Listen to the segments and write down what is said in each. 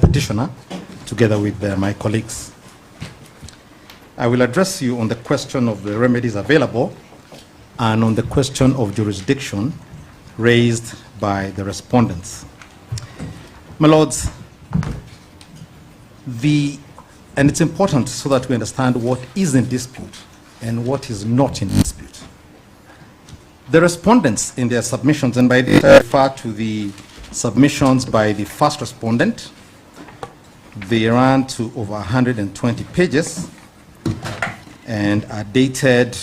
petitioner, together with my colleagues. I will address you on the question of the remedies available and on the question of jurisdiction raised by the respondents. My lords, and it's important so that we understand what is in dispute and what is not in dispute. The respondents in their submissions, and by this I refer to the submissions by the first respondent, they ran to over 120 pages and are dated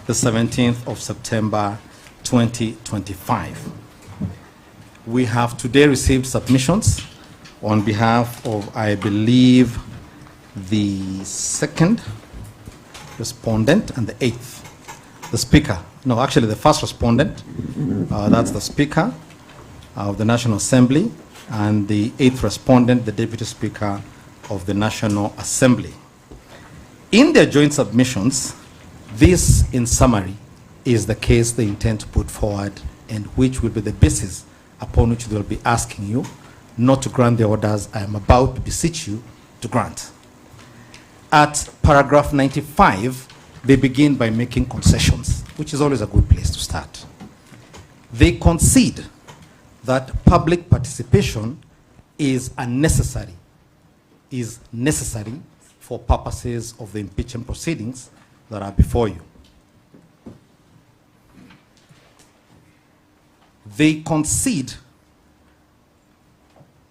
the 17th of September 2025. We have today received submissions on behalf of, I believe, the second respondent and the eighth. The speaker, no, actually the first respondent, that's the speaker of the National Assembly, and the eighth respondent, the deputy speaker of the National Assembly. In their joint submissions, this, in summary, is the case they intend to put forward and which will be the basis upon which they will be asking you not to grant the orders I am about to beseech you to grant. At paragraph 95, they begin by making concessions, which is always a good place to start. They concede that public participation is necessary for purposes of the impeachment proceedings that are before you. They concede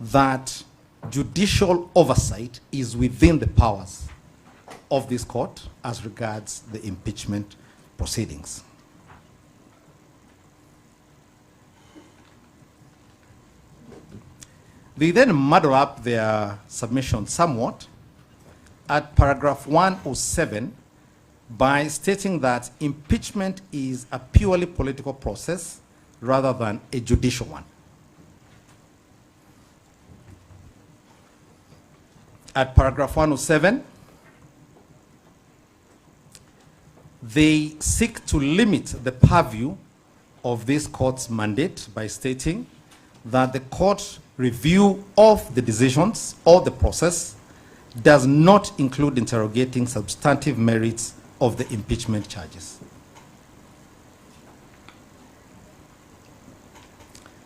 that judicial oversight is within the powers of this court as regards the impeachment proceedings. They then muddle up their submission somewhat at paragraph 107 by stating that impeachment is a purely political process rather than a judicial one. At paragraph 107, they seek to limit the purview of this court's mandate by stating that the court review of the decisions or the process does not include interrogating substantive merits of the impeachment charges.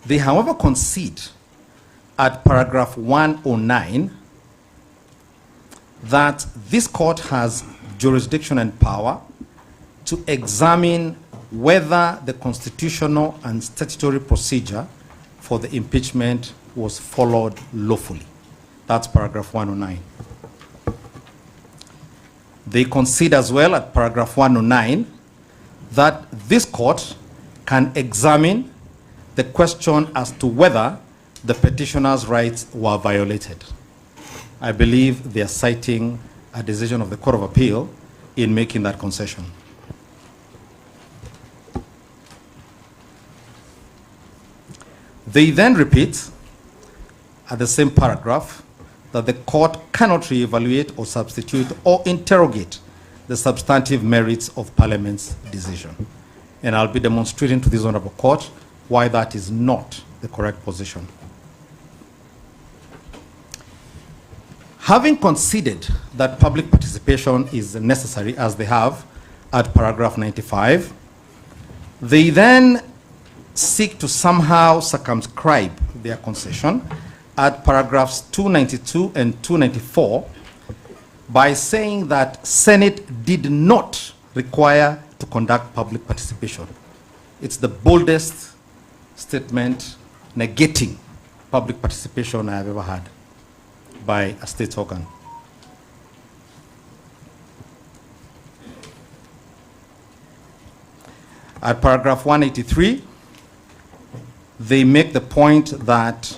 They, however, concede at paragraph 109 that this court has jurisdiction and power to examine whether the constitutional and statutory procedure for the impeachment was followed lawfully. That's paragraph 109. They concede as well at paragraph 109 that this court can examine the question as to whether the petitioner's rights were violated. I believe they are citing a decision of the Court of Appeal in making that concession. They then repeat at the same paragraph that the court cannot reevaluate or substitute or interrogate the substantive merits of Parliament's decision. And I'll be demonstrating to this honorable court why that is not the correct position. Having conceded that public participation is necessary, as they have at paragraph 95, they then seek to somehow circumscribe their concession at paragraphs 292 and 294 by saying that Senate did not require to conduct public participation. It's the boldest statement negating public participation I have ever had by a state organ. At paragraph 183, they make the point that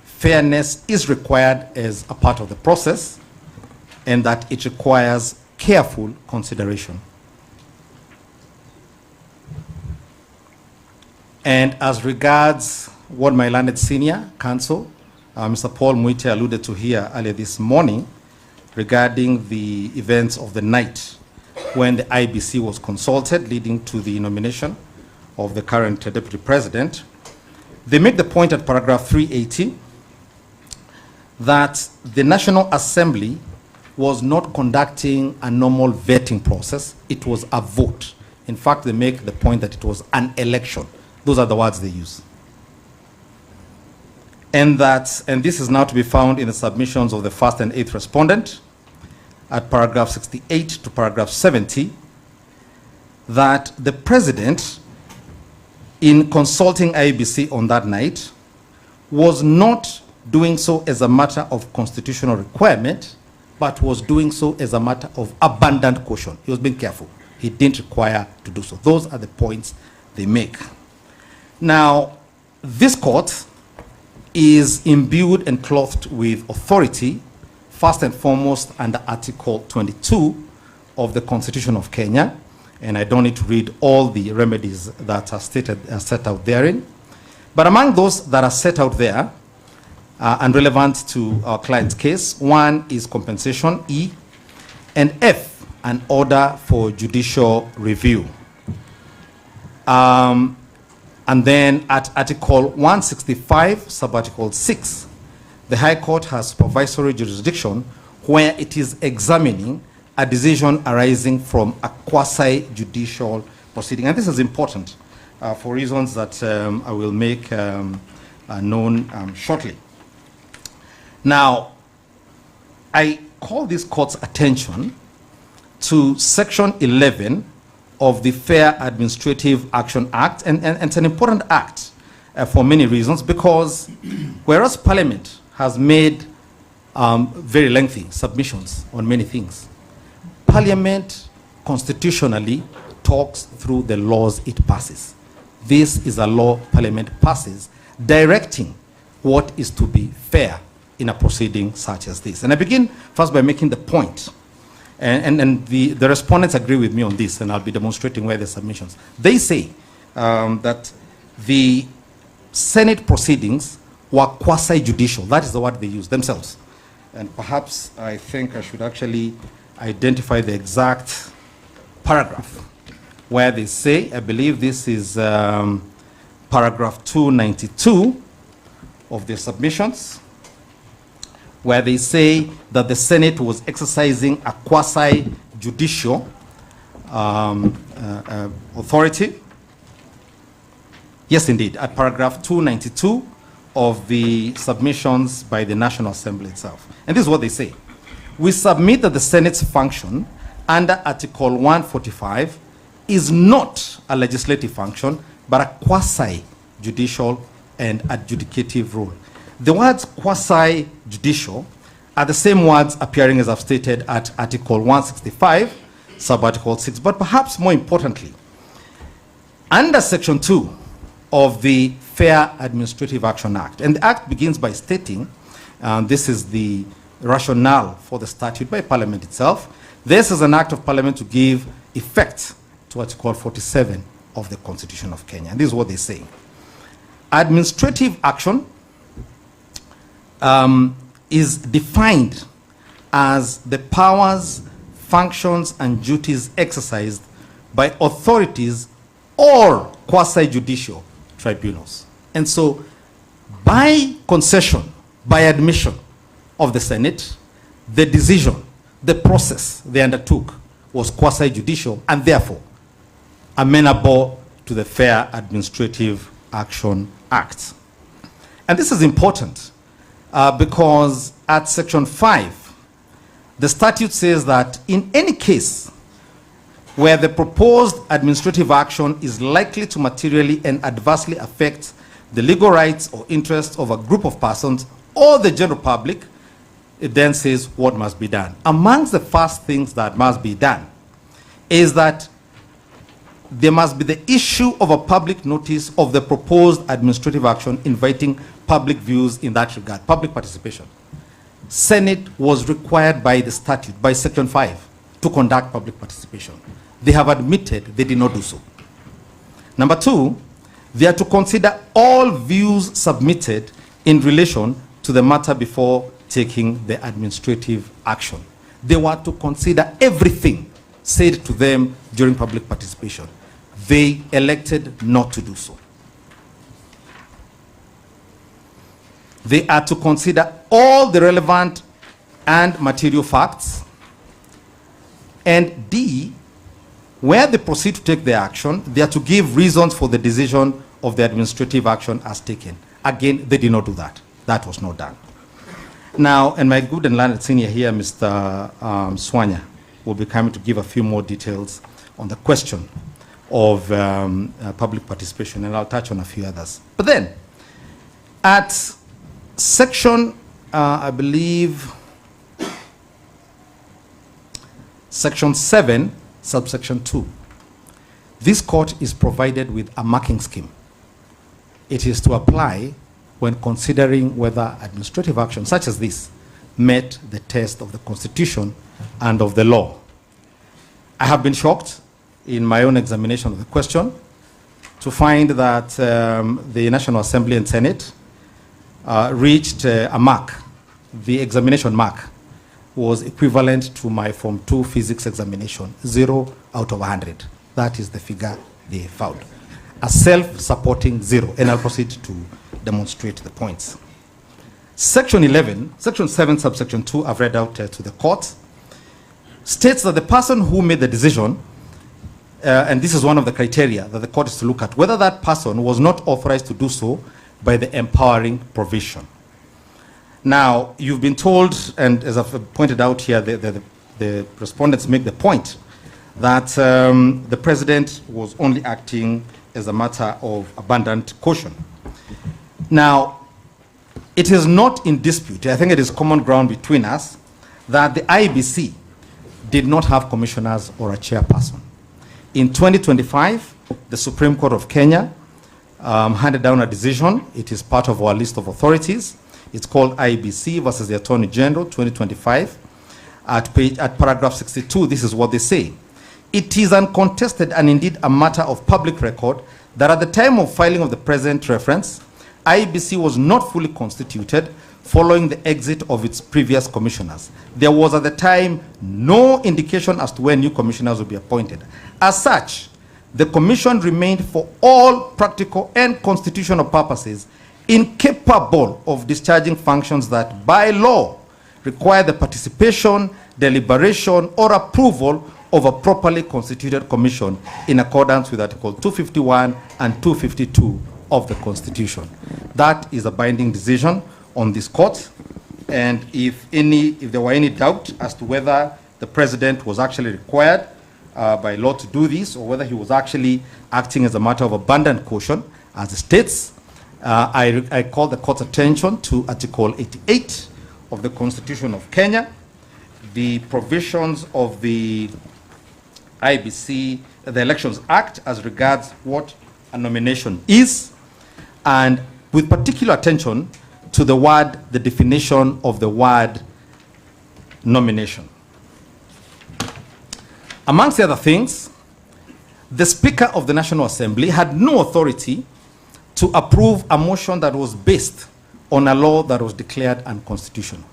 fairness is required as a part of the process and that it requires careful consideration. And as regards what my learned senior counsel, Mr. Paul Muite, alluded to here earlier this morning regarding the events of the night when the IBC was consulted leading to the nomination of the current deputy president, They make the point at paragraph 380 that the National Assembly was not conducting a normal vetting process. It was a vote. In fact, they make the point that it was an election. Those are the words they use. And this is now to be found in the submissions of the first and eighth respondent at paragraph 68 to paragraph 70, that the president, in consulting IEBC on that night, was not doing so as a matter of constitutional requirement, but was doing so as a matter of abundant caution. He was being careful. He didn't require to do so. Those are the points they make. Now, this court is imbued and clothed with authority, first and foremost under Article 22 of the Constitution of Kenya, and I don't need to read all the remedies that are set out therein. But among those that are set out there and relevant to our client's case, one is compensation, E, and F, an order for judicial review. And then at Article 165, subarticle 6, the High Court has supervisory jurisdiction where it is examining a decision arising from a quasi-judicial proceeding. And this is important for reasons that I will make known shortly. Now, I call this court's attention to Section 11 of the Fair Administrative Action Act, and it's an important act for many reasons, because whereas Parliament has made very lengthy submissions on many things, Parliament constitutionally talks through the laws it passes. This is a law Parliament passes directing what is to be fair in a proceeding such as this. And I begin first by making the point, and the respondents agree with me on this, and I'll be demonstrating where the submissions. They say that the Senate proceedings were quasi-judicial. That is the word they use themselves. And perhaps I think I should actually identify the exact paragraph where they say, I believe this is paragraph 292 of their submissions, where they say that the Senate was exercising a quasi-judicial authority. Yes, indeed, at paragraph 292 of the submissions by the National Assembly itself. And this is what they say. We submit that the Senate's function under Article 145 is not a legislative function, but a quasi-judicial and adjudicative role. The words quasi-judicial are the same words appearing, as I've stated, at Article 165, subarticle 6. But perhaps more importantly, under Section 2 of the Fair Administrative Action Act, and the Act begins by stating, this is the rationale for the statute by Parliament itself, this is an act of Parliament to give effect to Article 47 of the Constitution of Kenya. And this is what they say. Administrative action is defined as the powers, functions, and duties exercised by authorities or quasi-judicial tribunals. And so, by concession, by admission of the Senate, the decision, the process they undertook was quasi-judicial and therefore amenable to the Fair Administrative Action Act. And this is important because at Section 5, the statute says that in any case where the proposed administrative action is likely to materially and adversely affect the legal rights or interests of a group of persons or the general public, it then says what must be done. Amongst the first things that must be done is that there must be the issue of a public notice of the proposed administrative action inviting public views in that regard, public participation. Senate was required by the statute, by Section 5, to conduct public participation. They have admitted they did not do so. Number two, they are to consider all views submitted in relation to the matter before taking the administrative action. They were to consider everything said to them during public participation. They elected not to do so. They are to consider all the relevant and material facts. And D, where they proceed to take the action, they are to give reasons for the decision of the administrative action as taken. Again, they did not do that. That was not done. Now, and my good and learned senior here, Mr. Swanya, will be coming to give a few more details on the question of public participation, and I'll touch on a few others. But then, at section, I believe, section 7, subsection 2, this court is provided with a marking scheme. It is to apply when considering whether administrative action such as this met the test of the Constitution and of the law. I have been shocked in my own examination of the question to find that the National Assembly and Senate reached a mark. The examination mark was equivalent to my Form 2 physics examination, 0 out of 100. That is the figure they found. A self-supporting 0, and I'll proceed to demonstrate the points. Section 11, section 7, subsection 2, I've read out to the court, states that the person who made the decision, and this is one of the criteria that the court is to look at, whether that person was not authorized to do so by the empowering provision. Now, you've been told, and as I've pointed out here, the respondents make the point that the president was only acting as a matter of abundant caution. Now, it is not in dispute, I think it is common ground between us, that the IEBC did not have commissioners or a chairperson. In 2025, the Supreme Court of Kenya handed down a decision. It is part of our list of authorities. It's called IEBC versus the Attorney General, 2025. At paragraph 62, this is what they say. It is uncontested and indeed a matter of public record that at the time of filing of the present reference, IEBC was not fully constituted following the exit of its previous commissioners. There was at the time no indication as to when new commissioners would be appointed. As such, the commission remained for all practical and constitutional purposes incapable of discharging functions that by law require the participation, deliberation, or approval of a properly constituted commission in accordance with Article 251 and 252 of the Constitution. That is a binding decision on this court, and if there were any doubt as to whether the president was actually required by law to do this, or whether he was actually acting as a matter of abundant caution, as it states, I call the court's attention to Article 88 of the Constitution of Kenya, the provisions of the IEBC, the Elections Act, as regards what a nomination is, and with particular attention to the definition of the word nomination. Amongst the other things, the Speaker of the National Assembly had no authority to approve a motion that was based on a law that was declared unconstitutional,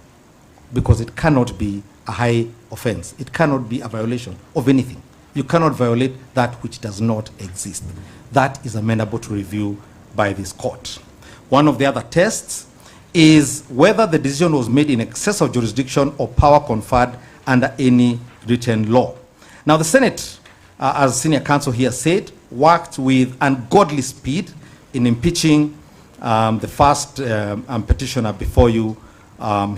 because it cannot be a high offense. It cannot be a violation of anything. You cannot violate that which does not exist. That is amenable to review by this court. One of the other tests is whether the decision was made in excess of jurisdiction or power conferred under any written law. Now, the Senate, as senior counsel here said, worked with ungodly speed in impeaching the first petitioner before you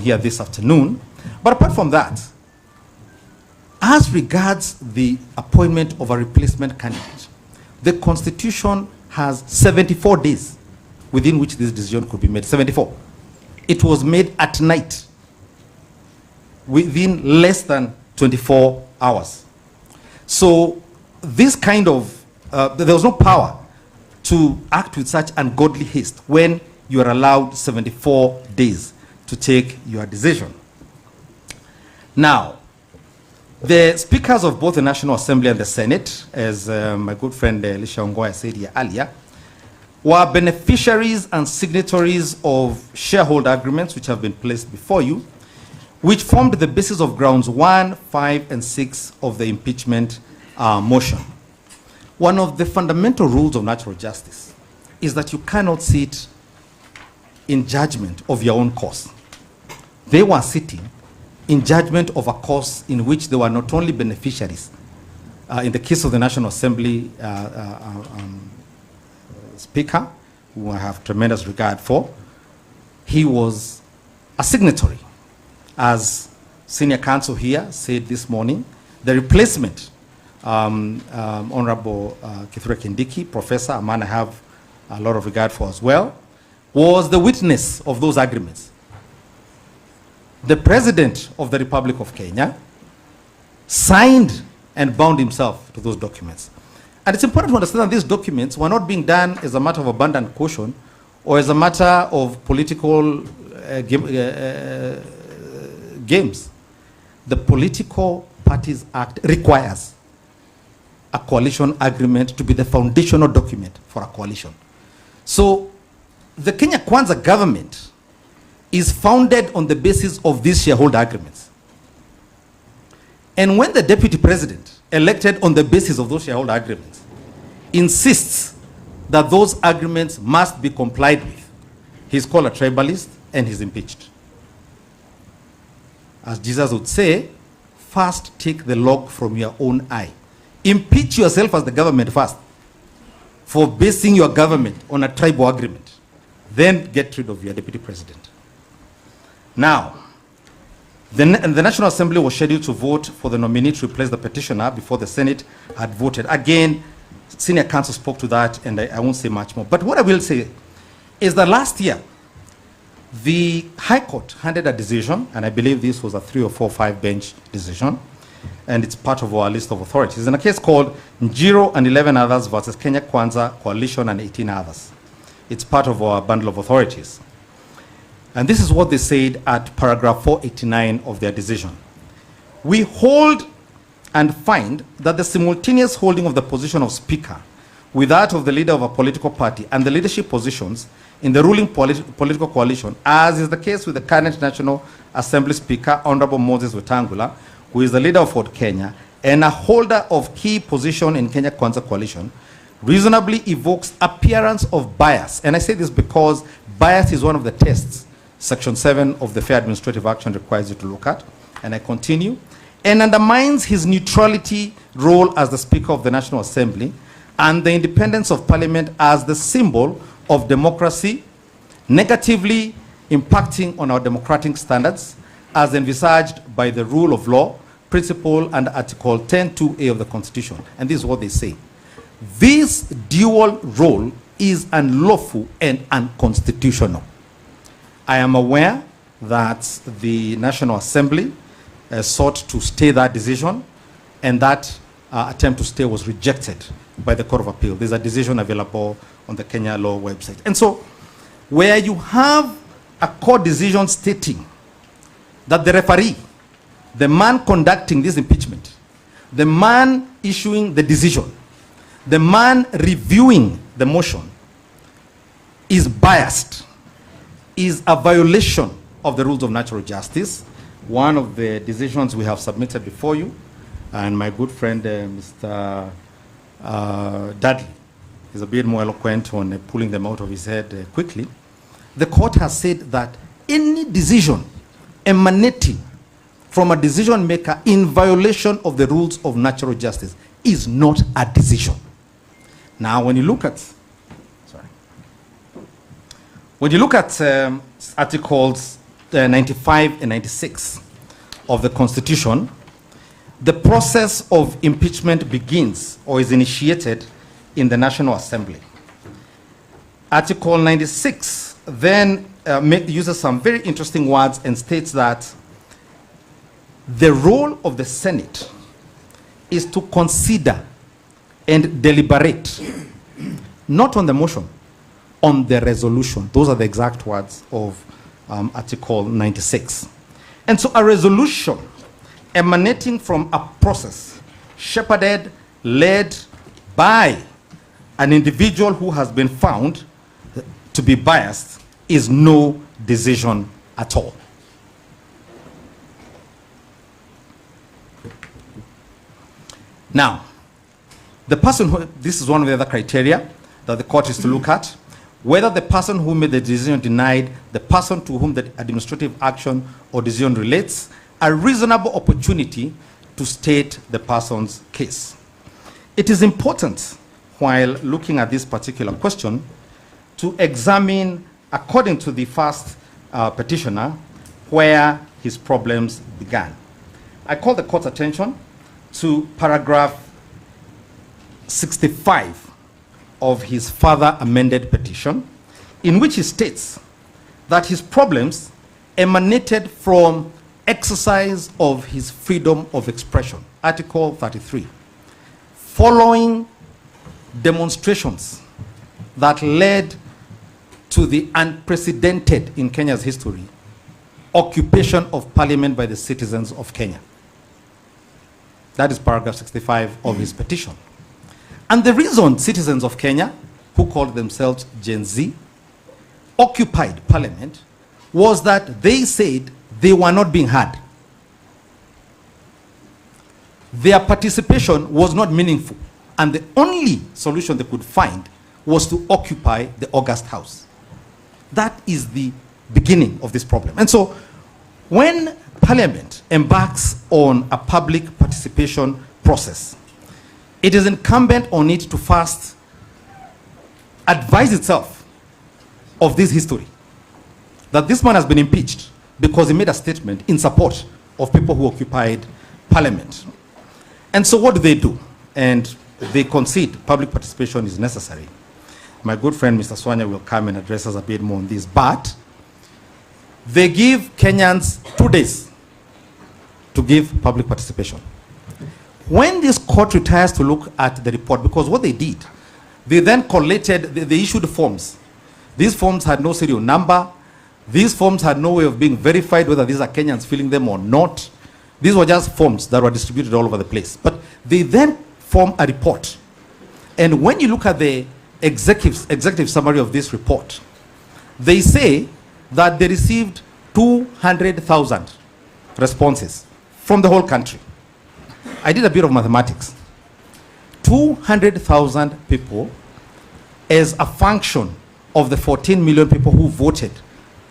here this afternoon. But apart from that, as regards the appointment of a replacement candidate, the Constitution has 74 days within which this decision could be made. 74. It was made at night, within less than 24 hours. So this kind of, there was no power to act with such ungodly haste when you are allowed 74 days to take your decision. Now, the speakers of both the National Assembly and the Senate, as my good friend Elisha Ongoya said here earlier, were beneficiaries and signatories of shareholder agreements which have been placed before you, which formed the basis of grounds 1, 5, and 6 of the impeachment motion. One of the fundamental rules of natural justice is that you cannot sit in judgment of your own cause. They were sitting in judgment of a cause in which they were not only beneficiaries. In the case of the National Assembly Speaker, who I have tremendous regard for, he was a signatory. As senior counsel here said this morning, the replacement, Honorable Kithure Kindiki, professor, a man I have a lot of regard for as well, was the witness of those agreements. The President of the Republic of Kenya signed and bound himself to those documents. And it's important to understand that these documents were not being done as a matter of abundant caution or as a matter of political games. The Political Parties Act requires a coalition agreement to be the foundational document for a coalition. So the Kenya Kwanza government is founded on the basis of these shareholder agreements. And when the deputy president, elected on the basis of those shareholder agreements, insists that those agreements must be complied with, he's called a tribalist and he's impeached. As Jesus would say, first take the log from your own eye. Impeach yourself as the government first for basing your government on a tribal agreement. Then get rid of your deputy president. Now, the National Assembly was scheduled to vote for the nominee to replace the petitioner before the Senate had voted. Again, senior counsel spoke to that, and I won't say much more. But what I will say is that last year, the High Court handed a decision, and I believe this was a 3 or 4 or 5 bench decision, and it's part of our list of authorities, in a case called Njiro and 11 others versus Kenya Kwanza Coalition and 18 others. It's part of our bundle of authorities. And this is what they said at paragraph 489 of their decision. We hold and find that the simultaneous holding of the position of speaker with that of the leader of a political party and the leadership positions in the ruling political coalition, as is the case with the current National Assembly Speaker, Honorable Moses Wetangula, who is the leader of Ford Kenya and a holder of key position in Kenya Kwanza Coalition, reasonably evokes appearance of bias. And I say this because bias is one of the tests Section 7 of the Fair Administrative Action requires you to look at. And I continue. And undermines his neutrality role as the Speaker of the National Assembly and the independence of Parliament as the symbol of democracy, negatively impacting on our democratic standards as envisaged by the rule of law, principle, and Article 10(2)(a) of the Constitution. And this is what they say. This dual role is unlawful and unconstitutional. I am aware that the National Assembly sought to stay that decision, and that attempt to stay was rejected by the Court of Appeal. There's a decision available on the Kenya Law website. And so, where you have a court decision stating that the referee, the man conducting this impeachment, the man issuing the decision, the man reviewing the motion is biased, is a violation of the rules of natural justice. One of the decisions we have submitted before you, and my good friend Mr. Dudley is a bit more eloquent on pulling them out of his head quickly. The court has said that any decision emanating from a decision maker in violation of the rules of natural justice is not a decision. Now, when you look at Articles 95 and 96 of the Constitution, the process of impeachment begins or is initiated in the National Assembly. Article 96 then uses some very interesting words and states that the role of the Senate is to consider and deliberate, not on the motion, on the resolution. Those are the exact words of Article 96. And so a resolution emanating from a process shepherded, led by an individual who has been found to be biased is no decision at all. Now, the person who, this is one of the other criteria that the court is to look at. whether the person who made the decision denied the person to whom the administrative action or decision relates a reasonable opportunity to state the person's case. It is important, while looking at this particular question, to examine, according to the first petitioner, where his problems began. I call the court's attention to paragraph 65 of his further amended petition, in which he states that his problems emanated from exercise of his freedom of expression, Article 33, following demonstrations that led to the unprecedented in Kenya's history occupation of parliament by the citizens of Kenya. That is paragraph 65 of his petition. And the reason citizens of Kenya, who called themselves Gen Z, occupied parliament was that they said they were not being heard. Their participation was not meaningful, and the only solution they could find was to occupy the August House. That is the beginning of this problem. And so when Parliament embarks on a public participation process, it is incumbent on it to first advise itself of this history, that this man has been impeached because he made a statement in support of people who occupied Parliament. And so what do? And they concede public participation is necessary. My good friend Mr. Swanya will come and address us a bit more on this, but they give Kenyans 2 days to give public participation. When this court retires to look at the report, because what they did, they then collated, they issued forms. These forms had no serial number. These forms had no way of being verified whether these are Kenyans filling them or not. These were just forms that were distributed all over the place. But they then form a report. And when you look at the executive summary of this report, they say that they received 200,000 responses from the whole country. I did a bit of mathematics. 200,000 people as a function of the 14 million people who voted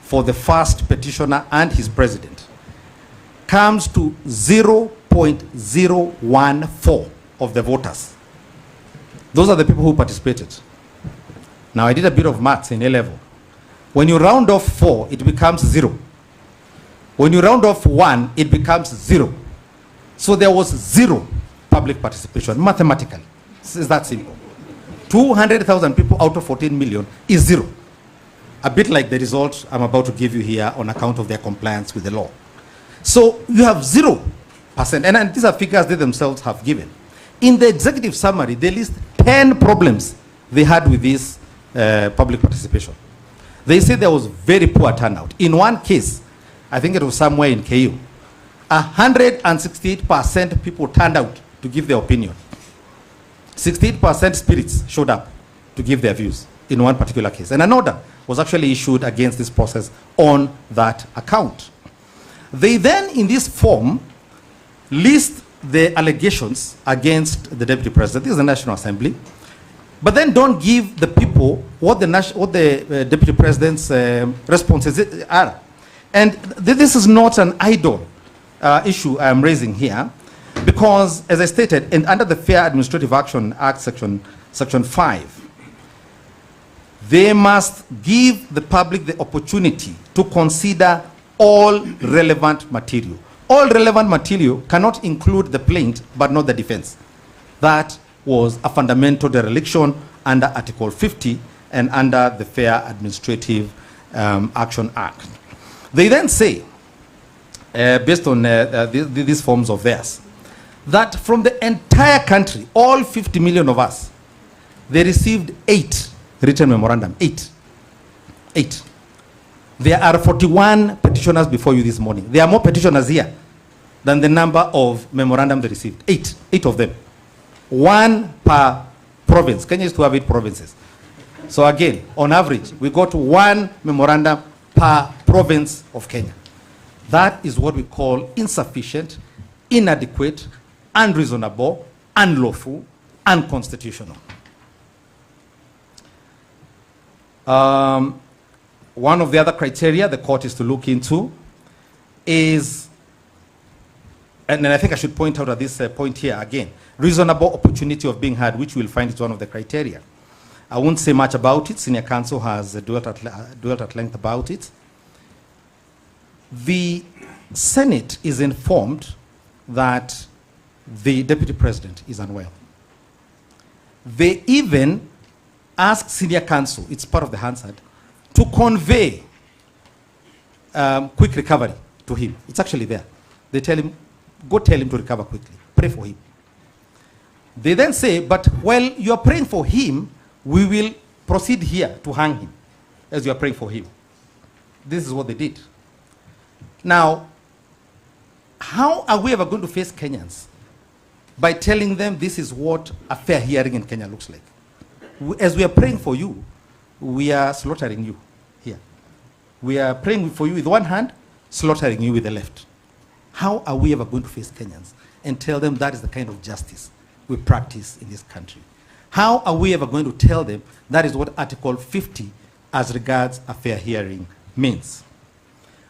for the first petitioner and his president comes to 0.014 of the voters. Those are the people who participated. Now, I did a bit of maths in A-level. When you round off 4, it becomes 0. When you round off 1, it becomes 0. So there was 0 public participation, mathematically. It's that simple. 200,000 people out of 14 million is 0. A bit like the result I'm about to give you here on account of their compliance with the law. So you have 0%, and these are figures they themselves have given. In the executive summary, they list 10 problems they had with this public participation. They say there was very poor turnout. In one case, I think it was somewhere in KU, 168% people turned out to give their opinion. 68% spirits showed up to give their views in one particular case. And an order was actually issued against this process on that account. They then, in this form, list the allegations against the Deputy President. This is the National Assembly. But then don't give the people what the Deputy President's responses are. And this is not an idle issue I am raising here, because, as I stated, and under the Fair Administrative Action Act, Section 5, they must give the public the opportunity to consider all relevant material. All relevant material cannot include the plaint, but not the defense. That was a fundamental dereliction under Article 50 and under the Fair Administrative Action Act. They then say, based on these forms of theirs, that from the entire country, all 50 million of us, they received 8 written memorandum. 8. There are 41 petitioners before you this morning. There are more petitioners here than the number of memorandum they received. 8 of them. 1 per province. Kenya used to have 8 provinces. So again, on average, we got 1 memorandum per province of Kenya. That is what we call insufficient, inadequate, unreasonable, unlawful, unconstitutional. One of the other criteria the court is to look into is, and I think I should point out at this point here again, reasonable opportunity of being heard, which we'll find is one of the criteria. I won't say much about it. Senior counsel has dwelt at length about it. The Senate is informed that the deputy president is unwell. They even ask senior counsel, it's part of the Hansard, to convey quick recovery to him. It's actually there. They tell him, go tell him to recover quickly. Pray for him. They then say, but while you are praying for him, we will proceed here to hang him as you are praying for him. This is what they did. Now, how are we ever going to face Kenyans? By telling them this is what a fair hearing in Kenya looks like. As we are praying for you, we are slaughtering you here. We are praying for you with one hand, slaughtering you with the left. How are we ever going to face Kenyans and tell them that is the kind of justice we practice in this country? How are we ever going to tell them that is what Article 50 as regards a fair hearing means?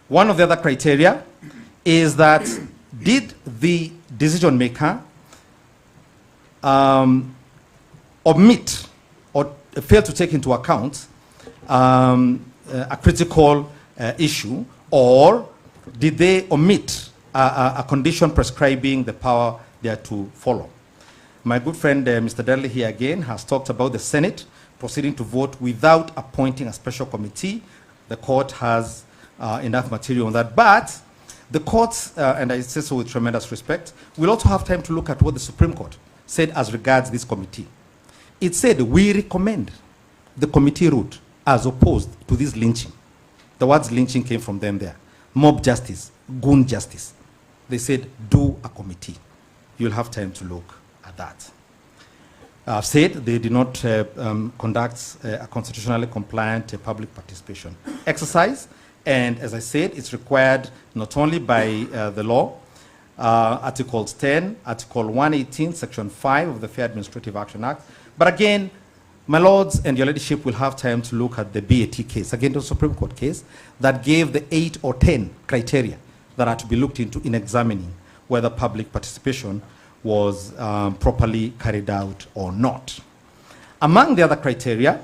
One of the other criteria is that did the decision maker omit or fail to take into account a critical issue, or did they omit a condition prescribing the power they are to follow? My good friend Mr. Dudley here again has talked about the Senate proceeding to vote without appointing a special committee. The court has enough material on that, but the courts, and I say so with tremendous respect, will also have time to look at what the Supreme Court said as regards this committee. It said, we recommend the committee route as opposed to this lynching. The words lynching came from them there. Mob justice, goon justice. They said, do a committee. You'll have time to look at that. I've said they did not conduct a constitutionally compliant public participation exercise. And as I said, it's required not only by the law, Articles 10, Article 118, Section 5 of the Fair Administrative Action Act. But again, my lords and your ladyship will have time to look at the BAT case, again the Supreme Court case, that gave the 8 or 10 criteria that are to be looked into in examining whether public participation was properly carried out or not. Among the other criteria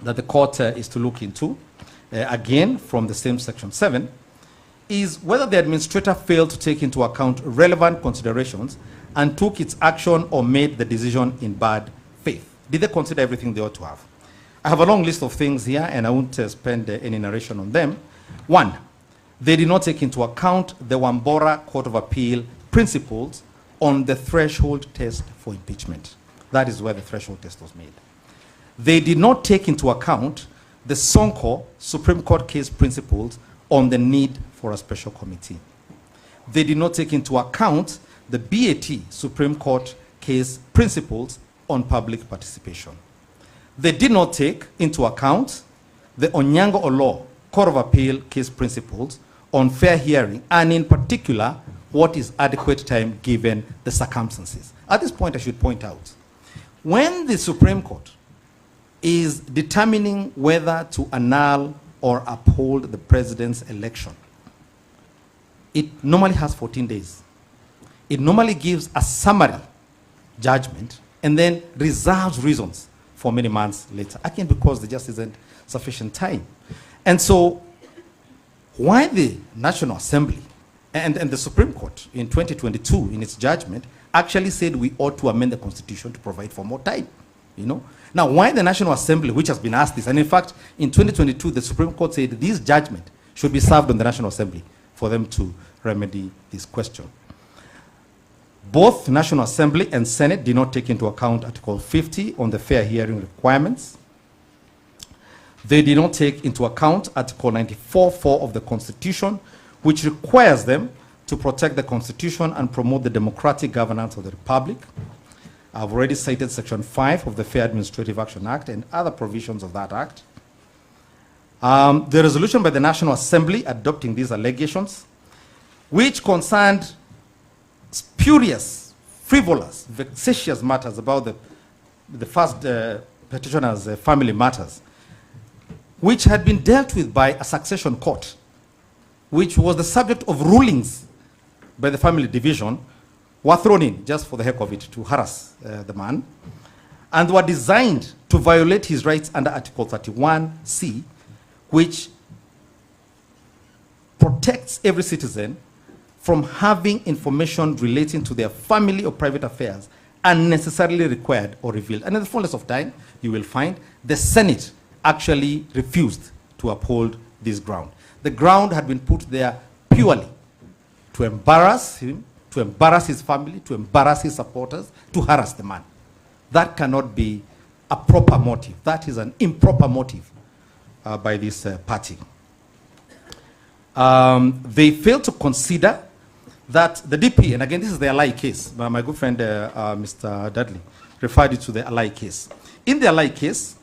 that the court is to look into, again from the same Section 7, is whether the administrator failed to take into account relevant considerations and took its action or made the decision in bad faith. Did they consider everything they ought to have? I have a long list of things here, and I won't spend any narration on them. One, they did not take into account the Wambora Court of Appeal principles on the threshold test for impeachment. That is where the threshold test was made. They did not take into account the Sonko Supreme Court case principles on the need for a special committee. They did not take into account the BAT Supreme Court case principles on public participation. They did not take into account the Onyango Olo Court of Appeal case principles on fair hearing, and in particular, what is adequate time given the circumstances. At this point, I should point out, when the Supreme Court is determining whether to annul or uphold the president's election, it normally has 14 days. It normally gives a summary judgment and then reserves reasons for many months later, again because there just isn't sufficient time. And so, why the National Assembly and the Supreme Court in 2022 in its judgment actually said we ought to amend the Constitution to provide for more time, you know? Now, why the National Assembly, which has been asked this, and in fact, in 2022, the Supreme Court said this judgment should be served on the National Assembly for them to remedy this question. Both National Assembly and Senate did not take into account Article 50 on the fair hearing requirements. They did not take into account Article 94(4) of the Constitution, which requires them to protect the Constitution and promote the democratic governance of the Republic. I've already cited Section 5 of the Fair Administrative Action Act and other provisions of that act. The resolution by the National Assembly adopting these allegations, which concerned spurious, frivolous, vexatious matters about the first petitioner's family matters, which had been dealt with by a succession court, which was the subject of rulings by the family division, were thrown in just for the heck of it to harass the man, and were designed to violate his rights under Article 31C, which protects every citizen from having information relating to their family or private affairs unnecessarily required or revealed. And in the fullness of time, you will find the Senate actually refused to uphold this ground. The ground had been put there purely to embarrass him, to embarrass his family, to embarrass his supporters, to harass the man. That cannot be a proper motive. That is an improper motive by this party. They failed to consider that the DP, and again, this is the Alai case. My good friend, Mr. Dudley, referred you to the Alai case. In the Alai case,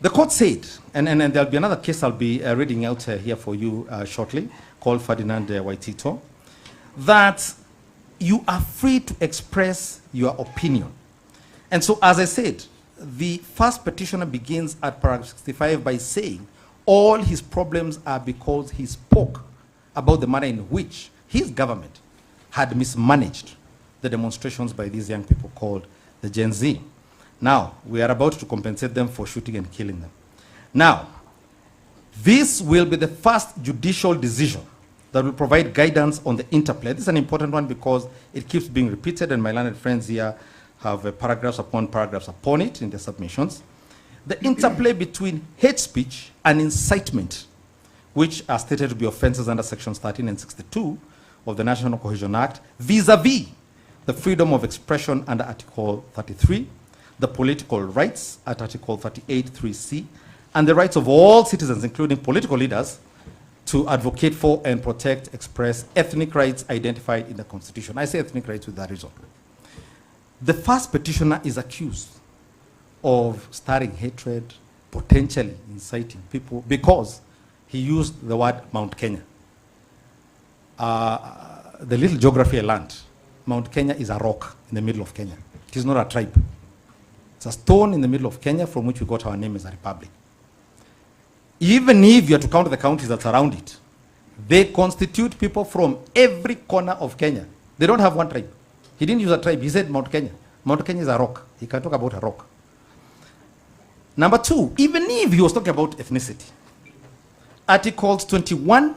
the court said, and there'll be another case I'll be reading out here for you shortly, called Ferdinand Waitito, that you are free to express your opinion. And so, as I said, the first petitioner begins at paragraph 65 by saying all his problems are because he spoke about the manner in which his government had mismanaged the demonstrations by these young people called the Gen Z. Now, we are about to compensate them for shooting and killing them. Now, this will be the first judicial decision that will provide guidance on the interplay. This is an important one because it keeps being repeated, and my learned friends here have paragraphs upon it in their submissions. The interplay between hate speech and incitement, which are stated to be offenses under sections 13 and 62 of the National Cohesion Act, vis-a-vis the freedom of expression under Article 33, the political rights at Article 38(3)(c), and the rights of all citizens, including political leaders, to advocate for and protect, express ethnic rights identified in the Constitution. I say ethnic rights with that reason. The first petitioner is accused of stirring hatred, potentially inciting people, because he used the word Mount Kenya. The little geography I learned, Mount Kenya is a rock in the middle of Kenya. It is not a tribe. It's a stone in the middle of Kenya from which we got our name as a republic. Even if you are to count the counties that surround it, they constitute people from every corner of Kenya. They don't have one tribe. He didn't use a tribe. He said Mount Kenya. Mount Kenya is a rock. He can talk about a rock. Number two, even if he was talking about ethnicity, Articles 21,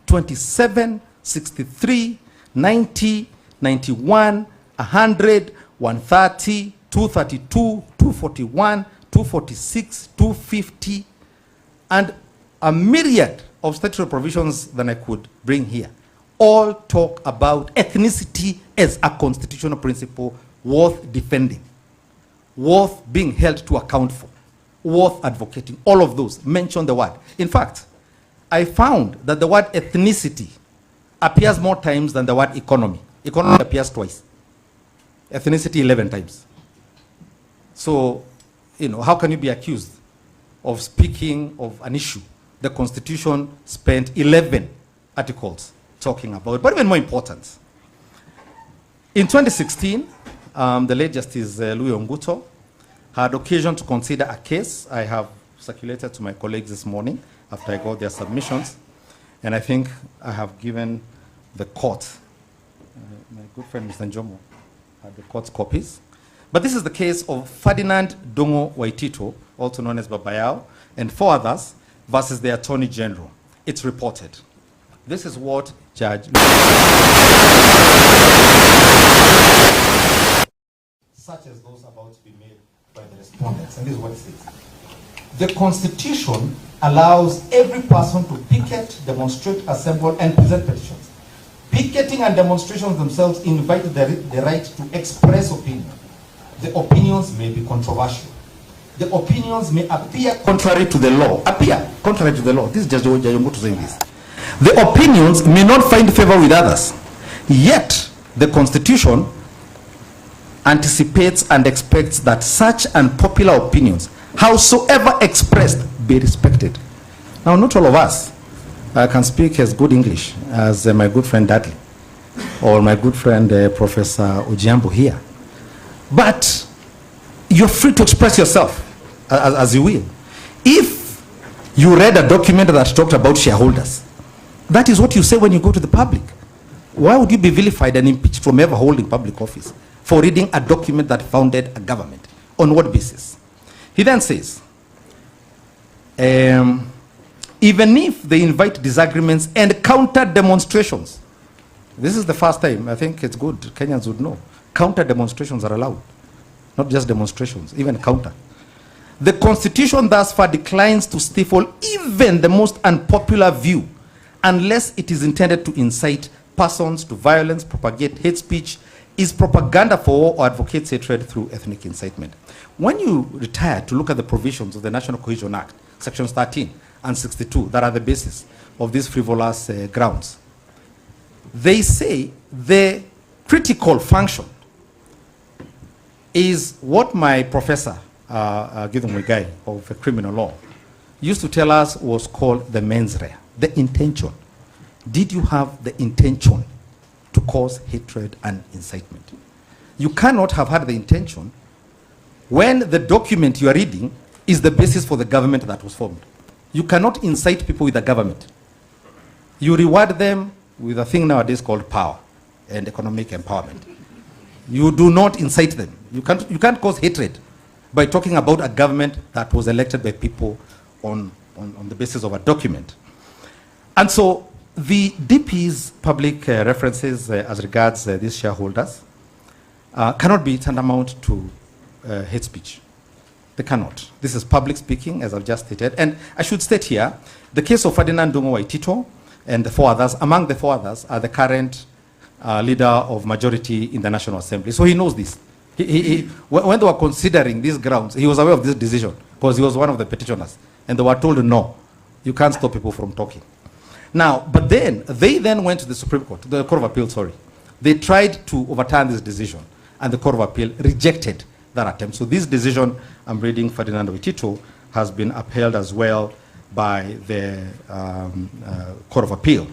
27, 63, 90, 91, 100, 130, 232, 241, 246, 250, and a myriad of statutory provisions that I could bring here, all talk about ethnicity as a constitutional principle worth defending, worth being held to account for, worth advocating. All of those mention the word. In fact, I found that the word ethnicity appears more times than the word economy. Economy appears twice. Ethnicity 11 times. So, how can you be accused of speaking of an issue the Constitution spent 11 articles talking about? But even more important, in 2016, the late Justice Louis Onguto had occasion to consider a case I have circulated to my colleagues this morning after I got their submissions, and I think I have given the court, my good friend Mr. Njomo had the court's copies. But this is the case of Ferdinand Dongo Waitito, also known as Babayao, and 4 others, versus the Attorney General. It's reported. This is what Judge... such as those about to be made by the respondents, and this is what it says. The Constitution allows every person to picket, demonstrate, assemble, and present petitions. Picketing and demonstrations themselves invite the right to express opinion. The opinions may be controversial. The opinions may appear contrary to the law. Appear contrary to the law. This is just Jayongo saying this. The opinions may not find favor with others. Yet, the Constitution anticipates and expects that such unpopular opinions, howsoever expressed, be respected. Now, not all of us can speak as good English as my good friend Dudley or my good friend Professor Ojiambo here. But you're free to express yourself as you will. If You read a document that talked about shareholders. That is what you say when you go to the public. Why would you be vilified and impeached from ever holding public office for reading a document that founded a government? On what basis? He then says, even if they invite disagreements and counter demonstrations, this is the first time, I think it's good, Kenyans would know, counter demonstrations are allowed. Not just demonstrations, even counter. The Constitution thus far declines to stifle even the most unpopular view unless it is intended to incite persons to violence, propagate hate speech, is propaganda for war, or advocates hatred through ethnic incitement. When you retire to look at the provisions of the National Cohesion Act, sections 13 and 62, that are the basis of these frivolous grounds, they say the critical function is what my professor, Gideon Muigai of criminal law, used to tell us was called the mens rea, the intention. Did you have the intention to cause hatred and incitement? You cannot have had the intention when the document you are reading is the basis for the government that was formed. You cannot incite people with the government. You reward them with a thing nowadays called power and economic empowerment. You do not incite them. You can't cause hatred by talking about a government that was elected by people on the basis of a document. And so the DP's public references as regards these shareholders cannot be tantamount to hate speech. They cannot. This is public speaking, as I've just stated. And I should state here, the case of Ferdinand Ndung'u Waitito and the 4 others, among the 4 others are the current leader of majority in the National Assembly. So he knows this. When they were considering these grounds, he was aware of this decision because he was one of the petitioners. And they were told, no, you can't stop people from talking. Now, but then, they then went to the Supreme Court, the Court of Appeal, sorry. They tried to overturn this decision, and the Court of Appeal rejected that attempt. So this decision, I'm reading Ferdinand Waitito, has been upheld as well by the Court of Appeal.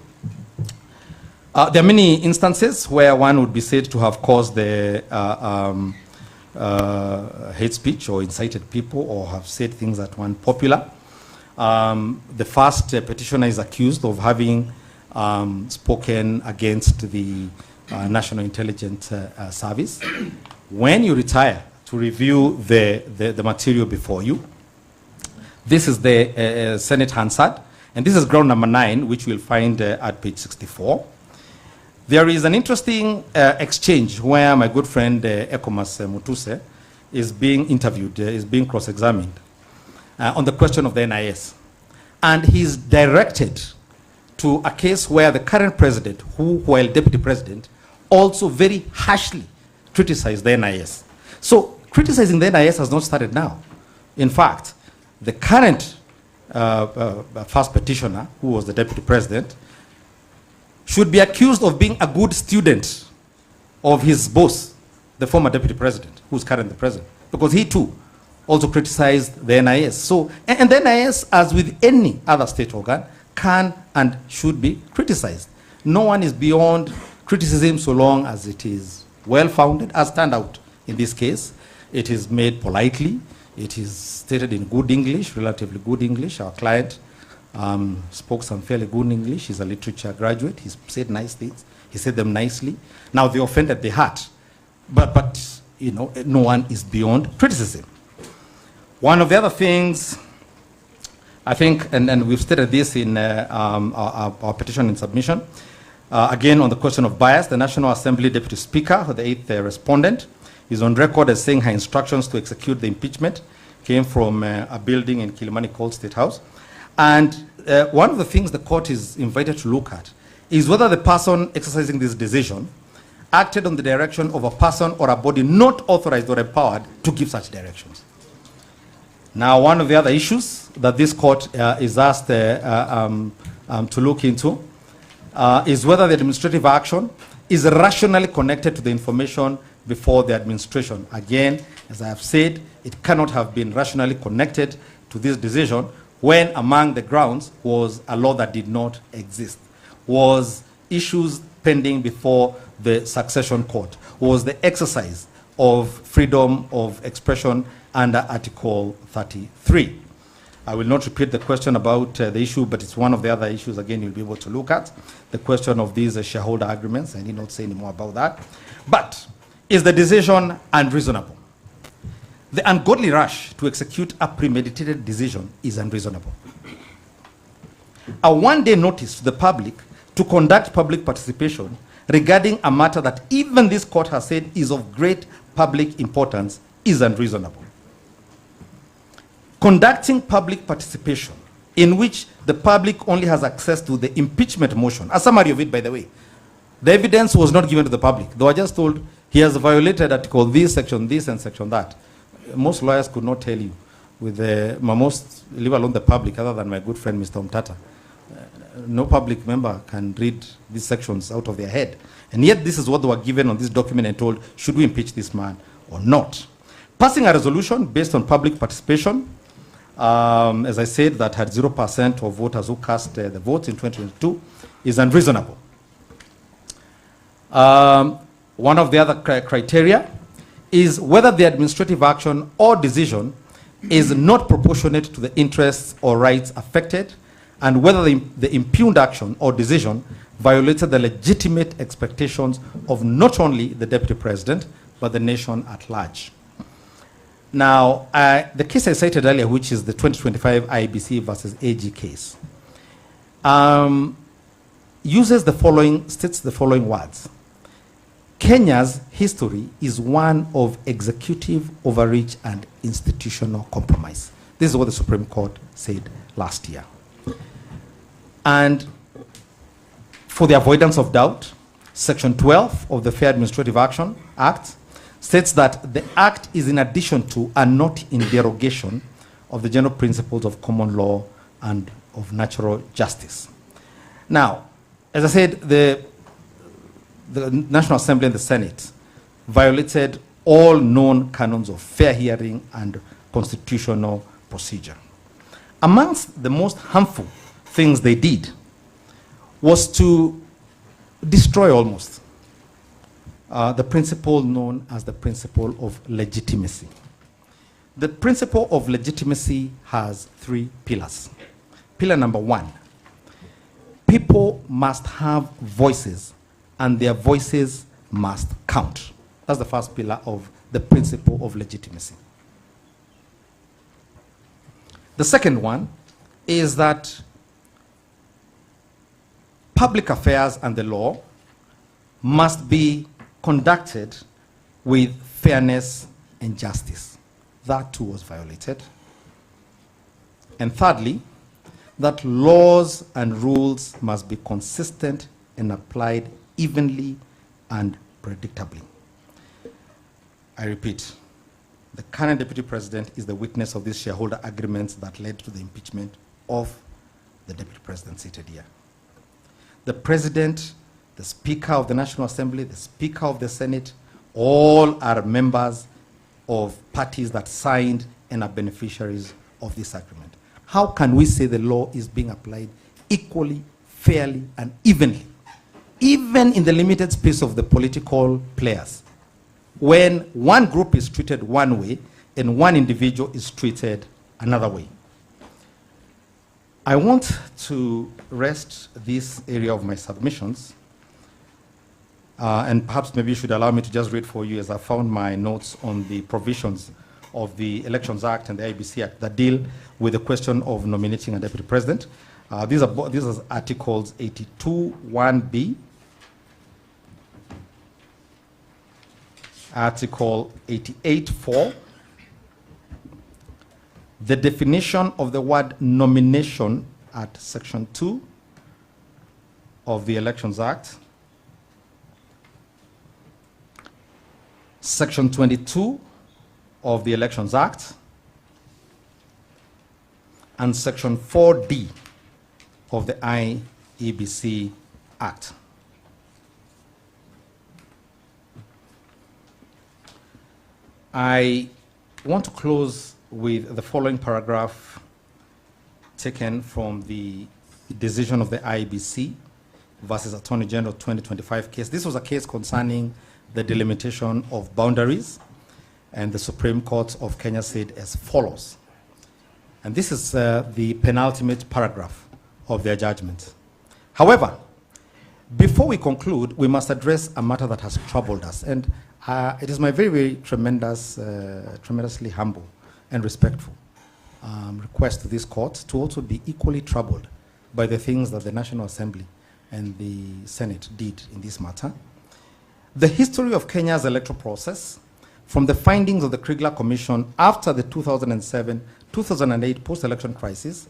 There are many instances where one would be said to have caused the hate speech or incited people or have said things that weren't popular. The first petitioner is accused of having spoken against the National Intelligence Service. When you retire to review the material before you, this is the Senate Hansard, and this is ground number 9, which you'll find at page 64. There is an interesting exchange where my good friend Ekomas Mutuse is being interviewed, is being cross-examined on the question of the NIS. And he's directed to a case where the current president, who, while deputy president, also very harshly criticized the NIS. So criticizing the NIS has not started now. In fact, the current first petitioner, who was the deputy president, should be accused of being a good student of his boss, the former deputy president, who's currently the president, because he too also criticized the NIS. So, and the NIS, as with any other state organ, can and should be criticized. No one is beyond criticism so long as it is well-founded, as turned out in this case. It is made politely. It is stated in good English, relatively good English. Our client spoke some fairly good English. He's a literature graduate. He said nice things. He said them nicely. Now, they offended the heart. But you know, no one is beyond criticism. One of the other things, I think, and we've stated this in our petition in submission, again, on the question of bias, the National Assembly Deputy Speaker, the 8th respondent, is on record as saying her instructions to execute the impeachment came from a building in Milimani called State House. And one of the things the court is invited to look at is whether the person exercising this decision acted on the direction of a person or a body not authorized or empowered to give such directions. Now, one of the other issues that this court is asked to look into is whether the administrative action is rationally connected to the information before the administration. Again, as I have said, it cannot have been rationally connected to this decision when among the grounds was a law that did not exist, was issues pending before the succession court, was the exercise of freedom of expression under Article 33. I will not repeat the question about the issue, but it's one of the other issues, again, you'll be able to look at. The question of these shareholder agreements. I need not say any more about that. But is the decision unreasonable? The ungodly rush to execute a premeditated decision is unreasonable. A one-day notice to the public to conduct public participation regarding a matter that even this court has said is of great public importance is unreasonable. Conducting public participation in which the public only has access to the impeachment motion, a summary of it, by the way. The evidence was not given to the public. They were just told he has violated article this, section this, and section that. Most lawyers could not tell you, with most, leave alone the public, other than my good friend Mr. Umtata. No public member can read these sections out of their head. And yet this is what they were given on this document and told, should we impeach this man or not? Passing a resolution based on public participation, as I said, that had 0% of voters who cast the votes in 2022, is unreasonable. One of the other criteria is whether the administrative action or decision is not proportionate to the interests or rights affected, and whether the impugned action or decision violated the legitimate expectations of not only the Deputy President, but the nation at large. Now, the case I cited earlier, which is the 2025 IEBC versus AG case, states the following words. Kenya's history is one of executive overreach and institutional compromise. This is what the Supreme Court said last year. And for the avoidance of doubt, Section 12 of the Fair Administrative Action Act states that the act is in addition to and not in derogation of the general principles of common law and of natural justice. Now, as I said, the National Assembly and the Senate violated all known canons of fair hearing and constitutional procedure. Amongst the most harmful things they did was to destroy almost the principle known as the principle of legitimacy. The principle of legitimacy has 3 pillars. Pillar number 1, people must have voices and their voices must count. That's the first pillar of the principle of legitimacy. The second one is that public affairs and the law must be conducted with fairness and justice. That too was violated. And thirdly, that laws and rules must be consistent and applied evenly and predictably. I repeat, the current Deputy President is the witness of these shareholder agreements that led to the impeachment of the Deputy President seated here. The President, the Speaker of the National Assembly, the Speaker of the Senate, all are members of parties that signed and are beneficiaries of this agreement. How can we say the law is being applied equally, fairly, and evenly, even in the limited space of the political players, when one group is treated one way and one individual is treated another way? I want to rest this area of my submissions, and perhaps maybe you should allow me to just read for you, as I found my notes on the provisions of the Elections Act and the IBC Act that deal with the question of nominating a deputy president. These are articles 82(1)(b), article 88(4), the definition of the word nomination at section 2 of the Elections Act, section 22 of the Elections Act, and section 4D of the IEBC Act. I want to close with the following paragraph taken from the decision of the IEBC versus Attorney General 2025 case. This was a case concerning the delimitation of boundaries, and the Supreme Court of Kenya said as follows. And this is the penultimate paragraph of their judgment. However, before we conclude, we must address a matter that has troubled us. And it is my very, very tremendously humble and respectful request to this court to also be equally troubled by the things that the National Assembly and the Senate did in this matter. The history of Kenya's electoral process, from the findings of the Kriegler Commission after the 2007-2008 post-election crisis,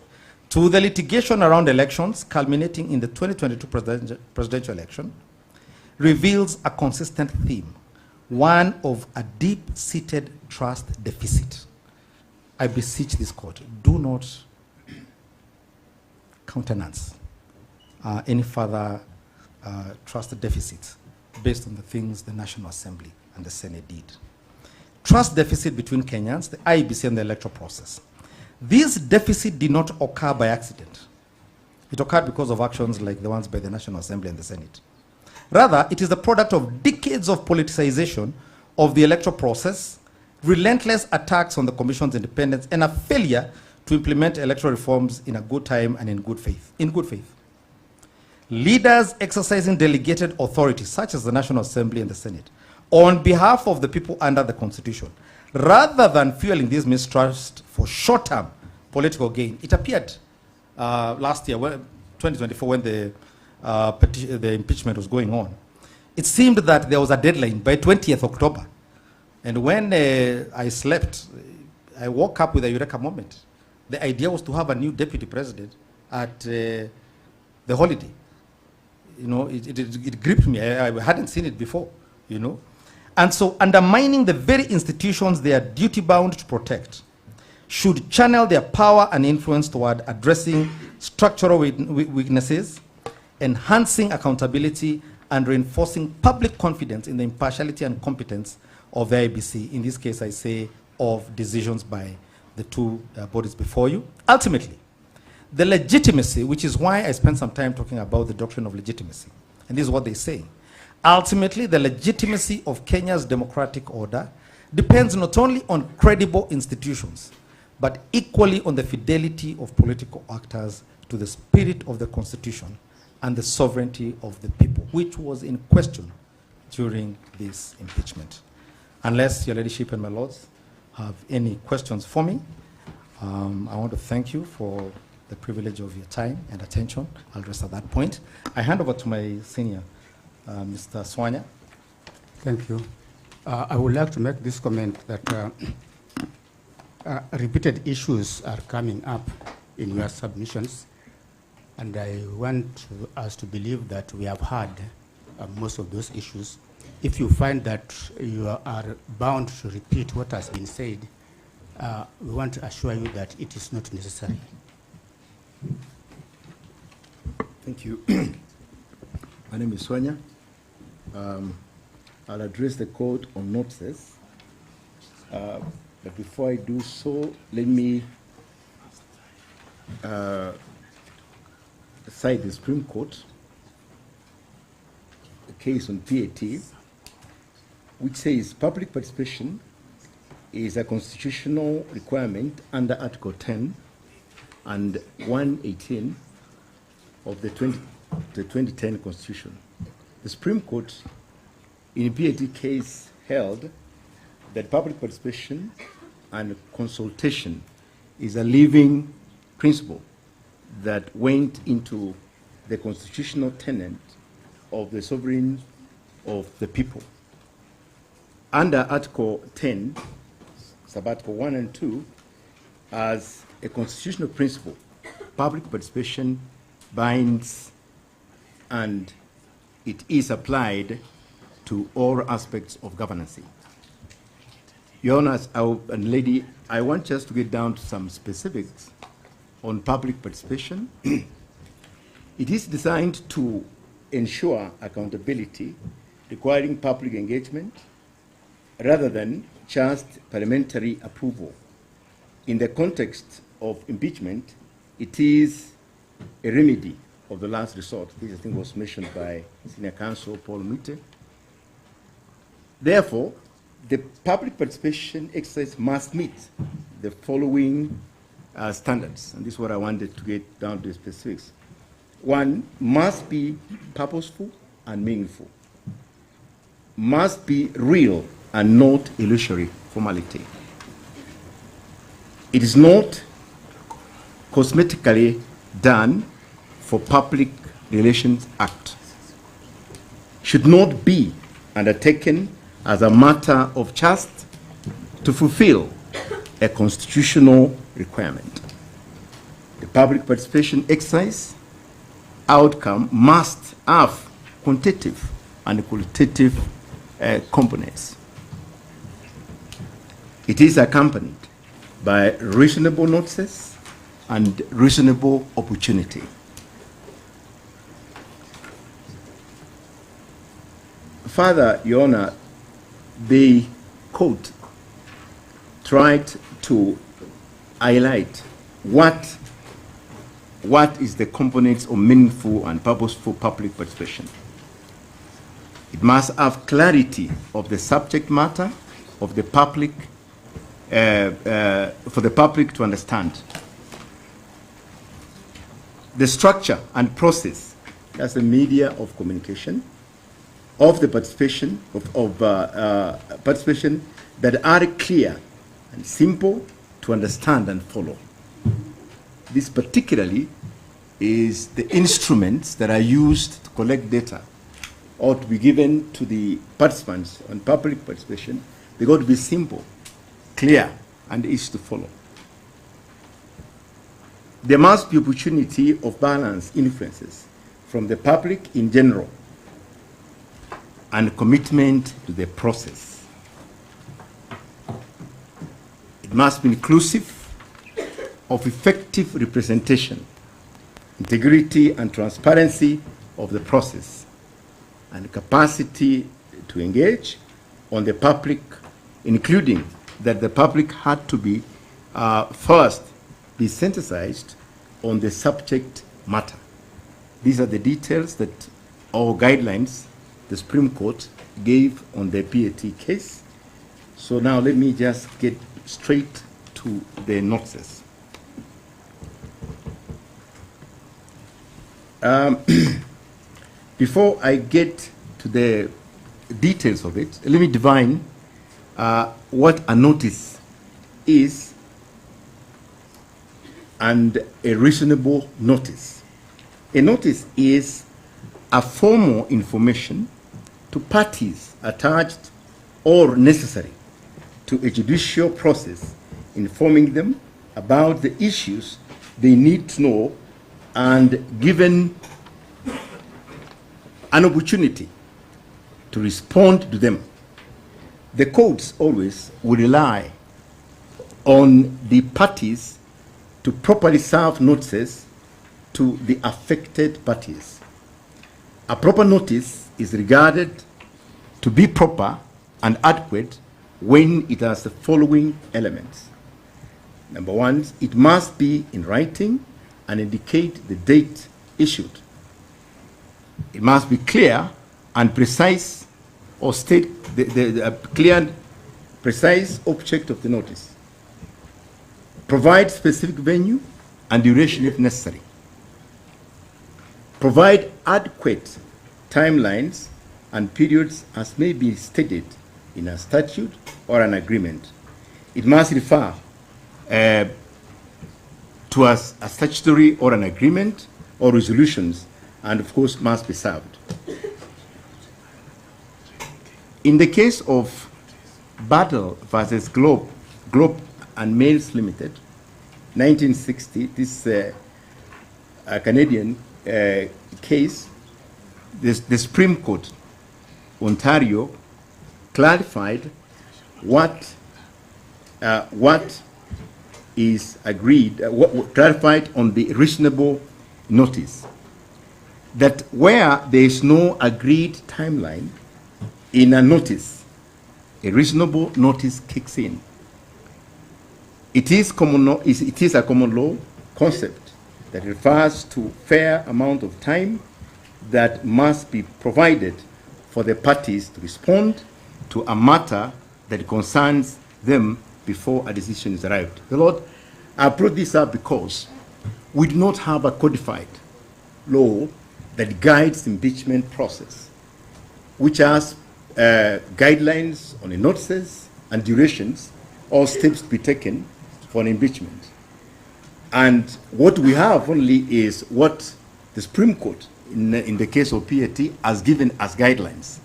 to the litigation around elections culminating in the 2022 presidential election, reveals a consistent theme, one of a deep-seated trust deficit. I beseech this court, do not countenance any further trust deficits based on the things the National Assembly and the Senate did. Trust deficit between Kenyans, the IEBC and the electoral process. This deficit did not occur by accident. It occurred because of actions like the ones by the National Assembly and the Senate. Rather, it is the product of decades of politicization of the electoral process, relentless attacks on the Commission's independence, and a failure to implement electoral reforms in a good time and in good faith. Leaders exercising delegated authority, such as the National Assembly and the Senate, on behalf of the people under the Constitution, rather than fueling this mistrust for short-term political gain. It appeared last year, 2024, when the impeachment was going on. It seemed that there was a deadline by 20th October. And when I slept, I woke up with a eureka moment. The idea was to have a new deputy president at the holiday. You know, it gripped me. I hadn't seen it before, you know. And so undermining the very institutions they are duty-bound to protect should channel their power and influence toward addressing structural weaknesses, enhancing accountability, and reinforcing public confidence in the impartiality and competence of the IEBC. In this case, I say of decisions by the two bodies before you. Ultimately, the legitimacy, which is why I spent some time talking about the doctrine of legitimacy. And this is what they say. Ultimately, the legitimacy of Kenya's democratic order depends not only on credible institutions, but equally on the fidelity of political actors to the spirit of the Constitution and the sovereignty of the people, which was in question during this impeachment. Unless your ladyship and my lords have any questions for me, I want to thank you for the privilege of your time and attention. I'll rest at that point. I hand over to my senior, Mr. Swanya. Thank you. I would like to make this comment that repeated issues are coming up in your submissions, and I want us to believe that we have heard most of those issues. If you find that you are bound to repeat what has been said, we want to assure you that it is not necessary. Thank you. My name is Swanya. I'll address the court on notices. But before I do so, let me cite the Supreme Court, a case on PAT, which says public participation is a constitutional requirement under Article 10 and 118 of the 2010 Constitution. The Supreme Court, in a PAT case, held that public participation and consultation is a living principle that went into the constitutional tenet of the sovereign of the people. Under Article 10, Sub-Article 1 and 2, as a constitutional principle, public participation binds and it is applied to all aspects of governance. Your Honors, and Lady, I want just to get down to some specifics on public participation. It is designed to ensure accountability, requiring public engagement, rather than just parliamentary approval. In the context of impeachment, it is a remedy of the last resort. This, I think, was mentioned by Senior Counsel Paul Mute. Therefore, the public participation exercise must meet the following standards, and this is what I wanted to get down to the specifics. One, must be purposeful and meaningful. Must be real and not illusory formality. It is not cosmetically done for Public Relations Act. Should not be undertaken as a matter of just to fulfill a constitutional requirement. The public participation exercise outcome must have quantitative and qualitative components. It is accompanied by reasonable notices and reasonable opportunity. Further, Your Honor, the court tried to highlight what is the components of meaningful and purposeful public participation. It must have clarity of the subject matter of the public, for the public to understand. The structure and process as a media of communication of the participation participation that are clear and simple to understand and follow. This particularly is the instruments that are used to collect data or to be given to the participants on public participation. They got to be simple, clear, and easy to follow. There must be opportunity of balance influences from the public in general and commitment to the process. It must be inclusive of effective representation, integrity and transparency of the process, and capacity to engage on the public, including that the public had to be first be sensitized on the subject matter. These are the details that our guidelines the Supreme Court gave on the PAT case. So now let me just get straight to the notices. Before I get to the details of it, let me define what a notice is and a reasonable notice. A notice is a formal information to parties attached or necessary to a judicial process, informing them about the issues they need to know and given an opportunity to respond to them. The courts always will rely on the parties to properly serve notices to the affected parties. A proper notice is regarded to be proper and adequate when it has the following elements. Number one, it must be in writing and indicate the date issued. It must be clear and precise, or state the clear and precise object of the notice. Provide specific venue and duration if necessary. Provide adequate timelines and periods as may be stated in a statute or an agreement. It must refer to a statutory or an agreement or resolutions, and of course must be served. In the case of Battle versus Globe and Mails Limited, 1960, this a Canadian case, the Supreme Court, Ontario, clarified what is agreed, clarified on the reasonable notice, that where there is no agreed timeline in a notice, a reasonable notice kicks in. It is a common law concept that refers to fair amount of time that must be provided for the parties to respond to a matter that concerns them before a decision is arrived. The Lord, I brought this up because we do not have a codified law that guides the impeachment process, which has guidelines on the notices and durations, or steps to be taken for an impeachment. And what we have only is what the Supreme Court, in the case of PAT, has given as guidelines.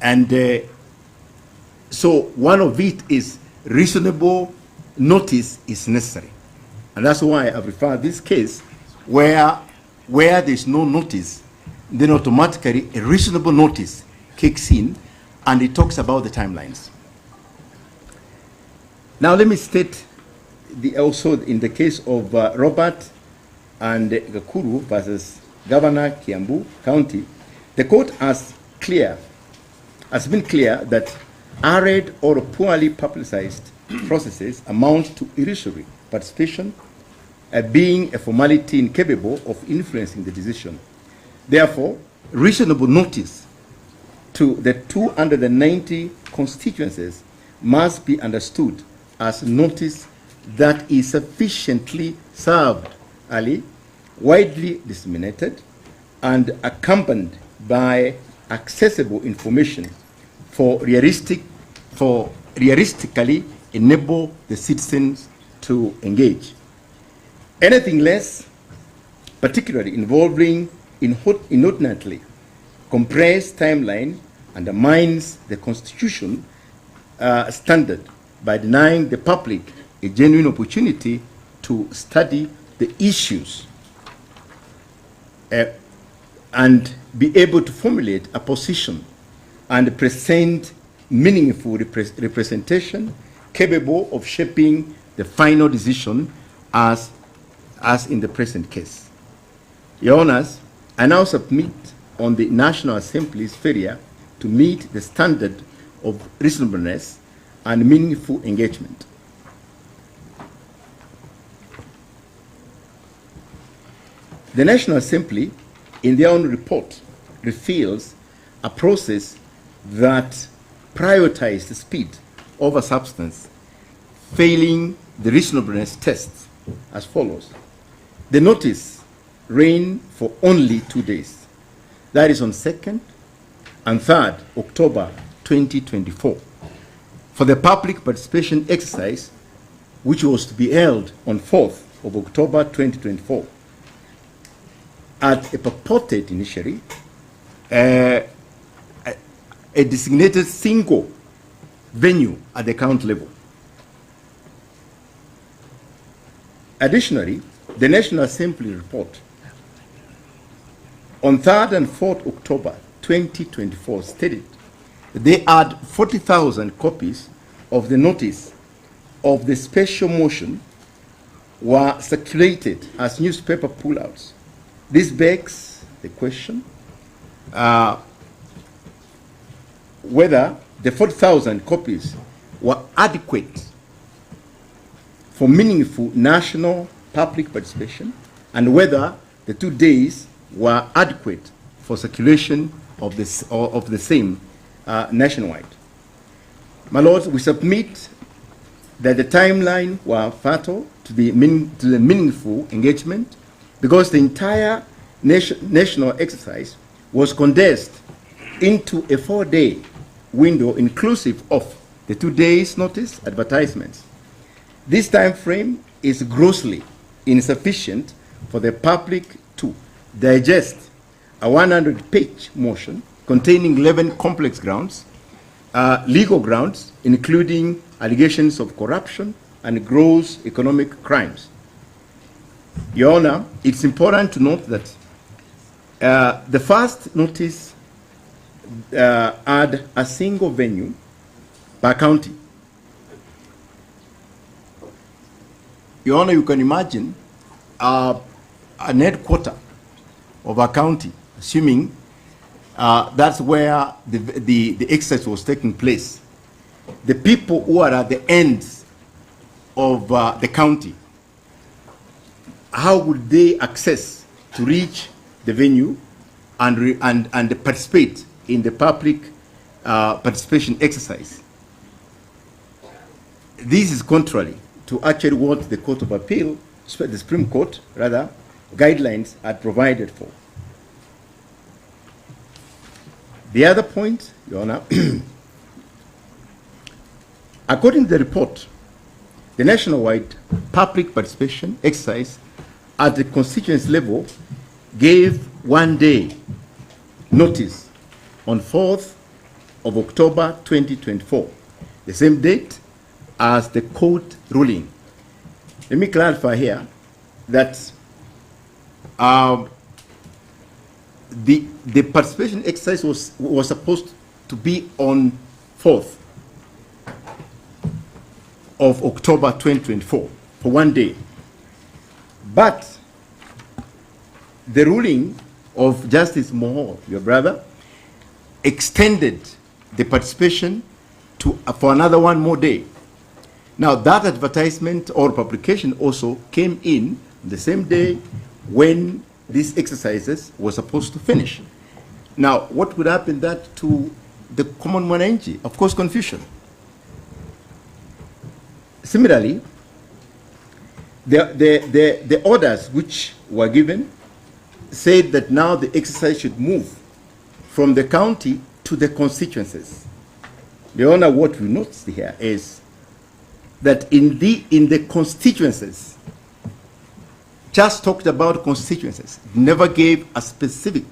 And so one of it is reasonable notice is necessary. And that's why I refer this case where there's no notice, then automatically a reasonable notice kicks in, and it talks about the timelines. Now let me state also in the case of Robert and Gachagua versus Governor Kiambu County, the court has been clear that arid or poorly publicized processes amount to illusory participation, being a formality incapable of influencing the decision. Therefore, reasonable notice to the 290 constituencies must be understood as notice that is sufficiently served early, widely disseminated, and accompanied by accessible information for realistically enable the citizens to engage. Anything less, particularly involving inordinately compressed timeline, undermines the Constitution standard by denying the public a genuine opportunity to study the issues and be able to formulate a position and present meaningful representation capable of shaping the final decision as in the present case. Your Honors, I now submit on the National Assembly's failure to meet the standard of reasonableness and meaningful engagement. The National Assembly, in their own report, reveals a process that prioritized speed over substance, failing the reasonableness test as follows. The notice ran for only 2 days. That is on 2nd and 3rd October 2024. For the public participation exercise, which was to be held on 4th of October 2024, at a purported initially, a designated single venue at the county level. Additionally, the National Assembly report on 3rd and 4th October 2024 stated that they had 40,000 copies of the notice of the special motion were circulated as newspaper pullouts. This begs the question whether the 40,000 copies were adequate for meaningful national public participation, and whether the 2 days were adequate for circulation of the same nationwide. My Lords, we submit that the timeline were fatal to the meaningful engagement, because the entire national exercise was condensed into a 4-day window inclusive of the 2 days notice advertisements. This time frame is grossly insufficient for the public to digest a 100-page motion containing 11 complex grounds, legal grounds, including allegations of corruption and gross economic crimes. Your Honor, it's important to note that the first notice had a single venue per county. Your Honor, you can imagine an headquarter of a county, assuming that's where the exercise was taking place. The people who are at the ends of the county, how would they access to reach the venue and participate in the public participation exercise? This is contrary to actually what the Court of Appeal, the Supreme Court, rather, guidelines had provided for. The other point, Your Honor, according to the report, the nationwide public participation exercise at the constituency level gave 1 day notice on 4th of October 2024, the same date as the court ruling. Let me clarify here that the participation exercise was supposed to be on 4th of October 2024 for 1 day. But the ruling of Justice Moho, your brother, extended the participation to for another 1 more day. Now that advertisement or publication also came in the same day when these exercises were supposed to finish. Now, what would happen that to the common mwananchi? Of course, confusion. Similarly, the orders which were given said that now the exercise should move from the county to the constituencies. The Honor, what we noticed here is that in the constituencies, just talked about constituencies, never gave a specific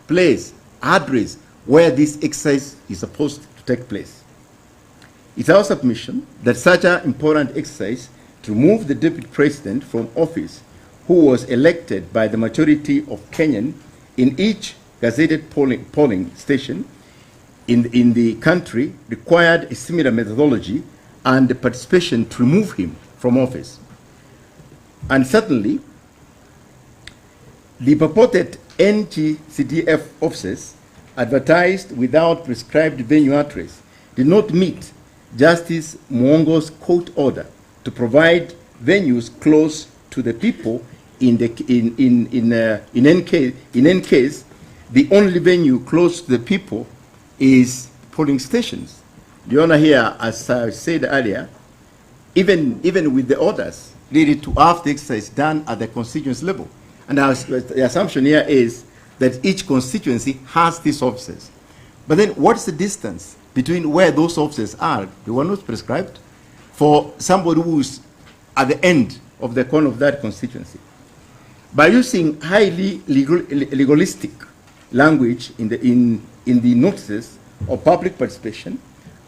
place, address, where this exercise is supposed to take place. It's our submission that such an important exercise to remove the deputy president from office, who was elected by the majority of Kenyan in each gazetted polling station in the country, required a similar methodology and the participation to remove him from office. And certainly, the purported NGCDF offices advertised without prescribed venue address did not meet Justice Mwongo's court order to provide venues close to the people. In any case, the only venue close to the people is polling stations. The Honor, here, as I said earlier, even with the orders leading to have the exercise done at the constituency level. And the assumption here is that each constituency has these offices. But then what's the distance between where those offices are? They were not prescribed for somebody who's at the end of the corner of that constituency. By using highly legalistic language in the notices of public participation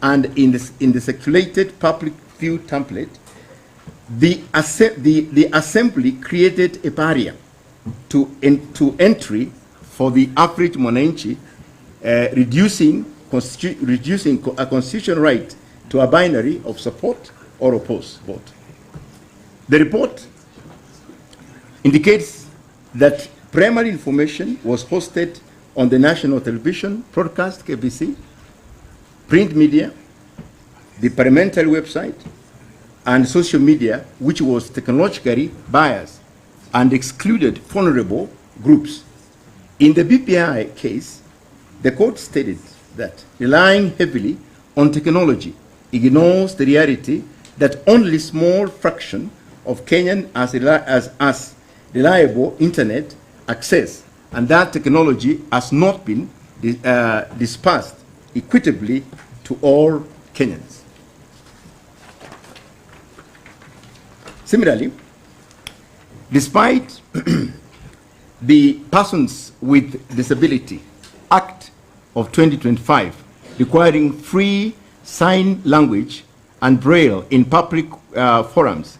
and in the circulated public view template, the assembly created a barrier to entry for the average mwananchi, reducing a constitutional right to a binary of support or oppose vote. The report indicates that primary information was posted on the national television broadcast, KBC, print media, the parliamentary website, and social media, which was technologically biased and excluded vulnerable groups. In the BPI case, the court stated that relying heavily on technology ignores the reality that only small fraction of Kenyan as reliable internet access, and that technology has not been dispersed equitably to all Kenyans. Similarly, despite the Persons with Disability Act of 2025 requiring free sign language and braille in public forums,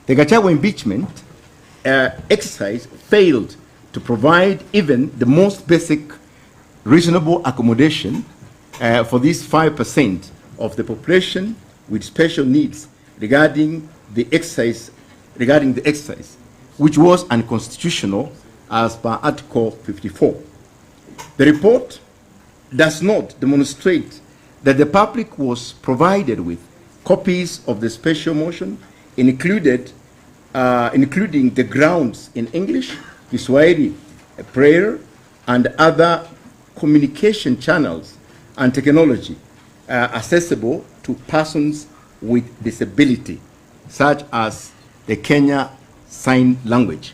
the GACHAGUA impeachment exercise failed to provide even the most basic reasonable accommodation for these 5% of the population with special needs regarding the exercise, which was unconstitutional as per Article 54. The report does not demonstrate that the public was provided with copies of the special motion, including the grounds in English, Kiswahili, prayer, and other communication channels and technology accessible to persons with disability. such as the Kenya Sign Language.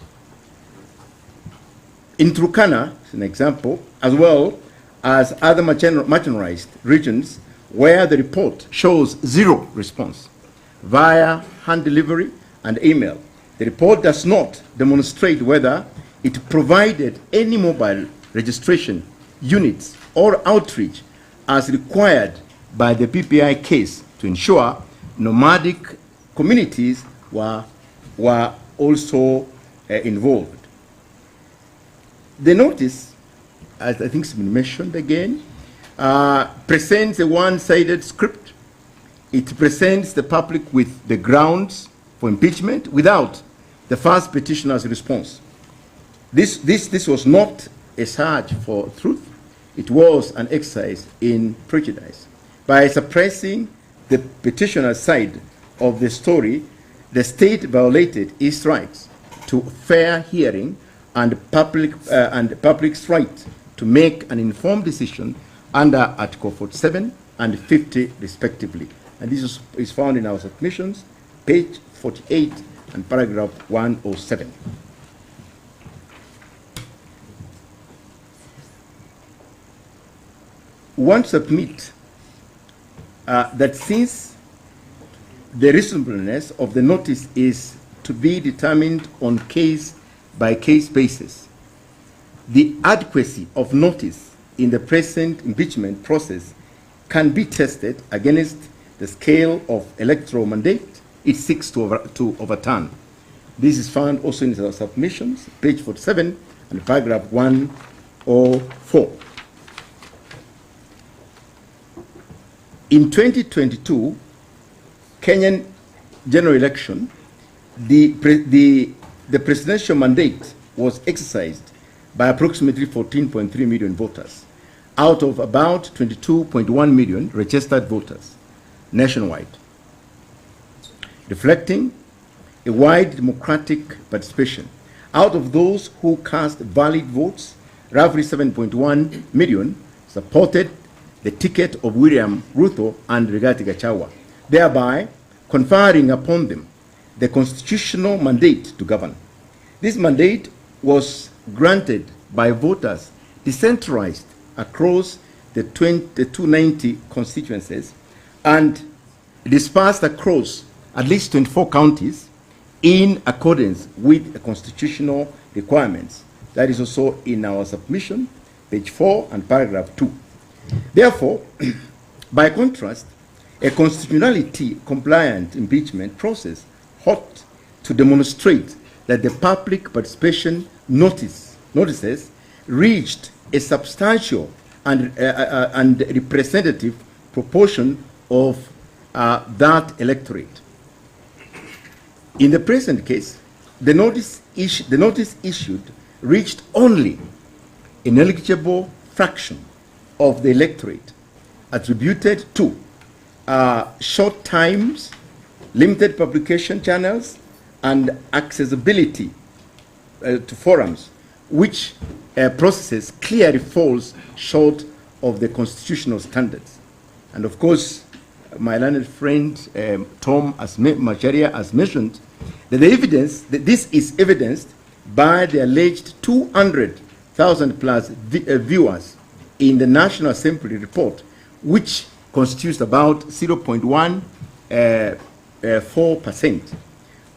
In Turkana, as an example, as well as other marginalized regions where the report shows zero response via hand delivery and email, the report does not demonstrate whether it provided any mobile registration units or outreach as required by the PPI case to ensure nomadic communities were also involved. The notice, as I think has been mentioned again, presents a one-sided script. It presents the public with the grounds for impeachment without the first petitioner's response. This was not a search for truth. It was an exercise in prejudice. By suppressing the petitioner's side of the story, the state violated its rights to fair hearing and public's right to make an informed decision under Article 47 and 50, respectively. And this is found in our submissions, page 48 and paragraph 107. One submit that since the reasonableness of the notice is to be determined on case-by-case basis, the adequacy of notice in the present impeachment process can be tested against the scale of electoral mandate it seeks to overturn. This is found also in our submissions, page 47 and paragraph 104. In 2022 Kenyan general election, the presidential mandate was exercised by approximately 14.3 million voters out of about 22.1 million registered voters nationwide, reflecting a wide democratic participation. Out of those who cast valid votes, roughly 7.1 million supported the ticket of William Ruto and Rigathi Gachagua, thereby conferring upon them the constitutional mandate to govern. This mandate was granted by voters decentralized across the 290 constituencies and dispersed across at least 24 counties in accordance with the constitutional requirements. That is also in our submission, page 4 and paragraph 2. Therefore, by contrast, a constitutionality compliant impeachment process ought to demonstrate that the public participation notices reached a substantial and representative proportion of that electorate. In the present case, the notice issued reached only a negligible fraction of the electorate, attributed to short times, limited publication channels, and accessibility to forums, which processes clearly falls short of the constitutional standards. And of course, my learned friend Tom Macharia has mentioned that this is evidenced by the alleged 200,000 plus viewers in the National Assembly report, which constitutes about 0.14%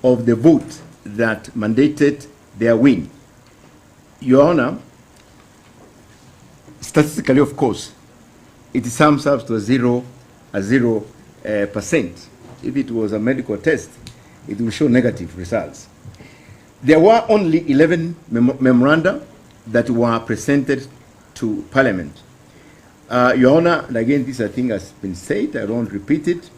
of the vote that mandated their win. Your Honor, statistically, of course, it sums up to a 0%. If it was a medical test, it will show negative results. There were only 11 memoranda that were presented to Parliament. Your Honor, and again, this I think has been said, I won't repeat it.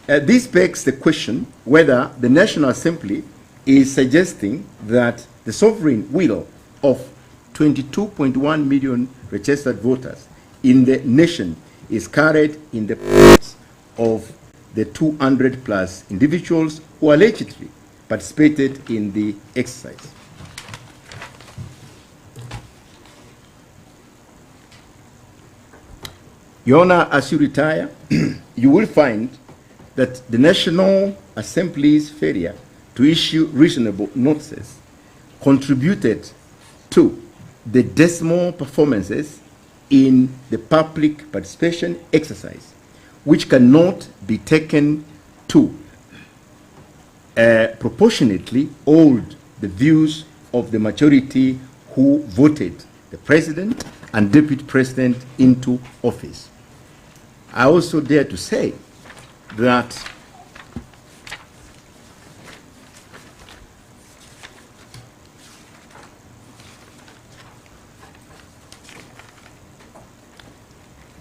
This begs the question whether the National Assembly is suggesting that the sovereign will of 22.1 million registered voters in the nation is carried in the pockets of the 200 plus individuals who allegedly participated in the exercise. Your Honor, as you retire, you will find that the National Assembly's failure to issue reasonable notices contributed to the dismal performances in the public participation exercise, which cannot be taken to proportionately hold the views of the majority who voted the president and deputy president into office. I also dare to say that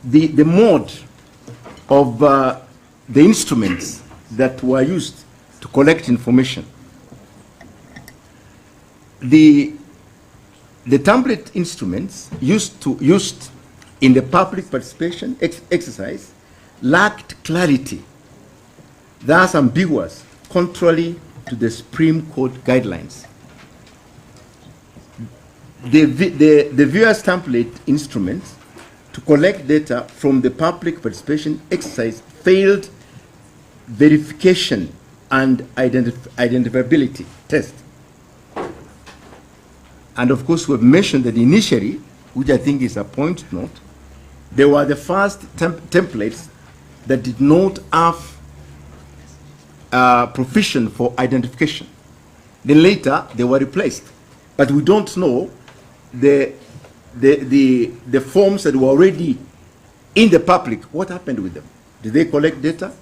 the mode of the instruments that were used to collect information, the template instruments used in the public participation exercise lacked clarity, thus ambiguous, contrary to the Supreme Court guidelines. The viewers template instruments to collect data from the public participation exercise failed verification and identifiability test. And of course, we've mentioned that initially, which I think is a point note, they were the first templates that did not have provision for identification. Then later, they were replaced. But we don't know the forms that were already in the public, what happened with them? Did they collect data?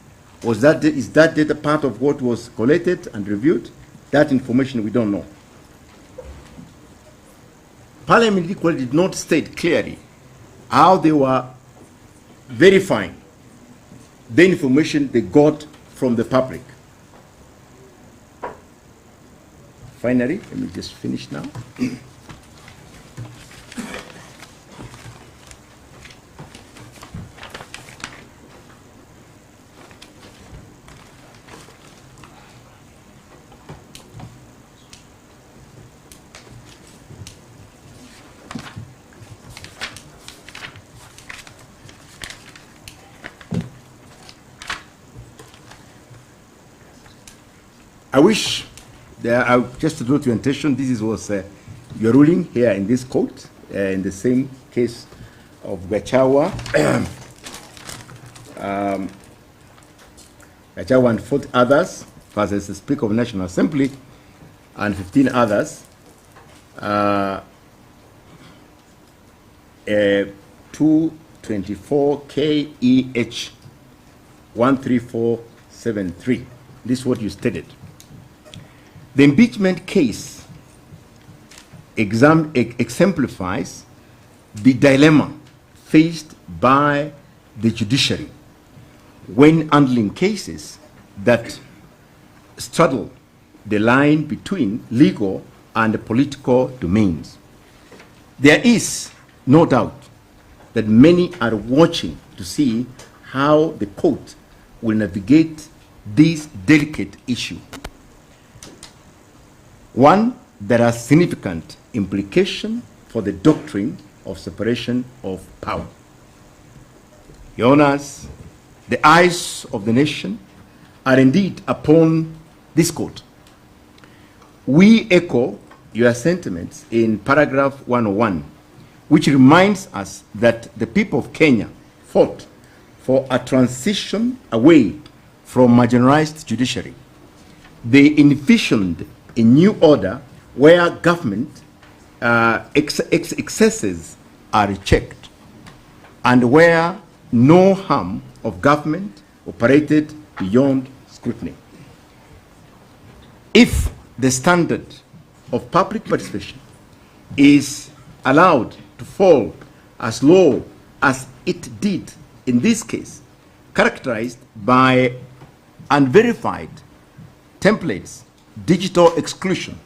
Is that data part of what was collected and reviewed? That information we don't know. Parliament equally did not state clearly how they were verifying the information they got from the public. Finally, let me just finish now. I wish, just to draw to your attention, this was your ruling here in this court, in the same case of GACHAGUA, GACHAGUA and 40 others, versus the Speaker of the National Assembly, and 15 others, 224 KEH 13473. This is what you stated. The impeachment case exemplifies the dilemma faced by the judiciary when handling cases that straddle the line between legal and political domains. There is no doubt that many are watching to see how the court will navigate this delicate issue, one that has significant implication for the doctrine of separation of power. Your Honors, the eyes of the nation are indeed upon this court. We echo your sentiments in paragraph 101, which reminds us that the people of Kenya fought for a transition away from marginalized judiciary. They envisioned a new order where government excesses are checked and where no harm of government operated beyond scrutiny. If the standard of public participation is allowed to fall as low as it did in this case, characterized by unverified templates, digital exclusion,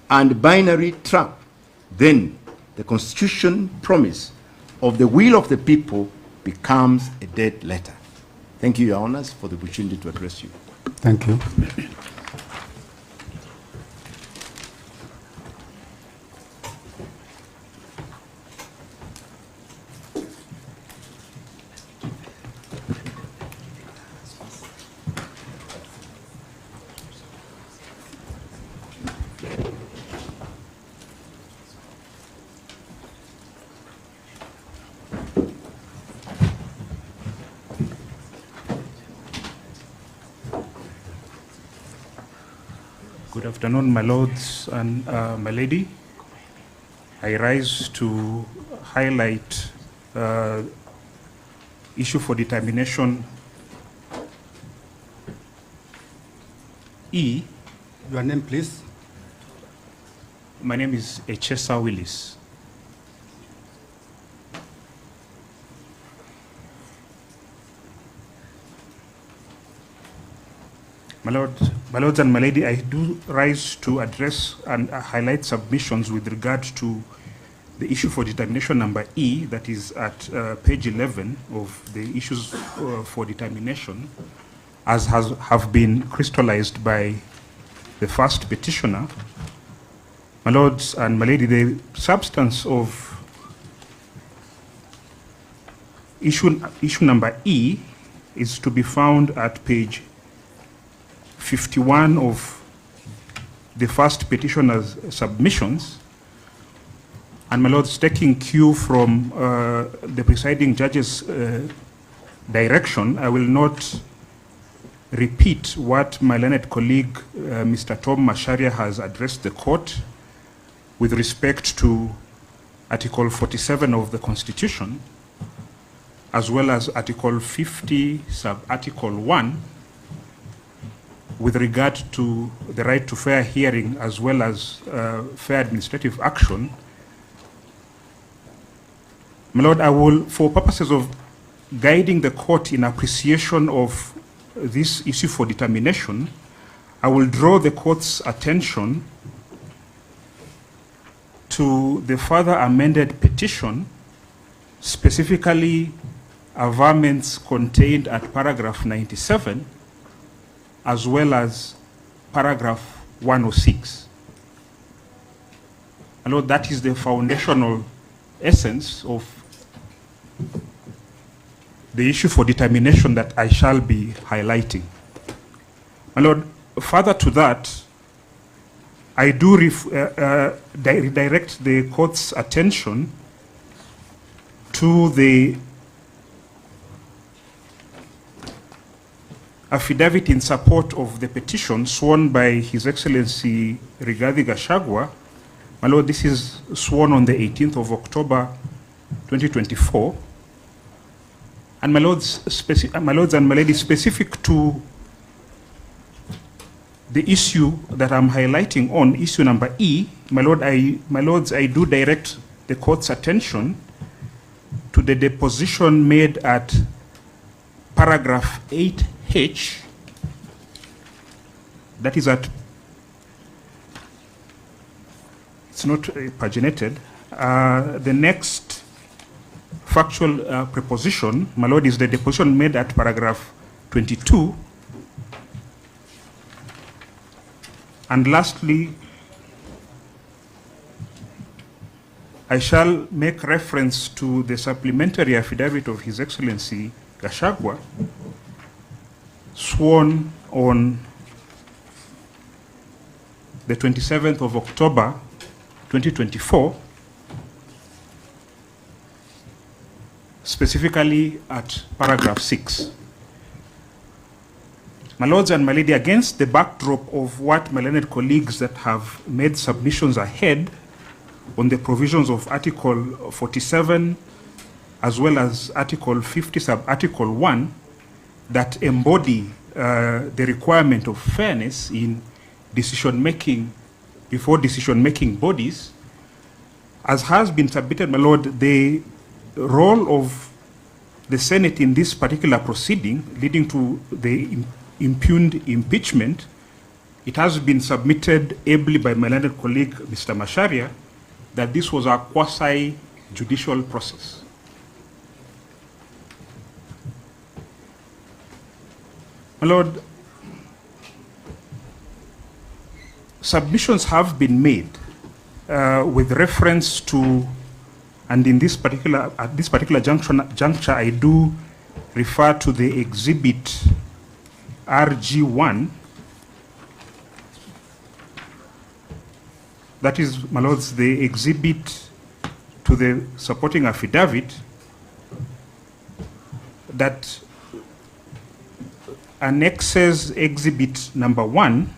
and binary trap, then the Constitution promise of the will of the people becomes a dead letter. Thank you, Your Honors, for the opportunity to address you. Thank you. Good afternoon, my lords and my lady. I rise to highlight issue for determination E. Your name, please. My name is Echesa Willis. My lords and my lady, I do rise to address and highlight submissions with regard to the issue for determination number E, that is at page 11 of the issues for determination, as have been crystallized by the first petitioner. My lords and my lady, the substance of issue number E is to be found at page 51 of the first petitioner's submissions. And my lords, taking cue from the presiding judge's direction, I will not repeat what my learned colleague, Mr. Tom Masharia, has addressed the court with respect to Article 47 of the Constitution, as well as Article 50, sub-Article 1, with regard to the right to fair hearing as well as fair administrative action. My lord, I will, for purposes of guiding the court in appreciation of this issue for determination, I will draw the court's attention to the further amended petition, specifically averments contained at paragraph 97, as well as paragraph 106. My lord, that is the foundational essence of the issue for determination that I shall be highlighting. My lord, further to that, I do redirect the court's attention to the affidavit in support of the petition sworn by His Excellency GACHAGUA. My lord, this is sworn on the 18th of October 2024. And my lords and my ladies, specific to the issue that I'm highlighting on, issue number E, my lords, I do direct the court's attention to the deposition made at paragraph 8H, that is at, it's not paginated. The next factual preposition, my lord, is the deposition made at paragraph 22. And lastly, I shall make reference to the supplementary affidavit of His Excellency GACHAGUA, sworn on the 27th of October 2024, specifically at paragraph 6. My lords and my lady, against the backdrop of what my learned colleagues that have made submissions ahead on the provisions of Article 47 as well as Article 50 sub-Article 1 that embody the requirement of fairness in decision-making before decision-making bodies, as has been submitted, my lord, the role of the Senate in this particular proceeding leading to the impugned impeachment, it has been submitted ably by my learned colleague, Mr. Masharia, that this was a quasi-judicial process. My lord, submissions have been made with reference to, and in this particular, at this particular juncture, I do refer to the exhibit RG1, that is, my lords, the exhibit to the supporting affidavit that annexes exhibit number 1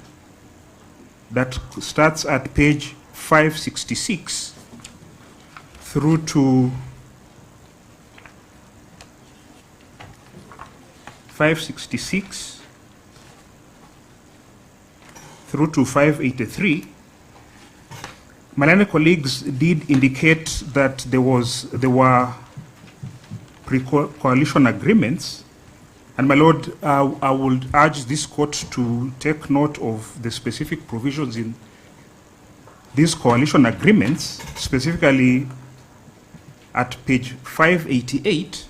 that starts at page 566 through to 566 through to 583, my learned colleagues did indicate that there were pre-coalition agreements, and my lord, I would urge this court to take note of the specific provisions in these coalition agreements, specifically at page 588,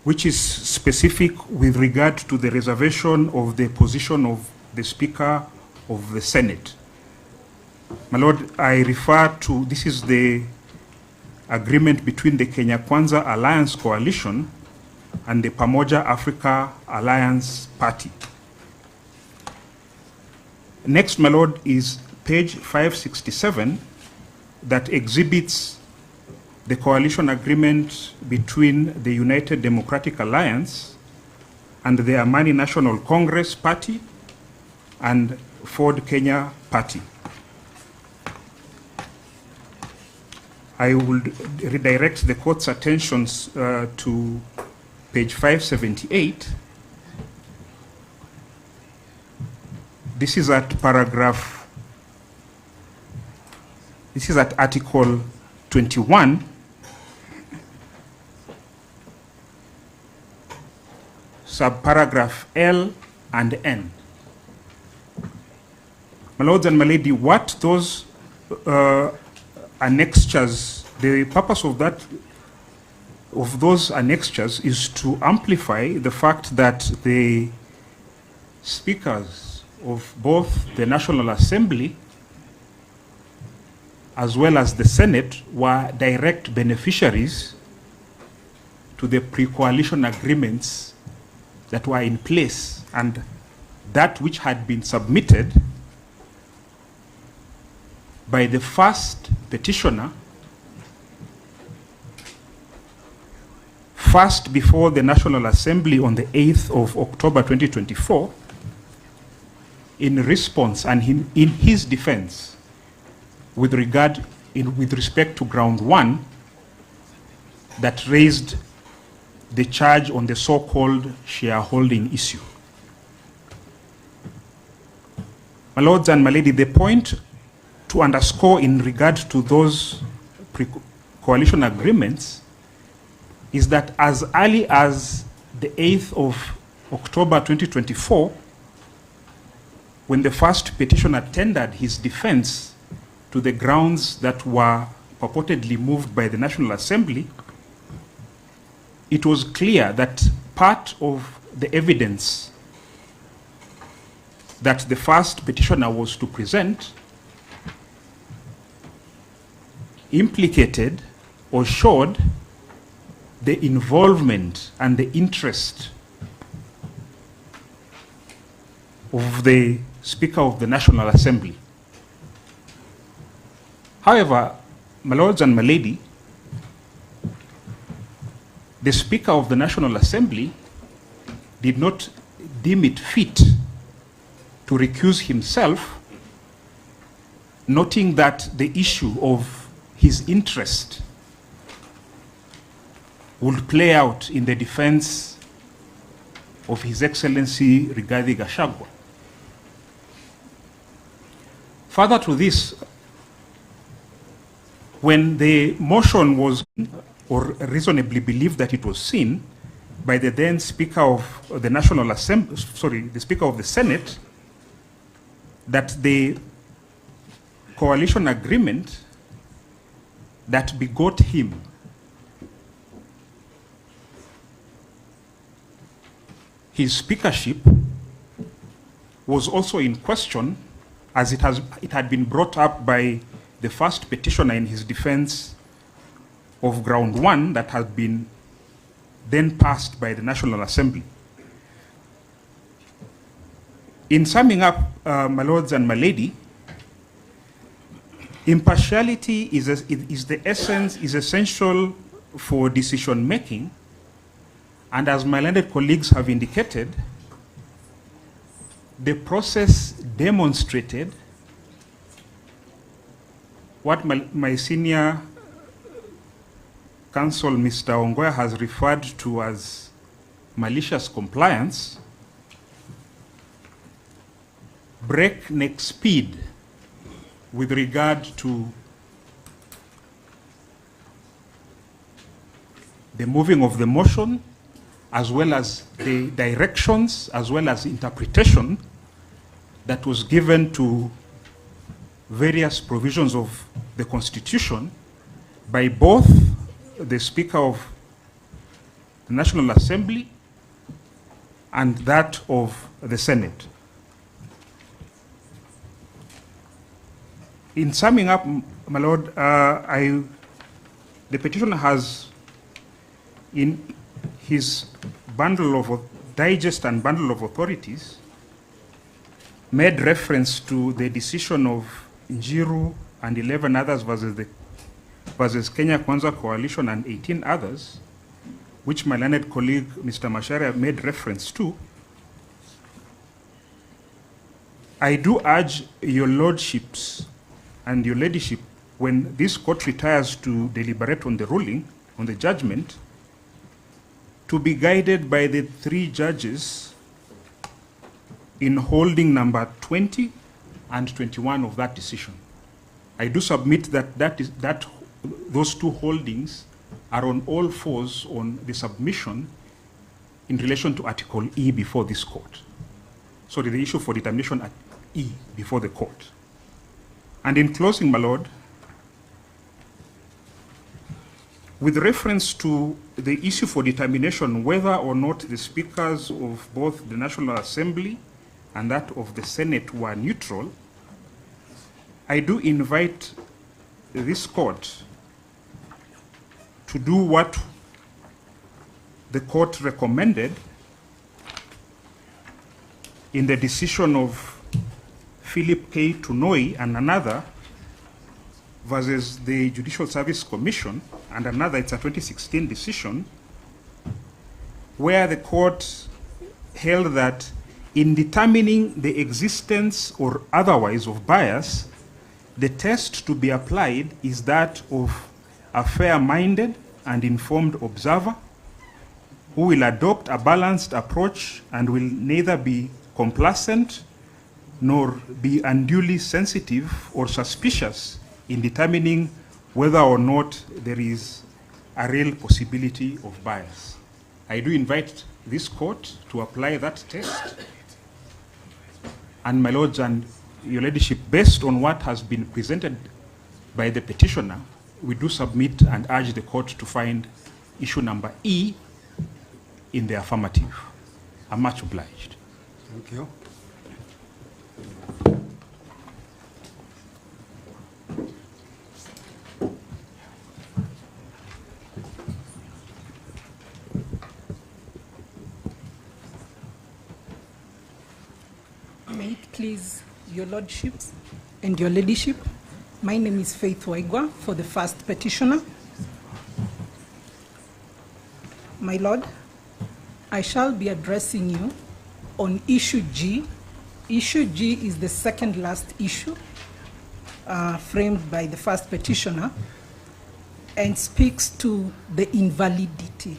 which is specific with regard to the reservation of the position of the Speaker of the Senate. My lord, I refer to, this is the agreement between the Kenya Kwanza Alliance Coalition and the Pamoja Africa Alliance Party. Next, my lord, is page 567 that exhibits the coalition agreement between the United Democratic Alliance and the Amani National Congress Party and Ford Kenya Party. I will redirect the court's attentions to page 578. This is at Article 21, subparagraph L and N. My lords and my lady, what those annexures, the purpose of those annexures is to amplify the fact that the speakers of both the National Assembly as well as the Senate were direct beneficiaries to the pre-coalition agreements that were in place, and that which had been submitted by the first petitioner first before the National Assembly on the 8th of October 2024 in response and in his defense with respect to ground 1 that raised the charge on the so-called shareholding issue. My lords and my lady, the point to underscore in regard to those coalition agreements is that as early as the 8th of October 2024, when the first petitioner tendered his defense to the grounds that were purportedly moved by the National Assembly, it was clear that part of the evidence that the first petitioner was to present implicated or showed the involvement and the interest of the Speaker of the National Assembly. However, my lords and my lady, the Speaker of the National Assembly did not deem it fit to recuse himself, noting that the issue of his interest would play out in the defense of His Excellency Rigathi Gachagua. Further to this, when the motion was, or reasonably believed that it was seen by the then Speaker of the National Assembly, the Speaker of the Senate, that the coalition agreement that begot him his speakership was also in question, as it had been brought up by the first petitioner in his defense of ground 1 that had been then passed by the National Assembly. In summing up, my lords and my lady, impartiality is essential for decision making, and as my learned colleagues have indicated, the process demonstrated what my senior counsel, Mr. Ongoya, has referred to as malicious compliance, breakneck speed with regard to the moving of the motion, as well as the directions, as well as interpretation that was given to various provisions of the Constitution by both the Speaker of the National Assembly and that of the Senate. In summing up, my Lord, the petitioner has, in his bundle of digest and bundle of authorities, made reference to the decision of Njiru and 11 others versus Kenya Kwanza Coalition and 18 others, which my learned colleague, Mr. Macharia, made reference to. I do urge your lordships and your ladyship, when this court retires to deliberate on the ruling, on the judgment, to be guided by the 3 judges in holding number 20 and 21 of that decision. I do submit that those 2 holdings are on all fours on the submission in relation to Article E before this court. So the issue for determination at E before the court. And in closing, my Lord, with reference to the issue for determination whether or not the speakers of both the National Assembly and that of the Senate were neutral, I do invite this court to do what the court recommended in the decision of Philip K. Tunoi and another versus the Judicial Service Commission and another, it's a 2016 decision, where the court held that in determining the existence or otherwise of bias, the test to be applied is that of a fair-minded and informed observer who will adopt a balanced approach and will neither be complacent nor be unduly sensitive or suspicious in determining whether or not there is a real possibility of bias. I do invite this court to apply that test. And my lords and your ladyship, based on what has been presented by the petitioner, we do submit and urge the court to find issue number E in the affirmative. I'm much obliged. Thank you. May it please your lordships and your ladyship, my name is Faith Waigwa for the first petitioner. My lord, I shall be addressing you on issue G. Issue G is the second last issue framed by the first petitioner and speaks to the invalidity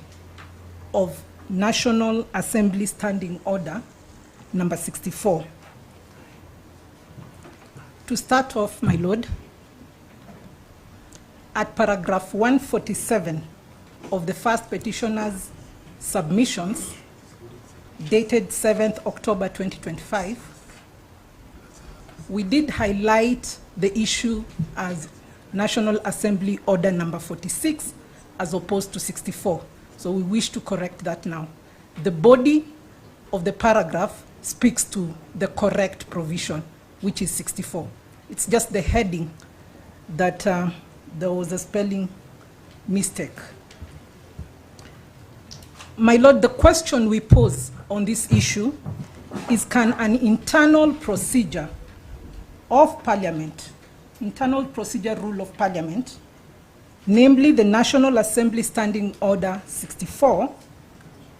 of National Assembly Standing Order number 64. To start off, my lord, at paragraph 147 of the first petitioner's submissions, dated 7th October 2025, we did highlight the issue as National Assembly Order number 46 as opposed to 64. So we wish to correct that now. The body of the paragraph speaks to the correct provision, which is 64. It's just the heading that there was a spelling mistake. My lord, the question we pose on this issue is, can an internal procedure of Parliament, internal procedure rule of Parliament, namely the National Assembly Standing Order 64,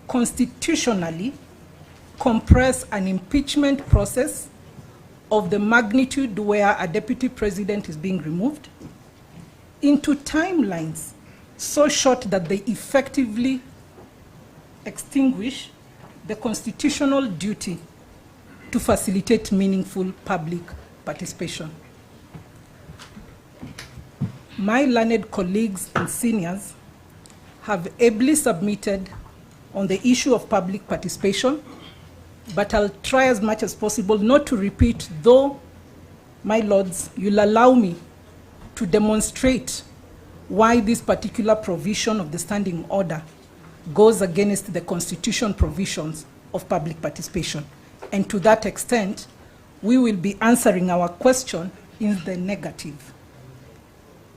constitutionally compress an impeachment process of the magnitude where a deputy president is being removed into timelines so short that they effectively extinguish the constitutional duty to facilitate meaningful public participation. My learned colleagues and seniors have ably submitted on the issue of public participation, but I'll try as much as possible not to repeat, though, my lords, you'll allow me to demonstrate why this particular provision of the standing order goes against the constitution provisions of public participation. And to that extent, we will be answering our question in the negative.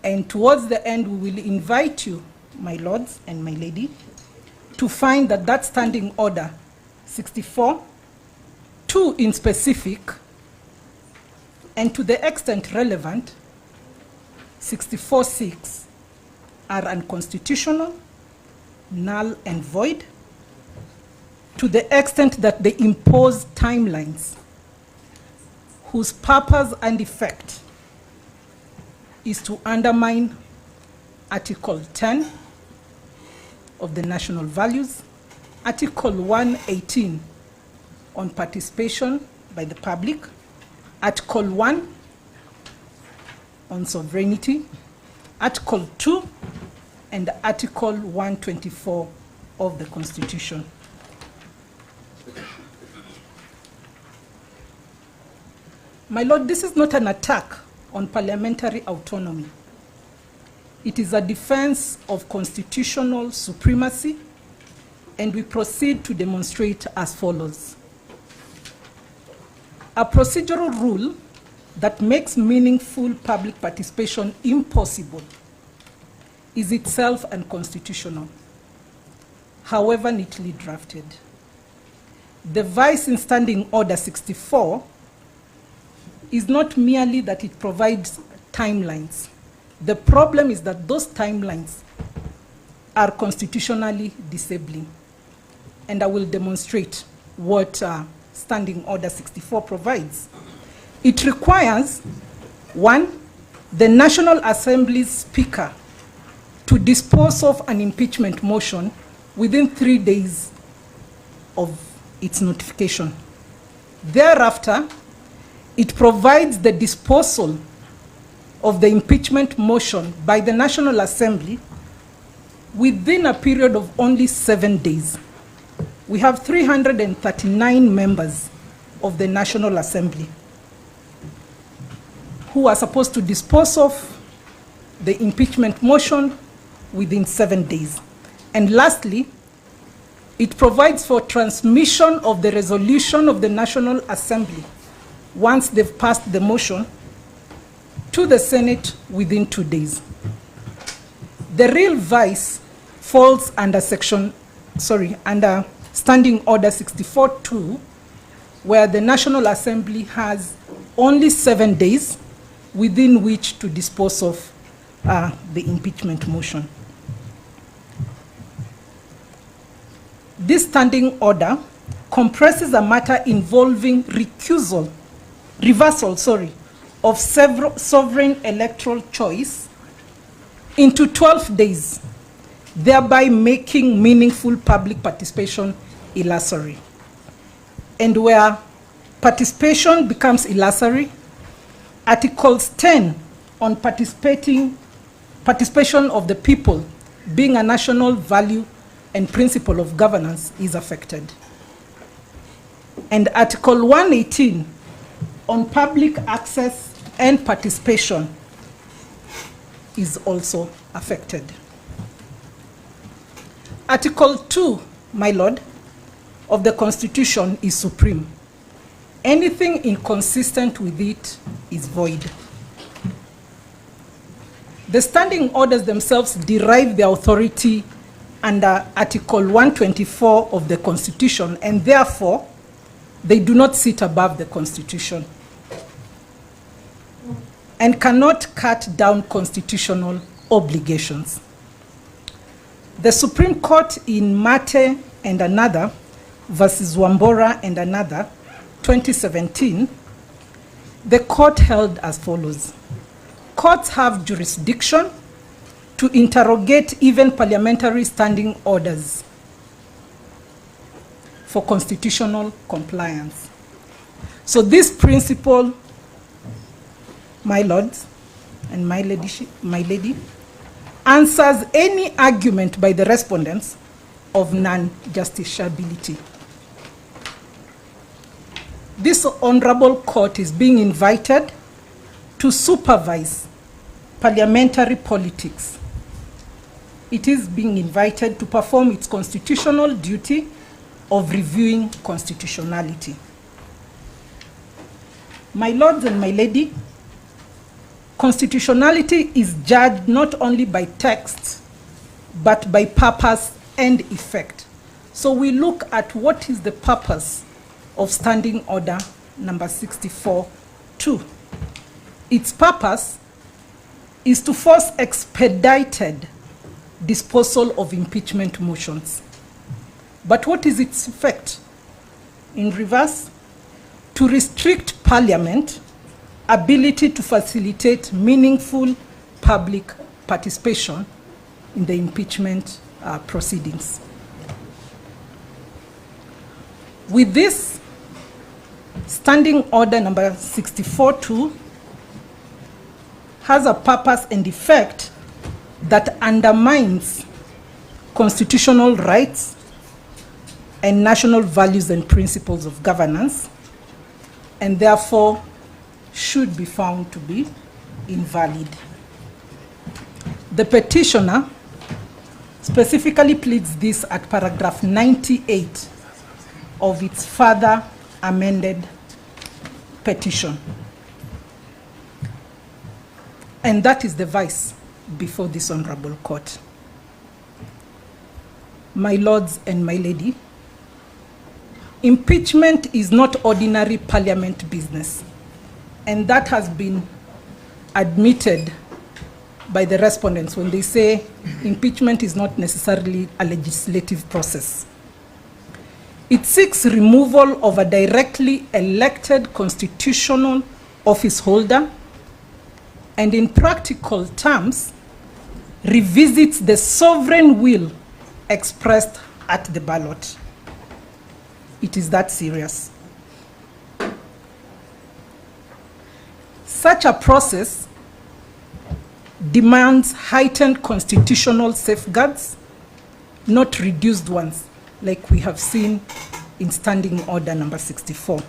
And towards the end, we will invite you, my lords and my lady, to find that that standing order 64, 2 in specific, and to the extent relevant, 64.6 are unconstitutional, null and void, to the extent that they impose timelines whose purpose and effect is to undermine Article 10 of the national values, Article 118 on participation by the public, Article 1 on sovereignty, Article 2 and Article 124 of the Constitution. My Lord, this is not an attack on parliamentary autonomy. It is a defense of constitutional supremacy, and we proceed to demonstrate as follows. A procedural rule that makes meaningful public participation impossible is itself unconstitutional, however neatly drafted. The vice in Standing Order 64 is not merely that it provides timelines. The problem is that those timelines are constitutionally disabling. And I will demonstrate what Standing Order 64 provides. It requires, 1, the National Assembly's Speaker to dispose of an impeachment motion within 3 days of its notification. Thereafter, it provides the disposal of the impeachment motion by the National Assembly within a period of only 7 days. We have 339 members of the National Assembly who are supposed to dispose of the impeachment motion within 7 days. And lastly, it provides for transmission of the resolution of the National Assembly once they've passed the motion to the Senate within 2 days. The real vice falls under under Standing Order 64.2, where the National Assembly has only 7 days within which to dispose of the impeachment motion. This standing order compresses a matter involving reversal of several sovereign electoral choice into 12 days, thereby making meaningful public participation illusory. And where participation becomes illusory, Articles 10 on participation of the people being a national value and principle of governance is affected. And Article 118 on public access and participation is also affected. Article 2, my Lord, of the Constitution is supreme. Anything inconsistent with it is void. The standing orders themselves derive their authority under Article 124 of the Constitution, and therefore, they do not sit above the Constitution and cannot cut down constitutional obligations. The Supreme Court in Mate and another versus Wambora and another, 2017, the court held as follows. Courts have jurisdiction to interrogate even parliamentary standing orders for constitutional compliance. So this principle, my lords and my lady, answers any argument by the respondents of non-justiciability. This honorable court is being invited to supervise parliamentary politics. It is being invited to perform its constitutional duty of reviewing constitutionality. My lords and my lady, constitutionality is judged not only by text, but by purpose and effect. So we look at what is the purpose of Standing Order number 64-2. Its purpose is to force expedited disposal of impeachment motions. But what is its effect? In reverse, to restrict Parliament ability to facilitate meaningful public participation in the impeachment proceedings. With this, Standing Order number 64-2 has a purpose and effect that undermines constitutional rights and national values and principles of governance, and therefore should be found to be invalid. The petitioner specifically pleads this at paragraph 98 of its further amended petition. And that is the vice before this honorable court. My lords and my lady, impeachment is not ordinary parliament business, and that has been admitted by the respondents when they say impeachment is not necessarily a legislative process. It seeks removal of a directly elected constitutional office holder, and in practical terms, revisits the sovereign will expressed at the ballot. It is that serious. Such a process demands heightened constitutional safeguards, not reduced ones, like we have seen in Standing Order number 64.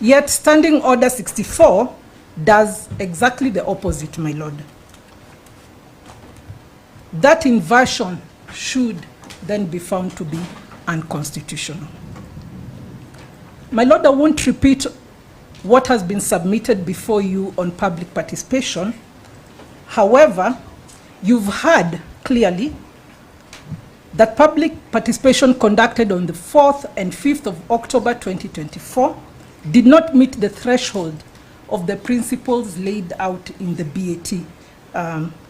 Yet Standing Order 64 does exactly the opposite, my lord. That inversion should then be found to be unconstitutional. My lord, I won't repeat what has been submitted before you on public participation. However, you've heard clearly that public participation conducted on the 4th and 5th of October 2024 did not meet the threshold of the principles laid out in the BAT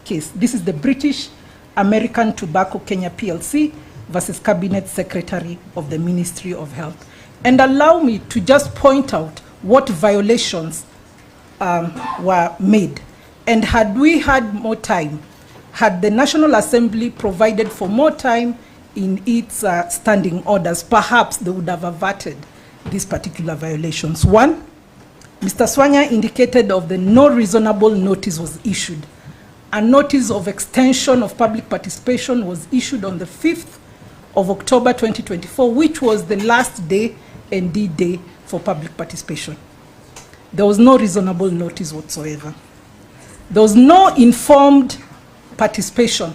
case. This is the British American Tobacco Kenya PLC versus Cabinet Secretary of the Ministry of Health. And allow me to just point out what violations were made. And had we had more time, had the National Assembly provided for more time in its standing orders, perhaps they would have averted these particular violations. One, Mr. Swanya indicated of the no reasonable notice was issued. A notice of extension of public participation was issued on the 5th of October 2024, which was the last day and D-Day for public participation. There was no reasonable notice whatsoever. There was no informed participation.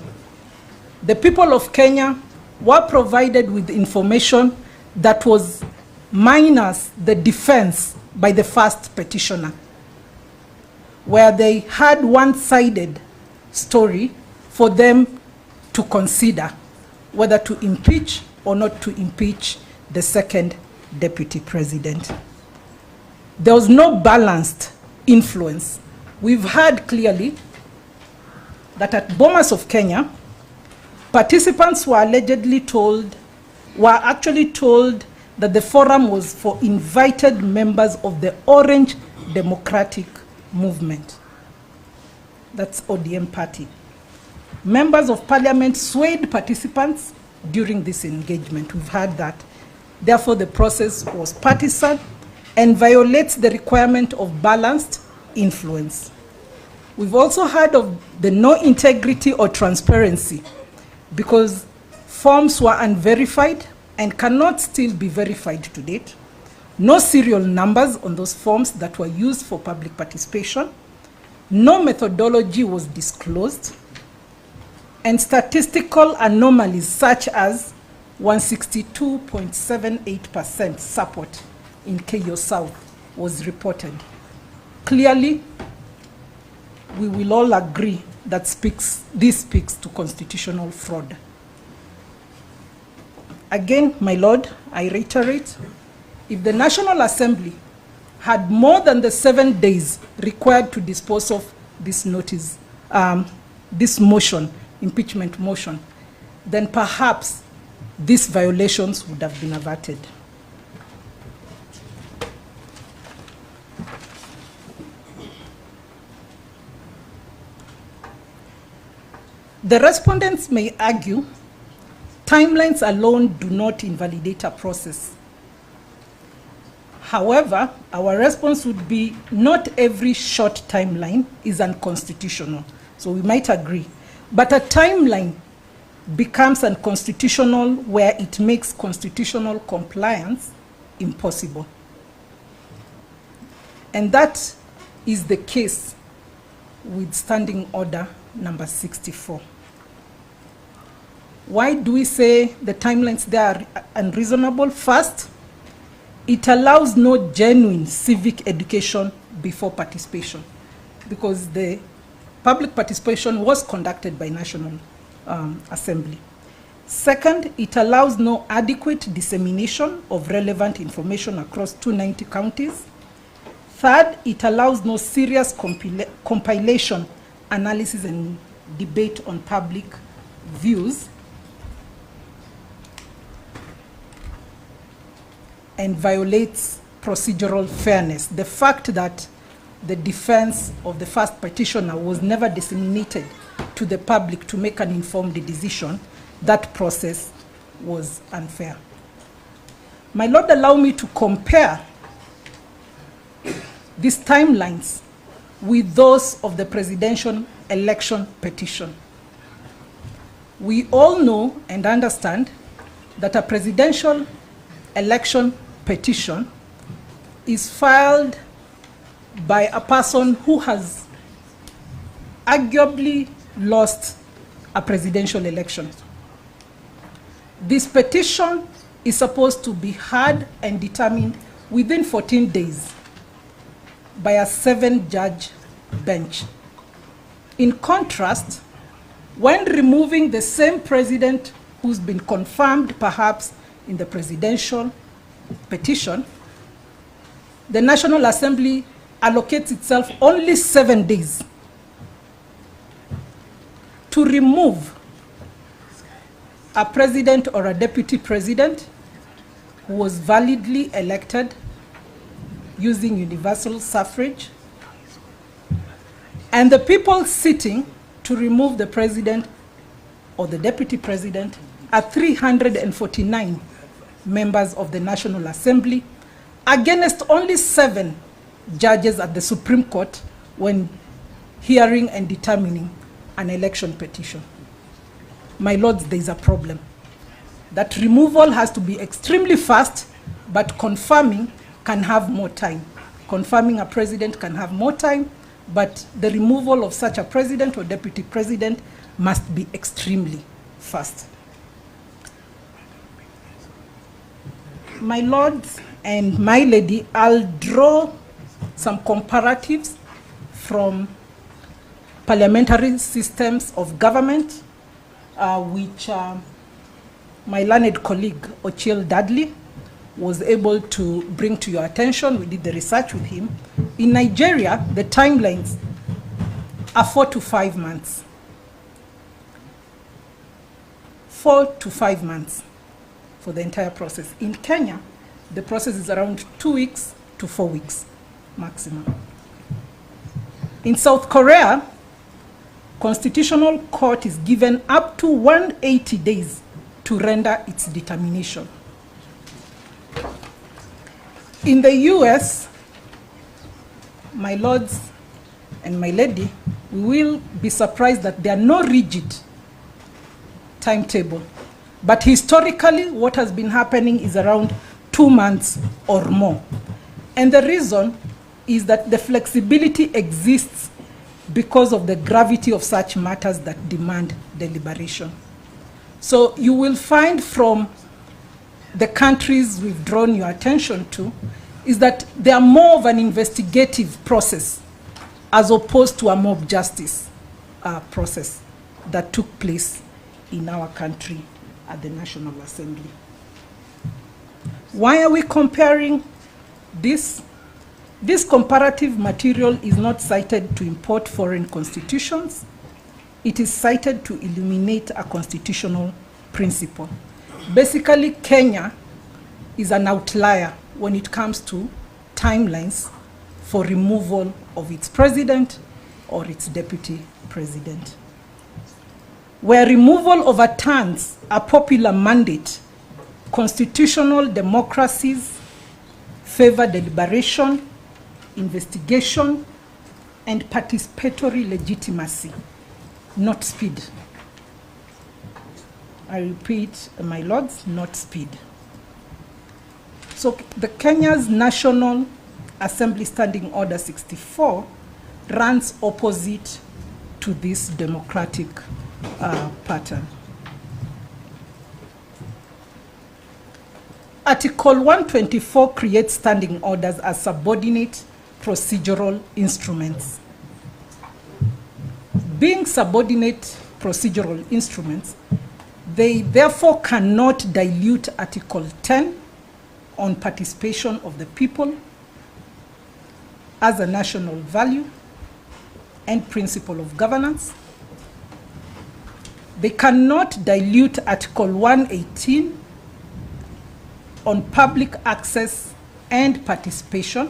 The people of Kenya were provided with information that was minus the defense by the first petitioner, where they had one-sided story for them to consider whether to impeach or not to impeach the second deputy president. There was no balanced influence. We've heard clearly that at Bomas of Kenya, participants were allegedly told were actually told that the forum was for invited members of the Orange Democratic Movement. That's ODM party. Members of parliament swayed participants during this engagement. We've heard that. Therefore, the process was partisan and violates the requirement of balanced influence. We've also heard of the no integrity or transparency because forms were unverified and cannot still be verified to date. No serial numbers on those forms that were used for public participation. No methodology was disclosed. And statistical anomalies such as 162.78% support in Keio South was reported. Clearly, we will all agree that this speaks to constitutional fraud. Again, my Lord, I reiterate, if the National Assembly had more than the 7 days required to dispose of this notice, this motion, impeachment motion, then perhaps these violations would have been averted. The respondents may argue timelines alone do not invalidate a process. However, our response would be not every short timeline is unconstitutional. So we might agree. But a timeline becomes unconstitutional where it makes constitutional compliance impossible. And that is the case with Standing Order number 64. Why do we say the timelines there are unreasonable? First, it allows no genuine civic education before participation because the public participation was conducted by National Assembly. Second, it allows no adequate dissemination of relevant information across 290 counties. Third, it allows no serious compilation, analysis, and debate on public views. And violates procedural fairness. The fact that the defense of the first petitioner was never disseminated to the public to make an informed decision, that process was unfair. My Lord, allow me to compare these timelines with those of the presidential election petition. We all know and understand that a presidential election petition is filed by a person who has arguably lost a presidential election. This petition is supposed to be heard and determined within 14 days by a 7-judge bench. In contrast, when removing the same president who's been confirmed perhaps in the presidential petition, the National Assembly allocates itself only 7 days to remove a president or a deputy president who was validly elected using universal suffrage, and the people sitting to remove the president or the deputy president are 349 members of the National Assembly against only 7 judges at the Supreme Court when hearing and determining an election petition. My lords, there is a problem. That removal has to be extremely fast, but confirming can have more time. Confirming a president can have more time, but the removal of such a president or deputy president must be extremely fast. My lords and my lady, I'll draw some comparatives from parliamentary systems of government, which my learned colleague, Ochiel Dudley, was able to bring to your attention. We did the research with him. In Nigeria, the timelines are 4 to 5 months. 4 to 5 months for the entire process. In Kenya, the process is around 2 weeks to 4 weeks maximum. In South Korea, Constitutional Court is given up to 180 days to render its determination. In the US, my lords and my lady, we will be surprised that there are no rigid timetable. But historically, what has been happening is around 2 months or more. And the reason is that the flexibility exists because of the gravity of such matters that demand deliberation. So you will find from the countries we've drawn your attention to is that they are more of an investigative process as opposed to a mob justice process that took place in our country at the National Assembly. Why are we comparing this? This comparative material is not cited to import foreign constitutions. It is cited to illuminate a constitutional principle. Basically, Kenya is an outlier when it comes to timelines for removal of its president or its deputy president. Where removal overturns a popular mandate, constitutional democracies favor deliberation, investigation, and participatory legitimacy, not speed. I repeat, my lords, not speed. So the Kenya's National Assembly Standing Order 64 runs opposite to this democratic pattern. Article 124 creates standing orders as subordinate procedural instruments. Being subordinate procedural instruments, they therefore cannot dilute Article 10 on participation of the people as a national value and principle of governance. They cannot dilute Article 118 on public access and participation.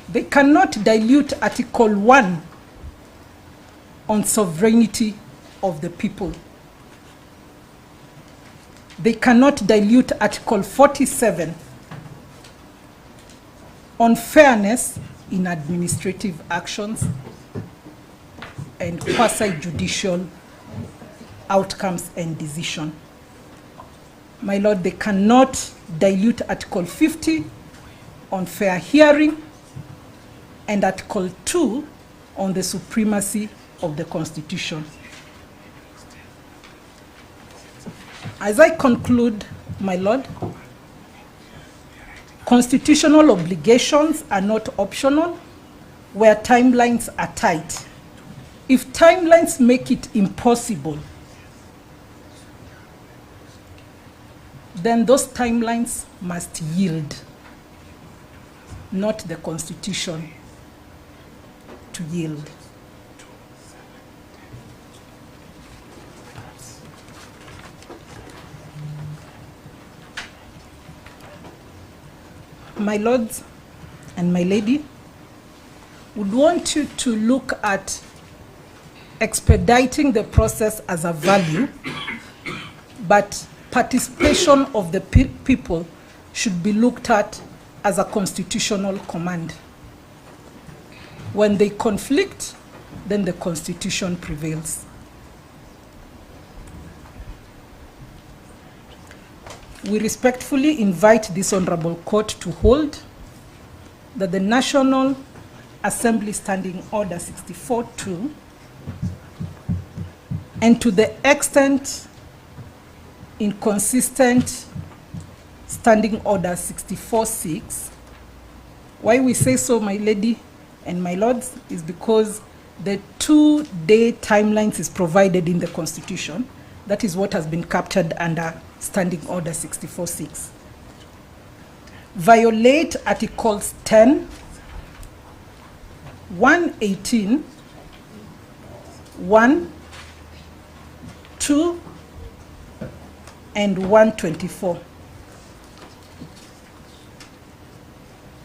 They cannot dilute Article 1 on sovereignty of the people. They cannot dilute Article 47 on fairness in administrative actions and quasi-judicial outcomes and decision. My lord, they cannot dilute Article 50 on fair hearing and Article 2 on the supremacy of the Constitution. As I conclude, my lord, constitutional obligations are not optional where timelines are tight. If timelines make it impossible, then those timelines must yield, not the Constitution to yield. My lords and my lady, would want you to look at expediting the process as a value, but participation of the people should be looked at as a constitutional command. When they conflict, then the Constitution prevails. We respectfully invite this Honorable Court to hold that the National Assembly Standing Order 64-2, and to the extent inconsistent Standing Order 64-6, why we say so, my lady and my lords, is because the 2-day timelines is provided in the Constitution. That is what has been captured under Standing Order 64-6. Violate Articles 10, 118, 1, 2, and 124.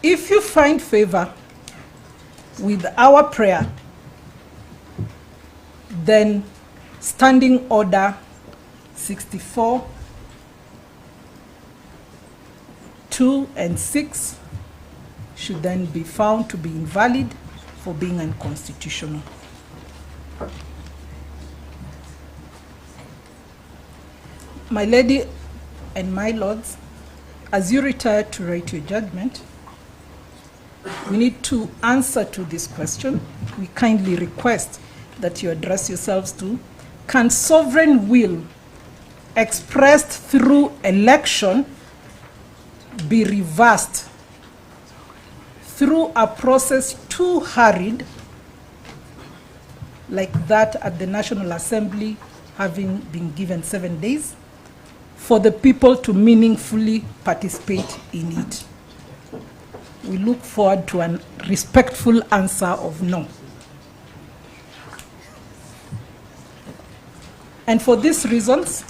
If you find favor with our prayer, then Standing Order 64, 2 and 6 should then be found to be invalid for being unconstitutional. My lady and my lords, as you retire to write your judgment, we need to answer to this question. We kindly request that you address yourselves to, can sovereign will expressed through election be reversed through a process too hurried, like that at the National Assembly, having been given 7 days, for the people to meaningfully participate in it? We look forward to a respectful answer of no. And for these reasons,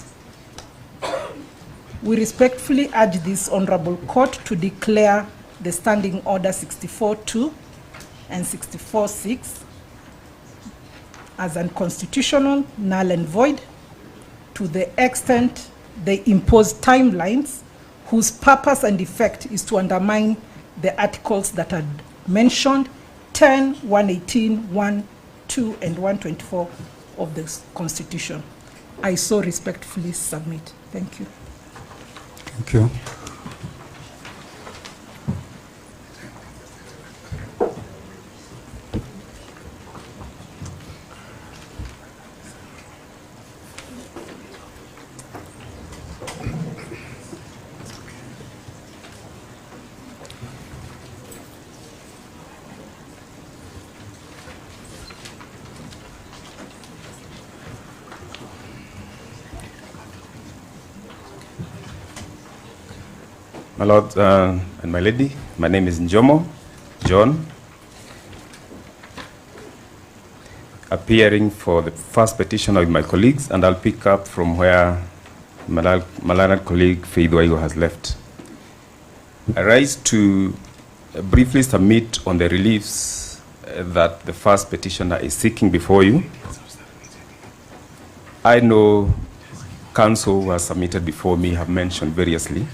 we respectfully urge this honorable court to declare the Standing Order 64-2 and 64-6 as unconstitutional, null and void, to the extent they impose timelines whose purpose and effect is to undermine the articles that are mentioned, 10, 118, 1, 2, and 124 of the Constitution. I so respectfully submit. Thank you. Thank you. My Lord and my lady, my name is Njomo John, appearing for the first petition with my colleagues, and I'll pick up from where my learned colleague Faith Waigo has left. I rise to briefly submit on the reliefs that the first petitioner is seeking before you. I know counsel who has submitted before me have mentioned variously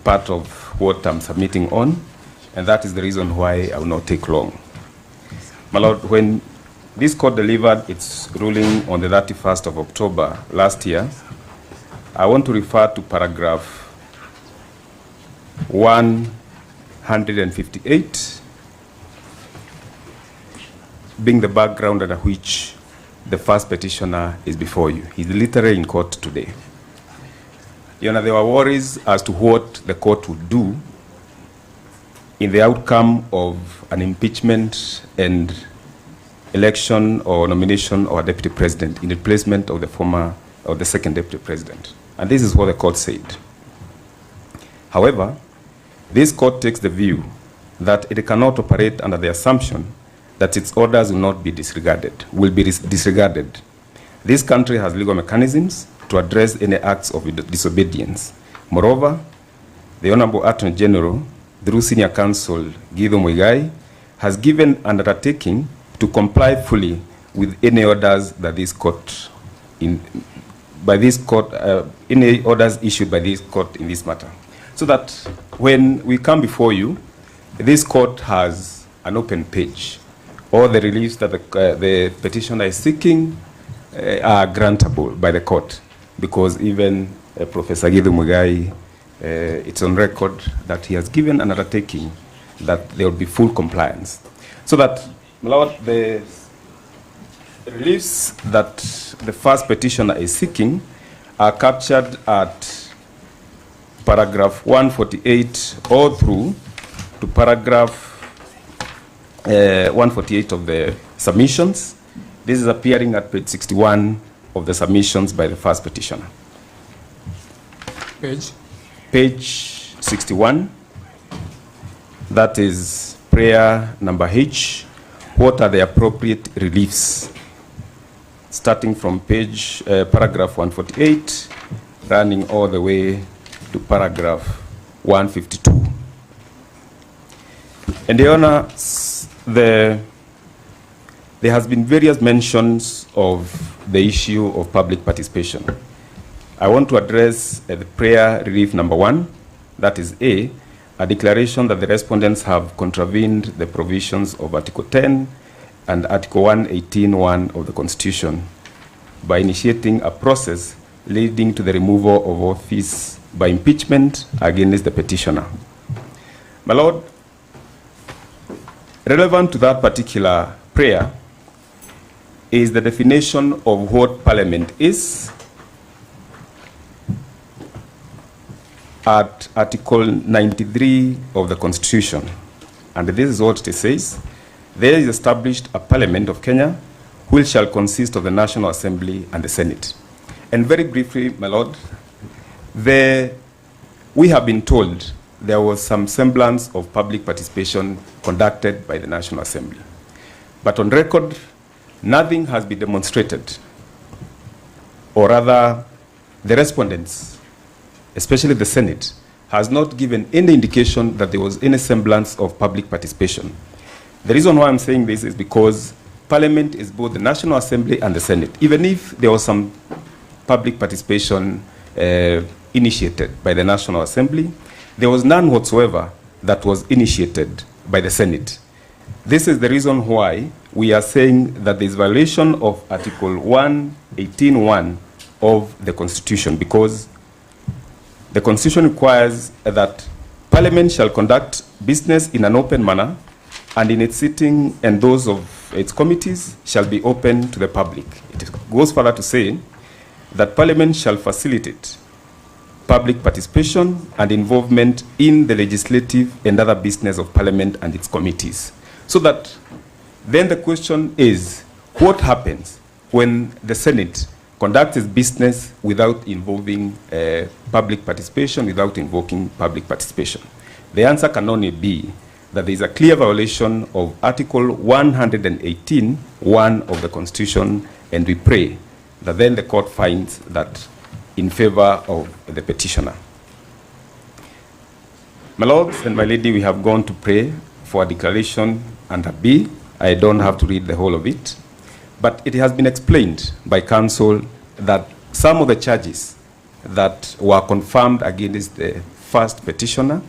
part of what I'm submitting on, and that is the reason why I will not take long. My Lord, when this court delivered its ruling on the 31st of October last year, I want to refer to paragraph 158, being the background under which the first petitioner is before you. He's literally in court today. You know, there were worries as to what the court would do in the outcome of an impeachment and election or nomination of a deputy president in replacement of the second deputy president. And this is what the court said. However, this court takes the view that it cannot operate under the assumption that its orders will not be disregarded, disregarded. This country has legal mechanisms to address any acts of disobedience. Moreover, the Honorable Attorney General, through Senior Counsel Guido Muigai, has given an undertaking to comply fully with any orders that this court, any orders issued by this court in this matter. So that when we come before you, this court has an open page. All the reliefs that the petitioner is seeking are grantable by the court, because even Professor Guido Muigai, it's on record that he has given an undertaking that there will be full compliance. So that, my Lord, the reliefs that the first petitioner is seeking are captured at paragraph 148 all through to paragraph 148 of the submissions. This is appearing at page 61 of the submissions by the first petitioner. Page 61. That is prayer number H. What are the appropriate reliefs? Starting from paragraph 148 running all the way to paragraph 152. And Your Honor, there has been various mentions of the issue of public participation. I want to address the prayer relief number 1, that is A declaration that the respondents have contravened the provisions of Article 10 and Article 118(1) of the Constitution by initiating a process leading to the removal of office by impeachment against the petitioner. My Lord, relevant to that particular prayer is the definition of what Parliament is at Article 93 of the Constitution. And this is what it says. There is established a Parliament of Kenya which shall consist of the National Assembly and the Senate. And very briefly, my Lord, we have been told there was some semblance of public participation conducted by the National Assembly. But on record, nothing has been demonstrated, or rather, the respondents, especially the Senate, has not given any indication that there was any semblance of public participation. The reason why I'm saying this is because Parliament is both the National Assembly and the Senate. Even if there was some public participation initiated by the National Assembly, there was none whatsoever that was initiated by the Senate. This is the reason why we are saying that there is violation of Article 118(1) of the Constitution, because the Constitution requires that Parliament shall conduct business in an open manner, and in its sitting and those of its committees shall be open to the public. It goes further to say that Parliament shall facilitate public participation and involvement in the legislative and other business of Parliament and its committees. So that then the question is, what happens when the Senate conducts its business without involving public participation, without invoking public participation? The answer can only be that there is a clear violation of Article 118(1) of the Constitution, and we pray that then the court finds that in favor of the petitioner. My lords and my lady, we have gone to pray for a declaration under B. I don't have to read the whole of it, but it has been explained by counsel that some of the charges that were confirmed against the first petitioner,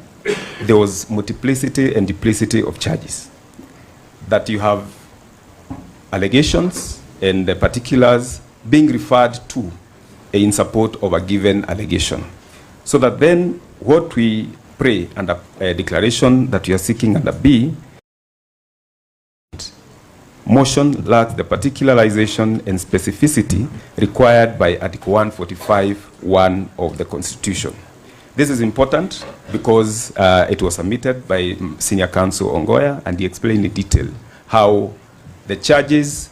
there was multiplicity and duplicity of charges. That you have allegations and the particulars being referred to in support of a given allegation. So that then what we pray under a declaration that we are seeking under B, motion lacks the particularization and specificity required by Article 145(1) of the Constitution. This is important because it was submitted by Senior Counsel Ongoya, and he explained in detail how the charges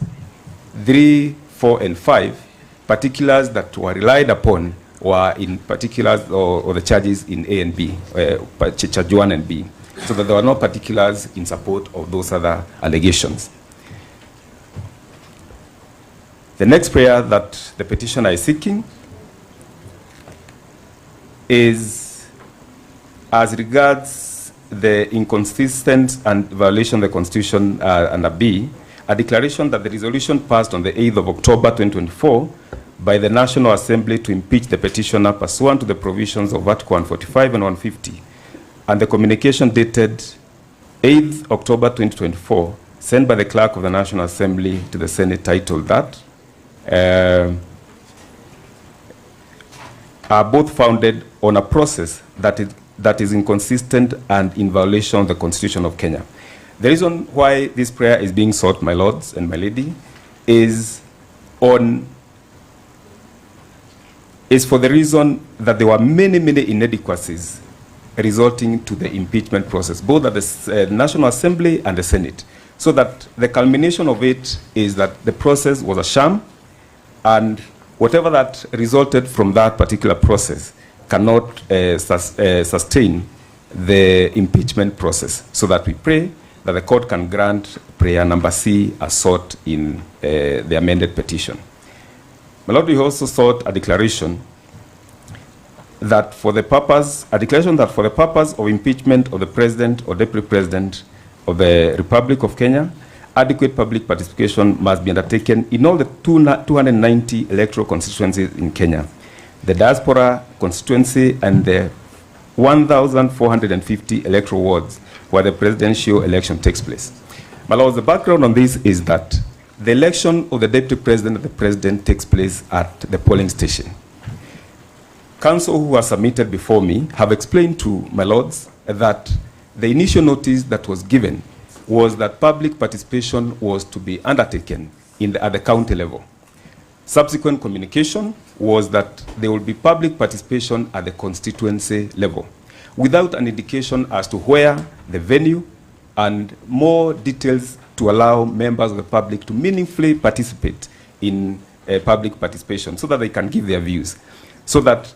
3, 4, and 5, particulars that were relied upon were in particulars or the charges in A and B, charge 1 and B, so that there were no particulars in support of those other allegations. The next prayer that the petitioner is seeking is as regards the inconsistent and violation of the Constitution under B, a declaration that the resolution passed on the 8th of October 2024 by the National Assembly to impeach the petitioner pursuant to the provisions of Article 145 and 150, and the communication dated 8th October 2024 sent by the Clerk of the National Assembly to the Senate titled that are both founded on a process that is inconsistent and in violation of the Constitution of Kenya. The reason why this prayer is being sought, my lords and my lady, is for the reason that there were many inadequacies resulting to the impeachment process, both at the National Assembly and the Senate. So that the culmination of it is that the process was a sham, and whatever that resulted from that particular process cannot sustain the impeachment process. So that we pray that the court can grant prayer number C as sought in the amended petition. My Lord, we also sought a declaration that for the purpose, a declaration that for the purpose of impeachment of the President or Deputy President of the Republic of Kenya, adequate public participation must be undertaken in all the 290 electoral constituencies in Kenya, the diaspora constituency, and the 1,450 electoral wards where the presidential election takes place. My lords, the background on this is that the election of the Deputy President and the President takes place at the polling station. Council who has submitted before me have explained to my lords that the initial notice that was given was that public participation was to be undertaken at the county level. Subsequent communication was that there will be public participation at the constituency level, without an indication as to where the venue and more details to allow members of the public to meaningfully participate in public participation so that they can give their views. So that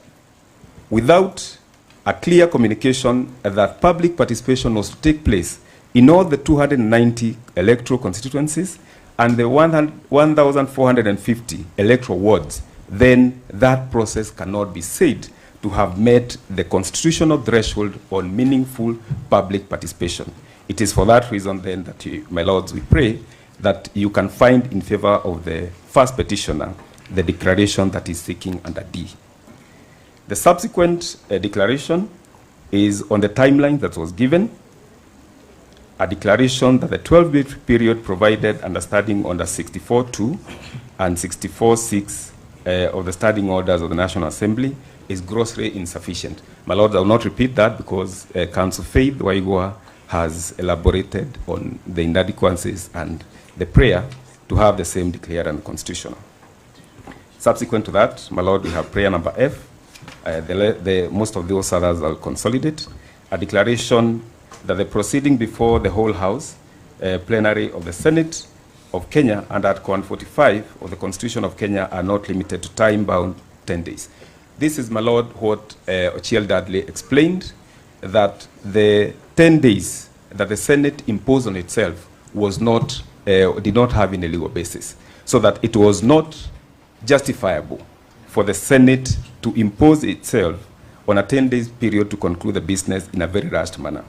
without a clear communication that public participation was to take place in all the 290 electoral constituencies and the 1,450 electoral wards, then that process cannot be said to have met the constitutional threshold on meaningful public participation. It is for that reason then that my lords, we pray that you can find in favor of the first petitioner the declaration that is seeking under D. The subsequent declaration is on the timeline that was given, a declaration that the 12-week period provided under standing order 64.2 and 64.6 of the standing orders of the National Assembly is grossly insufficient. My lords, I will not repeat that because Council Faith Waigua has elaborated on the inadequacies and the prayer to have the same declared and constitutional. Subsequent to that, my lord, we have prayer number F. Most of those others I'll consolidate. A declaration that the proceeding before the whole House plenary of the Senate of Kenya under Article 145 of the Constitution of Kenya are not limited to time-bound 10 days. This is, my lord, what Ochiel Dudley explained, that the 10 days that the Senate imposed on itself was not, did not have any legal basis, so that it was not justifiable for the Senate to impose itself on a 10-day period to conclude the business in a very rushed manner.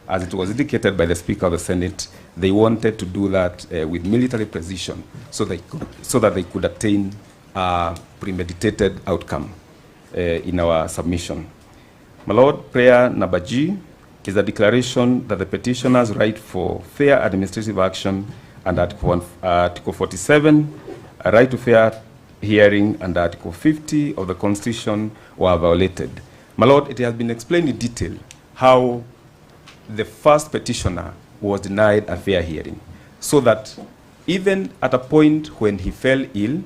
As it was indicated by the Speaker of the Senate, they wanted to do that with military precision so that they could attain a premeditated outcome in our submission. My lord, prayer number G is a declaration that the petitioner's right for fair administrative action under Article 47, a right to fair hearing under Article 50 of the Constitution were violated. My lord, it has been explained in detail how the first petitioner was denied a fair hearing, so that even at a point when he fell ill,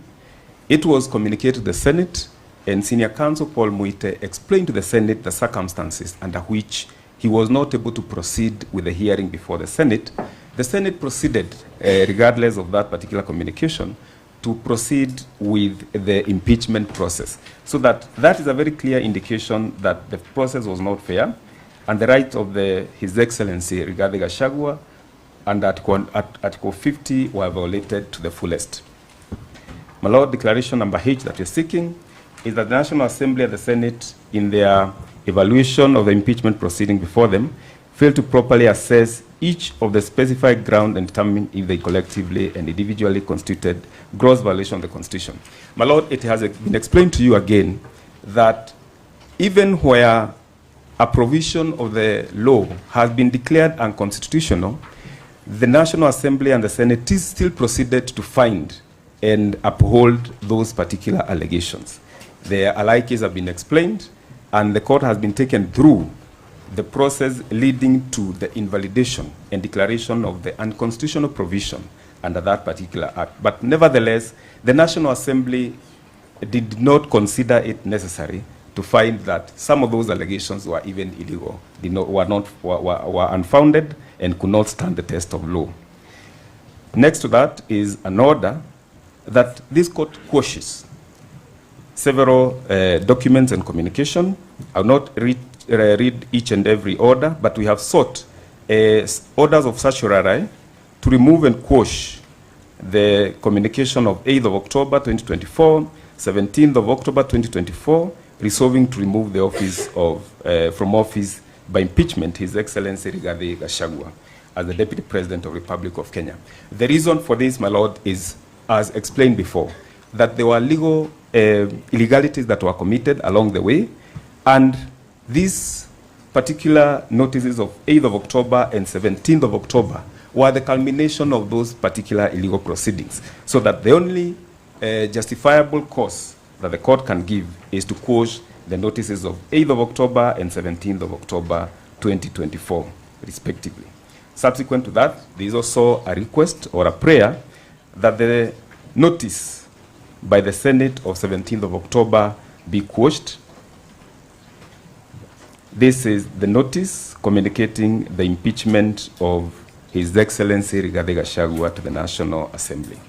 it was communicated to the Senate, and Senior Counsel Paul Muite explained to the Senate the circumstances under which he was not able to proceed with the hearing before the Senate. The Senate proceeded, regardless of that particular communication, to proceed with the impeachment process. So that is a very clear indication that the process was not fair, and the rights of His Excellency regarding GACHAGUA under Article 50 were violated to the fullest. My lord, declaration number H that you're seeking is that the National Assembly and the Senate, in their evaluation of the impeachment proceeding before them, failed to properly assess each of the specified grounds and determine if they collectively and individually constituted gross violation of the Constitution. My lord, it has been explained to you again that even where a provision of the law has been declared unconstitutional, the National Assembly and the Senate still proceeded to find and uphold those particular allegations. The alikees have been explained, and the court has been taken through the process leading to the invalidation and declaration of the unconstitutional provision under that particular act. But nevertheless, the National Assembly did not consider it necessary to find that some of those allegations were even illegal, were unfounded, and could not stand the test of law. Next to that is an order that this court quashes several documents and communication. I will not read each and every order, but we have sought orders of certiorari to remove and quash the communication of 8th of October 2024, 17th of October 2024, resolving to remove the office of, from office by impeachment His Excellency Rigathi Gachagua as the Deputy President of the Republic of Kenya. The reason for this, my lord, is, as explained before, that there were legal illegalities that were committed along the way, and these particular notices of 8th of October and 17th of October were the culmination of those particular illegal proceedings, so that the only justifiable cause that the court can give is to quash the notices of 8th of October and 17th of October 2024, respectively. Subsequent to that, there is also a request or a prayer that the notice by the Senate of 17th of October be quashed. This is the notice communicating the impeachment of His Excellency Rigathi Gachagua to the National Assembly.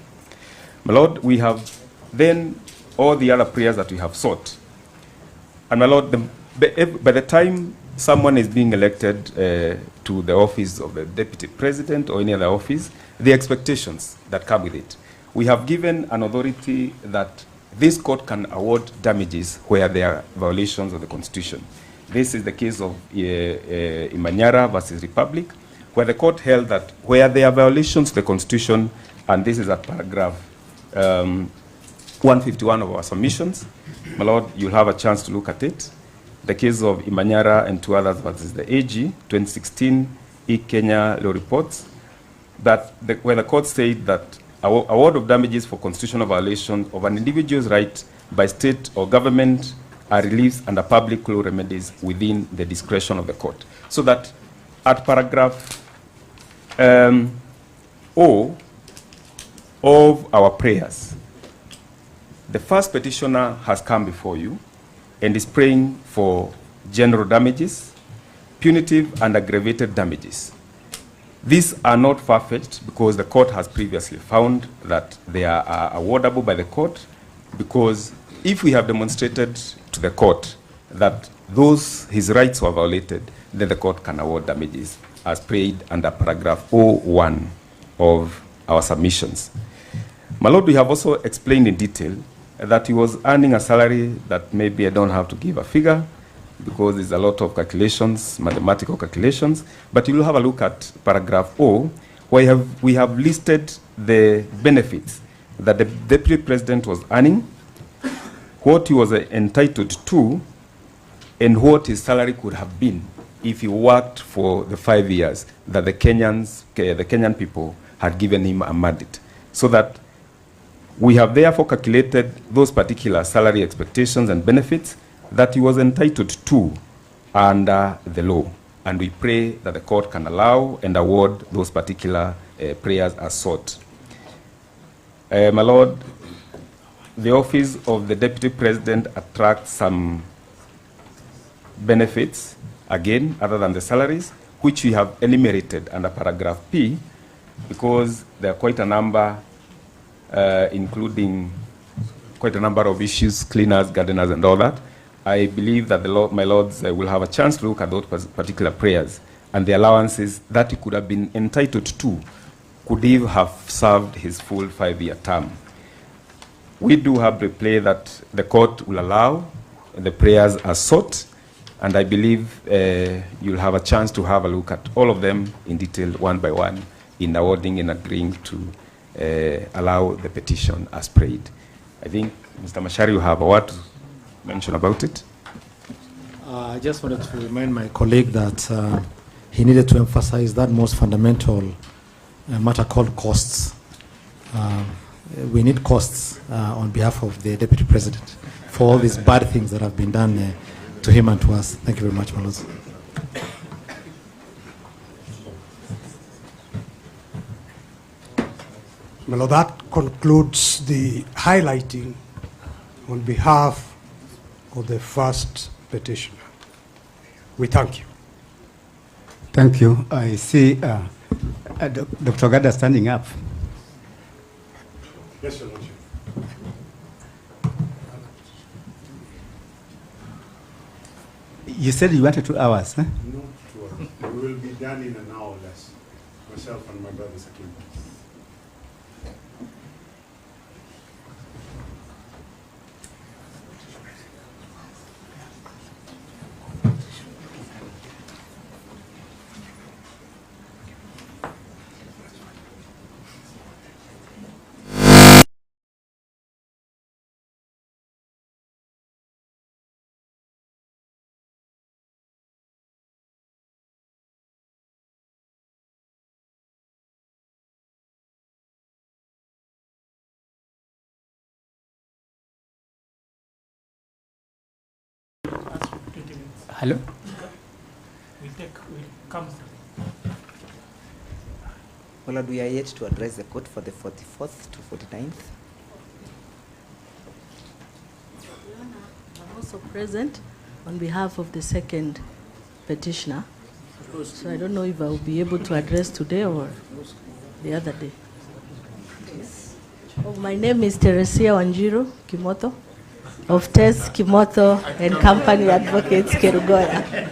My lord, we have then all the other prayers that we have sought. And my lord, by the time someone is being elected to the office of the Deputy President or any other office, the expectations that come with it. We have given an authority that this court can award damages where there are violations of the Constitution. This is the case of Imanyara versus Republic, where the court held that where there are violations of the Constitution, and this is at paragraph 151 of our submissions. My lord, you'll have a chance to look at it. The case of Imanyara and two others versus the AG, 2016 E-Kenya law reports, that where the court said that award of damages for constitutional violation of an individual's right by state or government are reliefs under public law remedies within the discretion of the court. So that at paragraph O of our prayers, the first petitioner has come before you and is praying for general damages, punitive and aggravated damages. These are not far-fetched because the court has previously found that they are awardable by the court, because if we have demonstrated to the court that his rights were violated, then the court can award damages as prayed under paragraph 01 of our submissions. My lord, we have also explained in detail that he was earning a salary that maybe I don't have to give a figure because there's a lot of calculations, mathematical calculations, but you will have a look at paragraph O, where we have listed the benefits that the Deputy President was earning, what he was entitled to, and what his salary could have been if he worked for the 5 years that the Kenyan people had given him a mandate. So that we have therefore calculated those particular salary expectations and benefits that he was entitled to under the law. And we pray that the court can allow and award those particular prayers as sought. My lord, the office of the Deputy President attracts some benefits, again, other than the salaries, which we have enumerated under paragraph P, because there are quite a number, including quite a number of issues, cleaners, gardeners, and all that. I believe that my lords will have a chance to look at those particular prayers and the allowances that he could have been entitled to, could he have served his full 5-year term. We do have the play that the court will allow the prayers as sought, and I believe you'll have a chance to have a look at all of them in detail, one by one, in awarding and agreeing to allow the petition as prayed. I think, Mr. Mashari, you have a word to mention about it. I just wanted to remind my colleague that he needed to emphasize that most fundamental matter called costs. We need costs on behalf of the Deputy President for all these bad things that have been done to him and to us. Thank you very much, my lords. Well, that concludes the highlighting on behalf of the first petitioner. We thank you. Thank you. I see Dr. Gada standing up. Yes, Your Lordship. You said you wanted 2 hours, huh? No, 2 hours. We will be done in an hour less. Myself and my brother Sakim. Hello? We'll come. My Lord, we are yet to address the court for the 44th to 49th. I'm also present on behalf of the second petitioner. So I don't know if I will be able to address today or the other day. Oh, my name is Teresia Wanjiru Kimoto of Tess Kimoto and Company Advocates Kerugoya.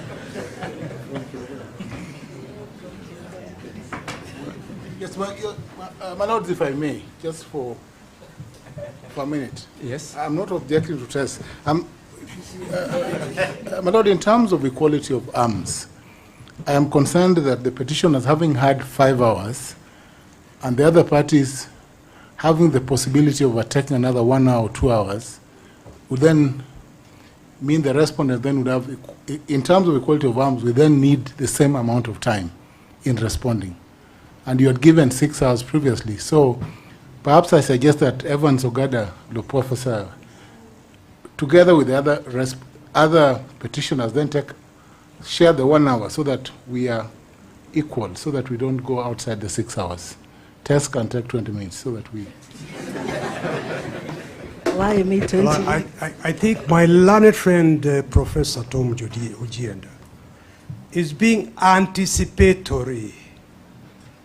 Yes, my Lord, if I may, just for a minute. Yes. I'm not objecting to Tess. My Lord, in terms of equality of arms, I am concerned that the petitioners, having had 5 hours, and the other parties having the possibility of attacking another 1 hour or 2 hours, would then mean the respondent then would have, in terms of equality of arms, we then need the same amount of time in responding. And you had given 6 hours previously. So perhaps I suggest that Evans Ogada, the professor, together with the other petitioners, then share the 1 hour so that we are equal, so that we don't go outside the 6 hours. Test can take 20 minutes so that we... Why me 20 Well, minutes? I think my learned friend, Professor Tom Ojienda, is being anticipatory.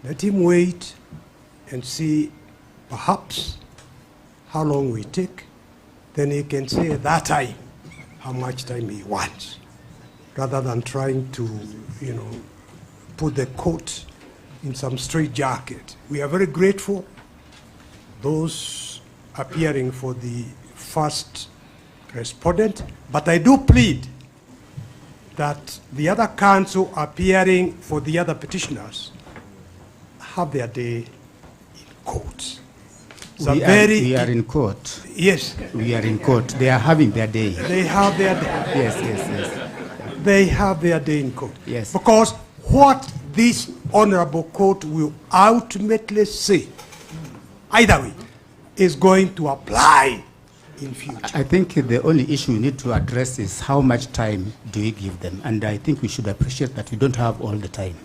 Let him wait and see perhaps how long we take. Then he can say at that time how much time he wants, rather than trying to, put the court in some straitjacket. We are very grateful, those appearing for the first respondent, but I do plead that the other counsel appearing for the other petitioners have their day in court. We are in court. Yes. We are in court. They are having their day. They have their day. Yes. They have their day in court. Yes. Because what this honorable court will ultimately say, either way, is going to apply in future. I think the only issue we need to address is how much time do we give them? And I think we should appreciate that we don't have all the time.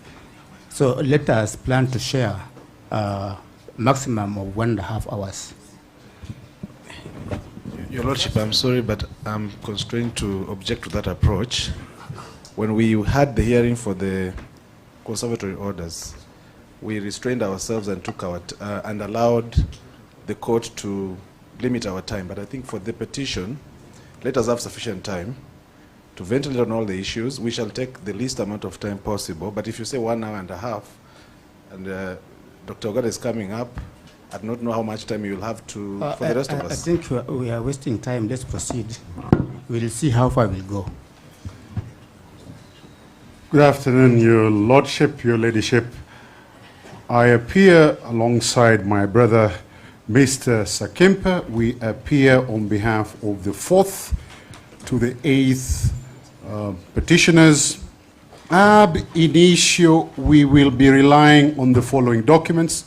So let us plan to share a maximum of 1.5 hours. Your Lordship, I'm sorry, but I'm constrained to object to that approach. When we had the hearing for the conservatory orders, we restrained ourselves and took our and allowed the court to limit our time. But I think for the petition, let us have sufficient time to ventilate on all the issues. We shall take the least amount of time possible. But if you say 1 hour and a half, and Dr. Ogada is coming up, I do not know how much time you will have to for the rest of us. I think we are wasting time. Let's proceed. We'll see how far we'll go. Good afternoon, Your Lordship, Your Ladyship. I appear alongside my brother, Mr. Sakimpa. We appear on behalf of the 4th to the 8th petitioners. Ab initio, we will be relying on the following documents.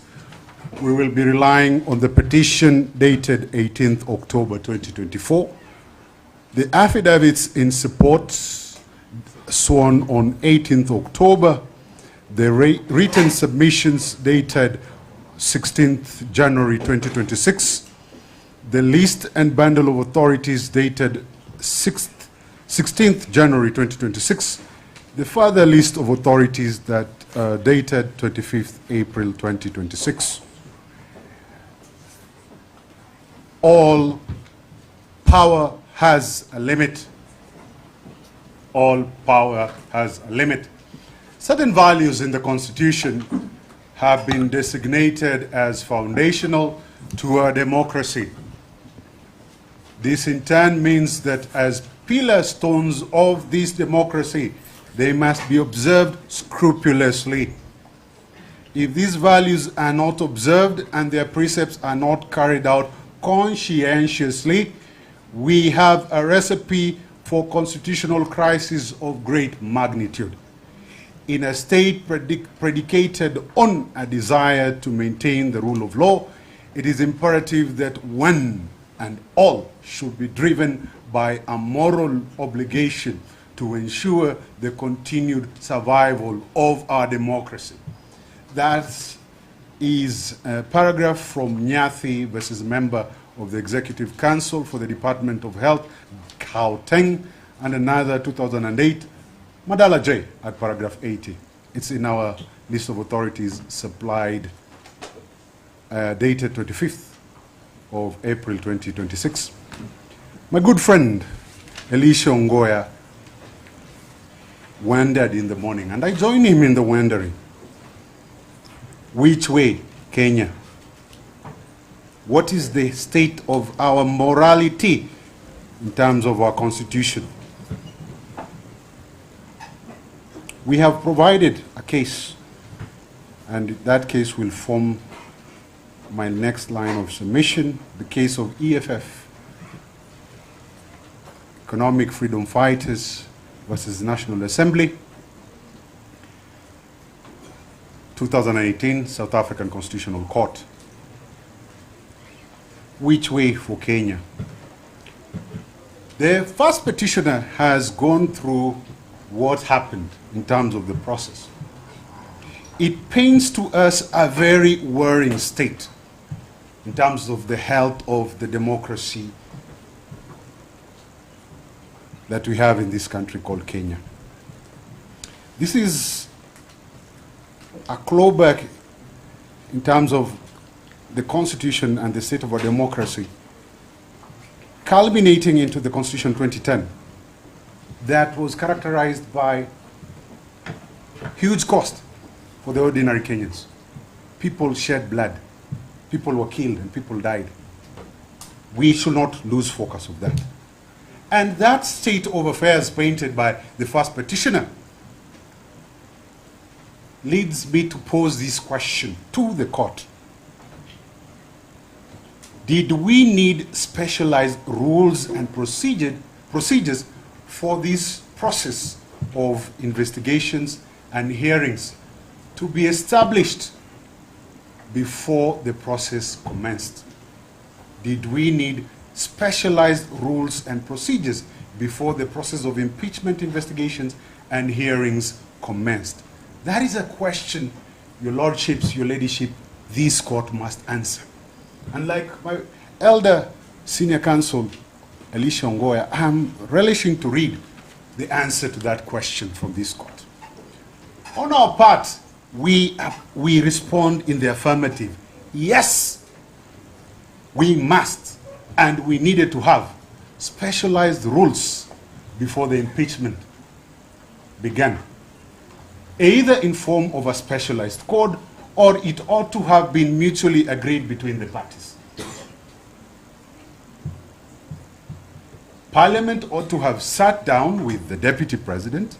We will be relying on the petition dated 18th October 2024, the affidavits in support sworn on 18th October, the written submissions dated 16th January 2026, the list and bundle of authorities dated 16th January 2026, the further list of authorities that dated 25th April 2026. All power has a limit. All power has a limit. Certain values in the Constitution have been designated as foundational to our democracy. This in turn means that as pillar stones of this democracy, they must be observed scrupulously. If these values are not observed and their precepts are not carried out conscientiously, we have a recipe for constitutional crisis of great magnitude. In a state predicated on a desire to maintain the rule of law, it is imperative that one and all should be driven by a moral obligation to ensure the continued survival of our democracy. That is a paragraph from Nyathi versus member of the Executive Council for the Department of Health, Gauteng, and another 2008, Madala J at paragraph 80. It's in our list of authorities supplied, dated 25th of April 2026. My good friend, Elisha Ngoya, wandered in the morning, and I joined him in the wandering. Which way, Kenya? What is the state of our morality in terms of our constitution? We have provided a case, and that case will form my next line of submission, the case of EFF, Economic Freedom Fighters versus National Assembly, 2018 South African Constitutional Court. Which way for Kenya? The first petitioner has gone through what happened in terms of the process. It paints to us a very worrying state in terms of the health of the democracy that we have in this country called Kenya. This is a clawback in terms of the Constitution and the state of our democracy, culminating into the Constitution 2010 that was characterized by huge cost for the ordinary Kenyans. People shed blood, people were killed, and people died. We should not lose focus of that. And that state of affairs painted by the first petitioner leads me to pose this question to the court. Did we need specialized rules and procedures for this process of investigations and hearings to be established before the process commenced? Did we need specialized rules and procedures before the process of impeachment investigations and hearings commenced? That is a question, your lordships, your ladyship, this court must answer. And like my elder senior counsel, Elisha Ngoya, I'm relishing to read the answer to that question from this court. On our part, we respond in the affirmative. Yes, we must, and we needed to have specialized rules before the impeachment began, either in form of a specialized code, or it ought to have been mutually agreed between the parties. Parliament ought to have sat down with the Deputy President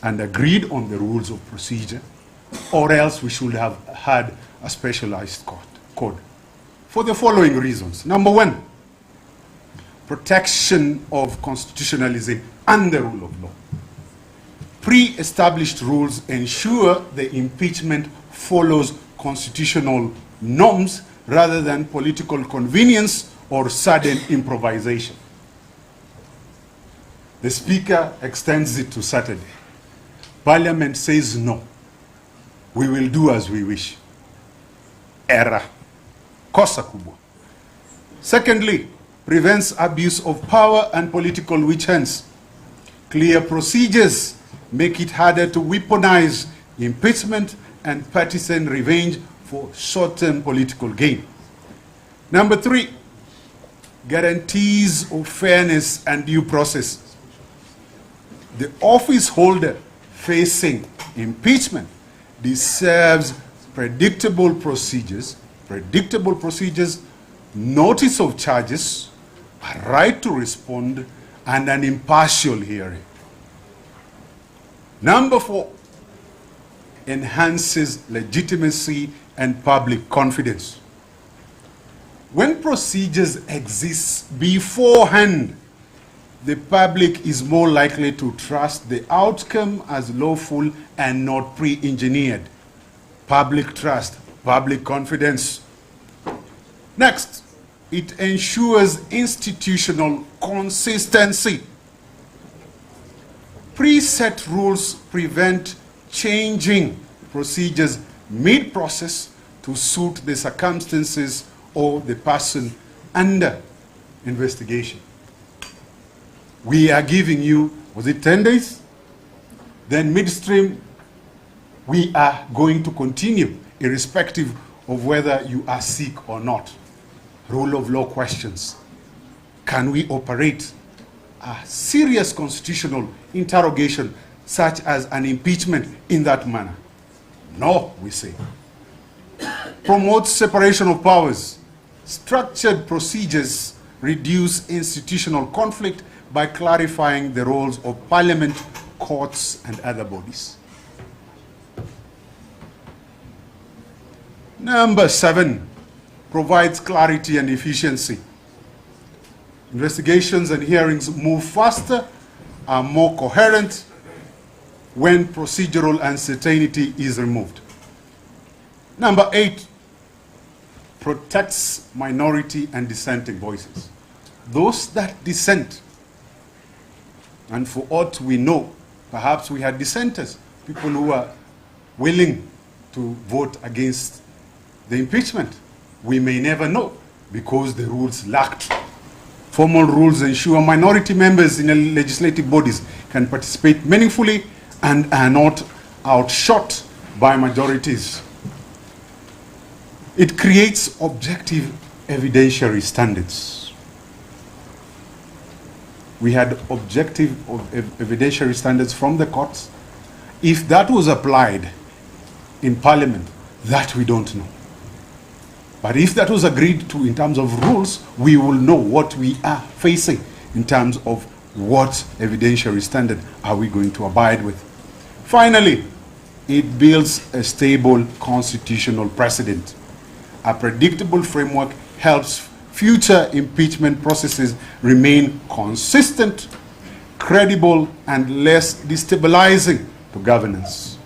and agreed on the rules of procedure, or else we should have had a specialized code. For the following reasons. Number one, protection of constitutionalism and the rule of law. Pre-established rules ensure the impeachment follows constitutional norms rather than political convenience or sudden improvisation. The Speaker extends it to Saturday. Parliament says no. We will do as we wish. Error. Kosa kubwa. Secondly, prevents abuse of power and political witch hunts. Clear procedures make it harder to weaponize impeachment and partisan revenge for short-term political gain. Number three, guarantees of fairness and due process. The office holder facing impeachment deserves predictable procedures, notice of charges, a right to respond, and an impartial hearing. Number four, enhances legitimacy and public confidence. When procedures exist beforehand, the public is more likely to trust the outcome as lawful and not pre-engineered. Public trust, public confidence. Next, it ensures institutional consistency. Preset rules prevent changing procedures mid-process to suit the circumstances or the person under investigation. We are giving you, was it 10 days? Then midstream, we are going to continue, irrespective of whether you are sick or not. Rule of law questions. Can we operate a serious constitutional interrogation such as an impeachment in that manner? No, we say. Promote separation of powers. Structured procedures reduce institutional conflict by clarifying the roles of parliament, courts, and other bodies. Number 7, provides clarity and efficiency. Investigations and hearings move faster, are more coherent when procedural uncertainty is removed. Number 8, protects minority and dissenting voices. Those that dissent, and for aught we know, perhaps we had dissenters, people who are willing to vote against the impeachment. We may never know because the rules lacked. Formal rules ensure minority members in legislative bodies can participate meaningfully and are not outshot by majorities. It creates objective evidentiary standards. We had objective evidentiary standards from the courts. If that was applied in Parliament, that we don't know. But if that was agreed to in terms of rules, we will know what we are facing in terms of what evidentiary standard are we going to abide with. Finally, it builds a stable constitutional precedent. A predictable framework helps future impeachment processes remain consistent, credible, and less destabilizing to governance.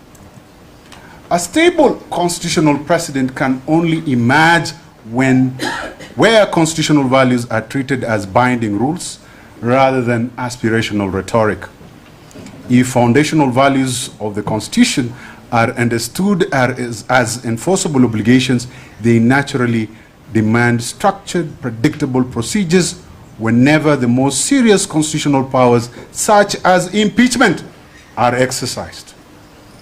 A stable constitutional precedent can only emerge where constitutional values are treated as binding rules rather than aspirational rhetoric. If foundational values of the Constitution are understood as enforceable obligations, they naturally demand structured, predictable procedures whenever the most serious constitutional powers, such as impeachment, are exercised.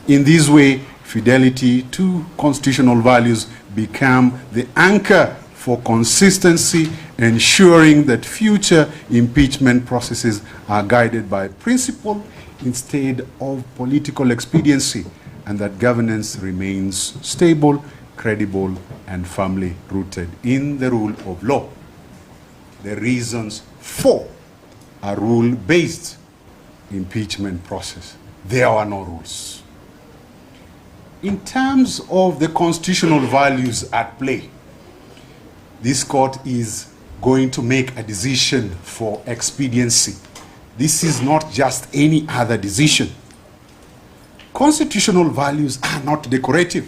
In this way, fidelity to constitutional values become the anchor for consistency, ensuring that future impeachment processes are guided by principle instead of political expediency, and that governance remains stable, credible, and firmly rooted in the rule of law. The reasons for a rule-based impeachment process. There are no rules. In terms of the constitutional values at play, this court is going to make a decision for expediency. This is not just any other decision. Constitutional values are not decorative.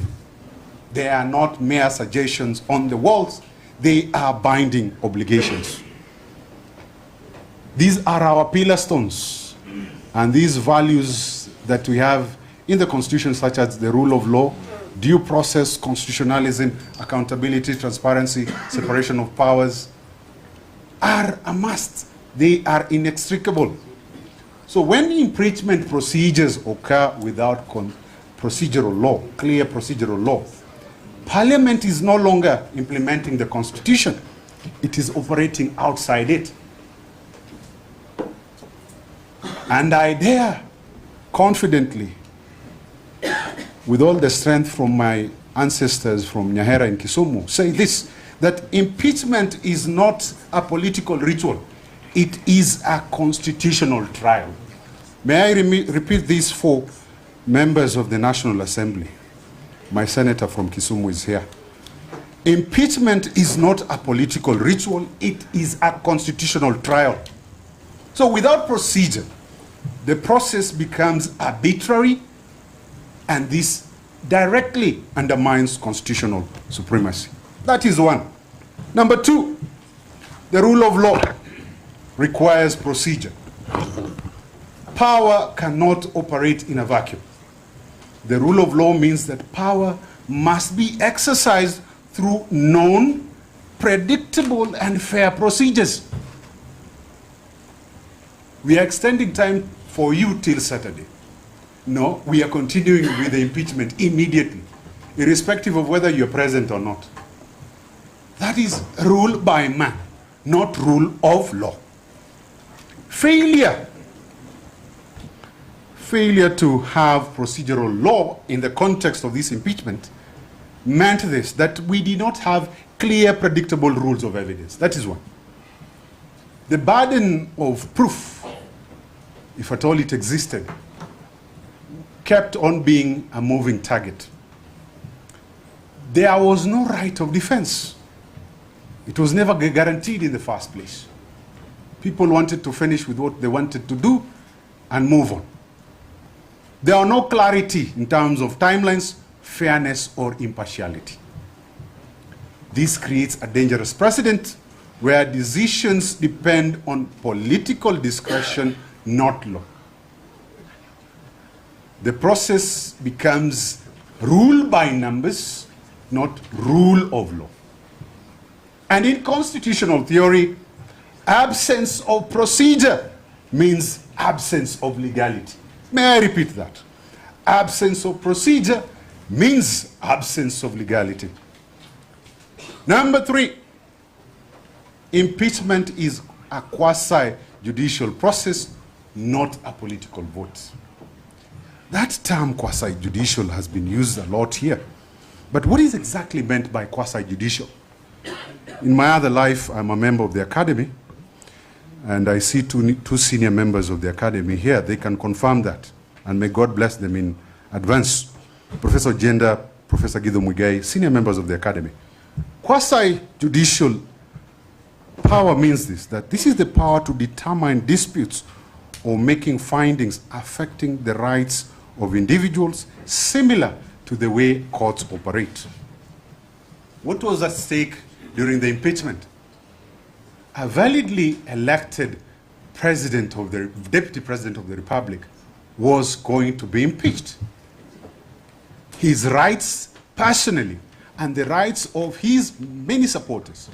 They are not mere suggestions on the walls. They are binding obligations. These are our pillar stones, and these values that we have in the Constitution, such as the rule of law, due process, constitutionalism, accountability, transparency, separation of powers, are a must. They are inextricable. So when impeachment procedures occur without procedural law, clear procedural law, Parliament is no longer implementing the Constitution. It is operating outside it. And I dare confidently, with all the strength from my ancestors from Nyahera and Kisumu, say this, that impeachment is not a political ritual. It is a constitutional trial. May I repeat this for members of the National Assembly? My senator from Kisumu is here. Impeachment is not a political ritual. It is a constitutional trial. So without procedure, the process becomes arbitrary, and this directly undermines constitutional supremacy. That is one. Number two, the rule of law requires procedure. power cannot operate in a vacuum. The rule of law means that power must be exercised through known, predictable, and fair procedures. We are extending time for you till Saturday. No, we are continuing with the impeachment immediately, irrespective of whether you're present or not. That is rule by man, not rule of law. Failure to have procedural law in the context of this impeachment meant this, that we did not have clear, predictable rules of evidence. That is one. The burden of proof, if at all it existed, kept on being a moving target. There was no right of defense. It was never guaranteed in the first place. People wanted to finish with what they wanted to do and move on. There are no clarity in terms of timelines, fairness, or impartiality. This creates a dangerous precedent where decisions depend on political discretion, not law. The process becomes rule by numbers, not rule of law. And in constitutional theory, absence of procedure means absence of legality. May I repeat that? Absence of procedure means absence of legality. Number 3, impeachment is a quasi-judicial process, not a political vote. That term quasi-judicial has been used a lot here. But what is exactly meant by quasi-judicial? In my other life, I'm a member of the academy, and I see two senior members of the academy here. They can confirm that, and may God bless them in advance. Professor Jenda, Professor Guido Muigai, senior members of the academy. Quasi-judicial power means this, that this is the power to determine disputes or making findings affecting the rights of individuals, similar to the way courts operate. What was at stake during the impeachment? A validly elected deputy president of the Republic was going to be impeached. His rights personally and the rights of his many supporters,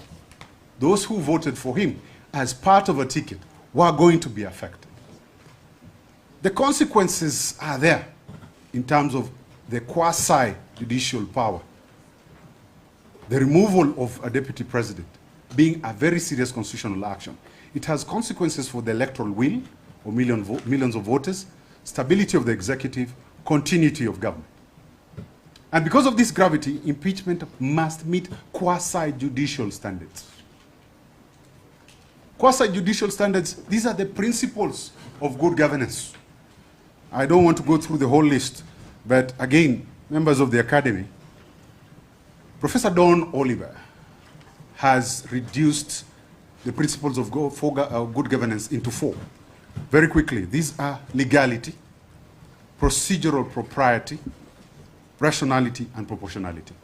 those who voted for him as part of a ticket, were going to be affected. The consequences are there in terms of the quasi-judicial power. The removal of a deputy president being a very serious constitutional action. It has consequences for the electoral will of millions of voters, stability of the executive, continuity of government. And because of this gravity, impeachment must meet quasi-judicial standards. Quasi-judicial standards, these are the principles of good governance. I don't want to go through the whole list, but again, members of the academy, Professor Don Oliver has reduced the principles of good governance into 4. Very quickly, these are legality, procedural propriety, rationality, and proportionality.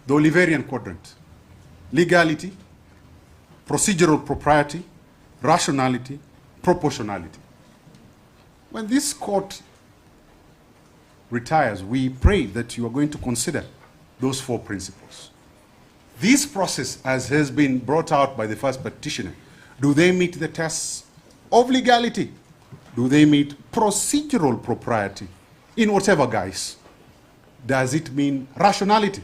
The Oliverian quadrant: legality, procedural propriety, rationality, proportionality. When this court retires, we pray that you are going to consider those 4 principles. This process, as has been brought out by the first petitioner, do they meet the tests of legality? Do they meet procedural propriety in whatever guise? Does it mean rationality?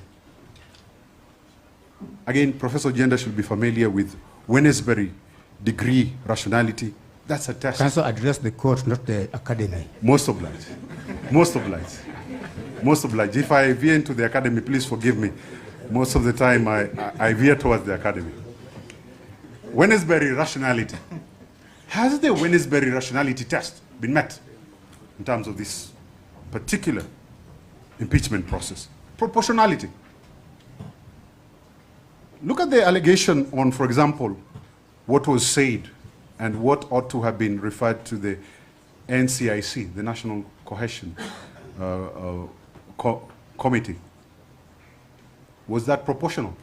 Again, Professor Jenda should be familiar with Wednesbury degree rationality. That's a test. Counsel, address the court, not the academy. Most obliged. Most obliged. Most obliged. If I veer into the academy, please forgive me. Most of the time, I veer towards the academy. Wednesbury rationality. Has the Wednesbury rationality test been met in terms of this particular impeachment process? Proportionality. Look at the allegation on, for example, what was said and what ought to have been referred to the NCIC, the National Cohesion Committee. Was that proportional?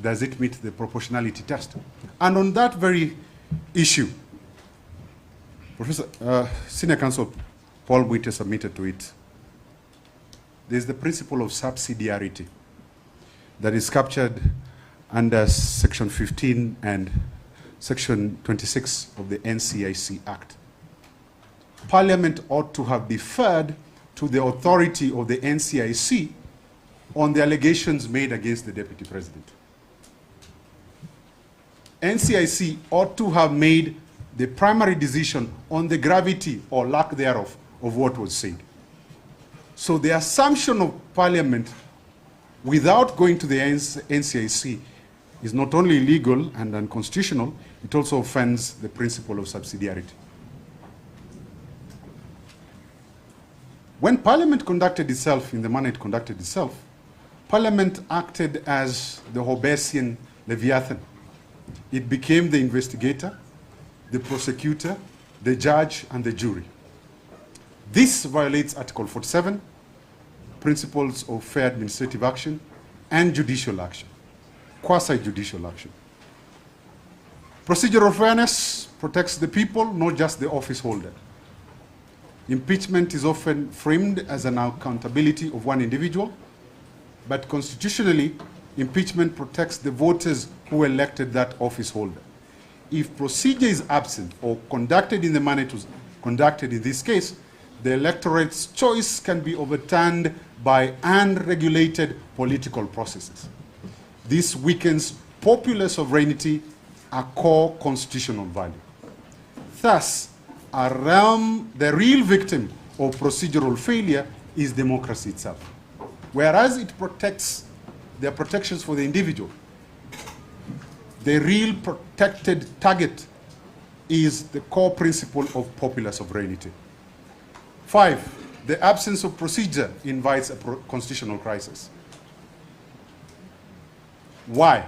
Does it meet the proportionality test? And on that very issue, Professor, Senior Counsel Paul Witte submitted to it. There's the principle of subsidiarity that is captured under Section 15 and Section 26 of the NCIC Act. Parliament ought to have deferred to the authority of the NCIC on the allegations made against the Deputy President. NCIC ought to have made the primary decision on the gravity or lack thereof of what was said. So the assumption of Parliament without going to the NCIC is not only illegal and unconstitutional, it also offends the principle of subsidiarity. When Parliament conducted itself in the manner it conducted itself, Parliament acted as the Hobbesian Leviathan. It became the investigator, the prosecutor, the judge, and the jury. This violates Article 47, principles of fair administrative action, and judicial action, quasi-judicial action. Procedural fairness protects the people, not just the office holder. Impeachment is often framed as an accountability of one individual, but constitutionally, impeachment protects the voters who elected that office holder. If procedure is absent or conducted in the manner it was conducted in this case, the electorate's choice can be overturned by unregulated political processes. This weakens popular sovereignty, a core constitutional value. Thus, the real victim of procedural failure is democracy itself. Whereas it protects, there are protections for the individual, the real protected target is the core principle of popular sovereignty. 5, the absence of procedure invites a constitutional crisis. Why?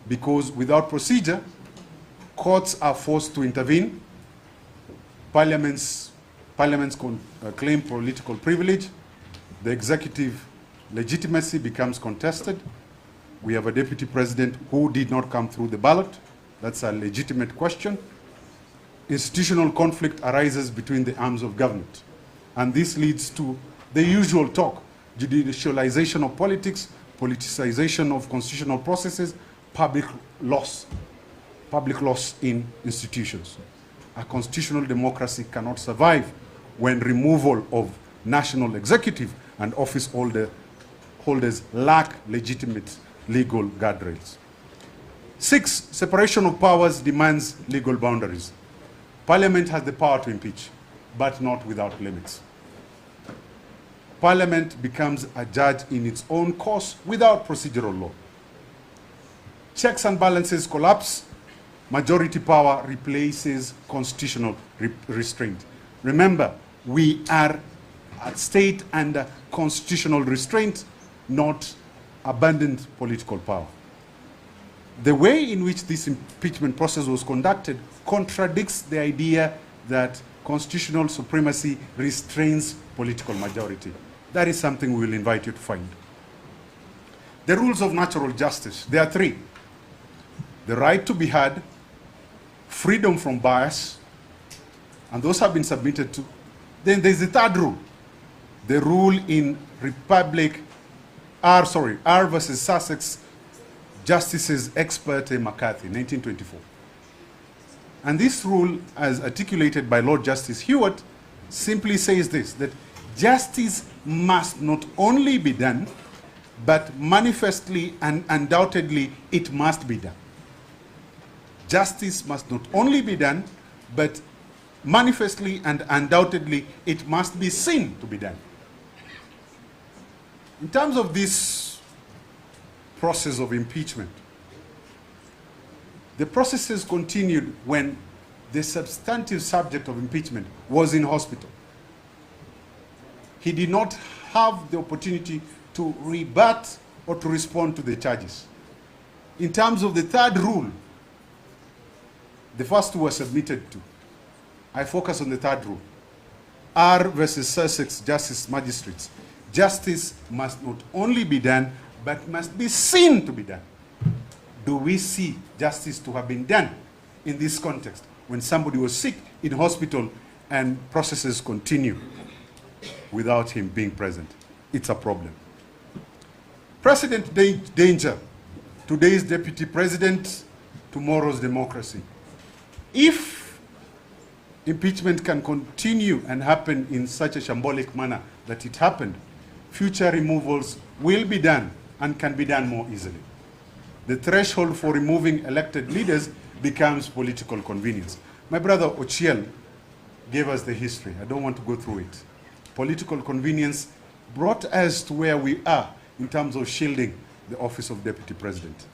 Because without procedure, courts are forced to intervene, parliaments claim political privilege, the executive legitimacy becomes contested. We have a deputy president who did not come through the ballot. That's a legitimate question. Institutional conflict arises between the arms of government. And this leads to the usual talk, judicialization of politics, politicization of constitutional processes, public loss in institutions. A constitutional democracy cannot survive when removal of national executive and office holders lack legitimate legal guardrails. 6, separation of powers demands legal boundaries. Parliament has the power to impeach, but not without limits. Parliament becomes a judge in its own course without procedural law. Checks and balances collapse. Majority power replaces constitutional restraint. Remember, we are a state under constitutional restraint, not abundant political power. The way in which this impeachment process was conducted contradicts the idea that constitutional supremacy restrains political majority. That is something we will invite you to find. The rules of natural justice, there are 3. The right to be heard, freedom from bias, and those have been submitted to. Then there's the 3rd rule, the rule in Republic R versus Sussex, Justices ex parte McCarthy, 1924. And this rule, as articulated by Lord Justice Hewitt, simply says this, that justice must not only be done, but manifestly and undoubtedly it must be done. Justice must not only be done, but manifestly and undoubtedly it must be seen to be done. In terms of this process of impeachment, the processes continued when the substantive subject of impeachment was in hospital. He did not have the opportunity to rebut or to respond to the charges. In terms of the 3rd rule, the first 2 were submitted to. I focus on the 3rd rule. R versus Sussex Justice Magistrates. Justice must not only be done, but must be seen to be done. Do we see justice to have been done in this context? when somebody was sick in hospital and processes continue without him being present. It's a problem. Precedent danger. Today's deputy president, tomorrow's democracy. If impeachment can continue and happen in such a shambolic manner that it happened, future removals will be done and can be done more easily. The threshold for removing elected leaders becomes political convenience. My brother Ochiel gave us the history. I don't want to go through it. Political convenience brought us to where we are in terms of shielding the office of deputy president.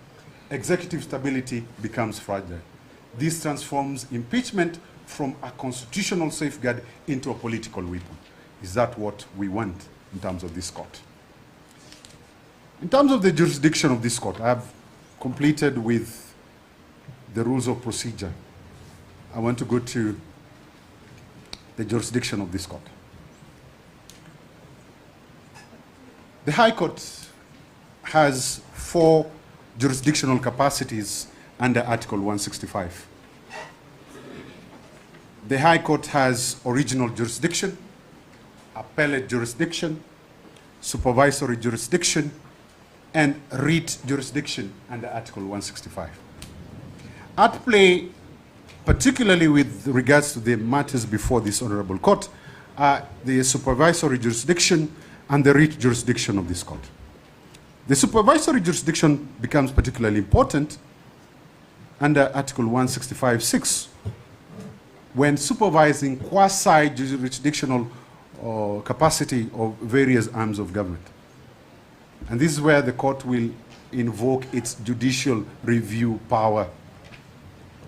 Executive stability becomes fragile. This transforms impeachment from a constitutional safeguard into a political weapon. Is that what we want in terms of this court? In terms of the jurisdiction of this court, I have completed with the rules of procedure. I want to go to the jurisdiction of this court. The High Court has 4 jurisdictional capacities under Article 165. The High Court has original jurisdiction, appellate jurisdiction, supervisory jurisdiction, and writ jurisdiction under Article 165. At play, particularly with regards to the matters before this Honorable Court, are the supervisory jurisdiction and the writ jurisdiction of this court. The supervisory jurisdiction becomes particularly important under Article 165(6) when supervising quasi-jurisdictional capacity of various arms of government. And this is where the court will invoke its judicial review power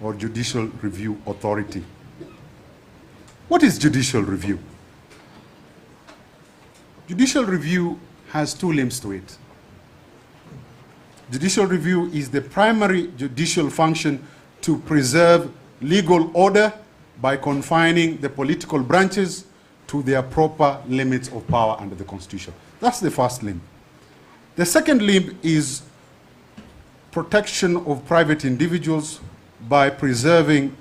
or judicial review authority. What is judicial review? Judicial review has 2 limbs to it. Judicial review is the primary judicial function to preserve legal order by confining the political branches to their proper limits of power under the Constitution. That's the first limb. The second limb is protection of private individuals by preserving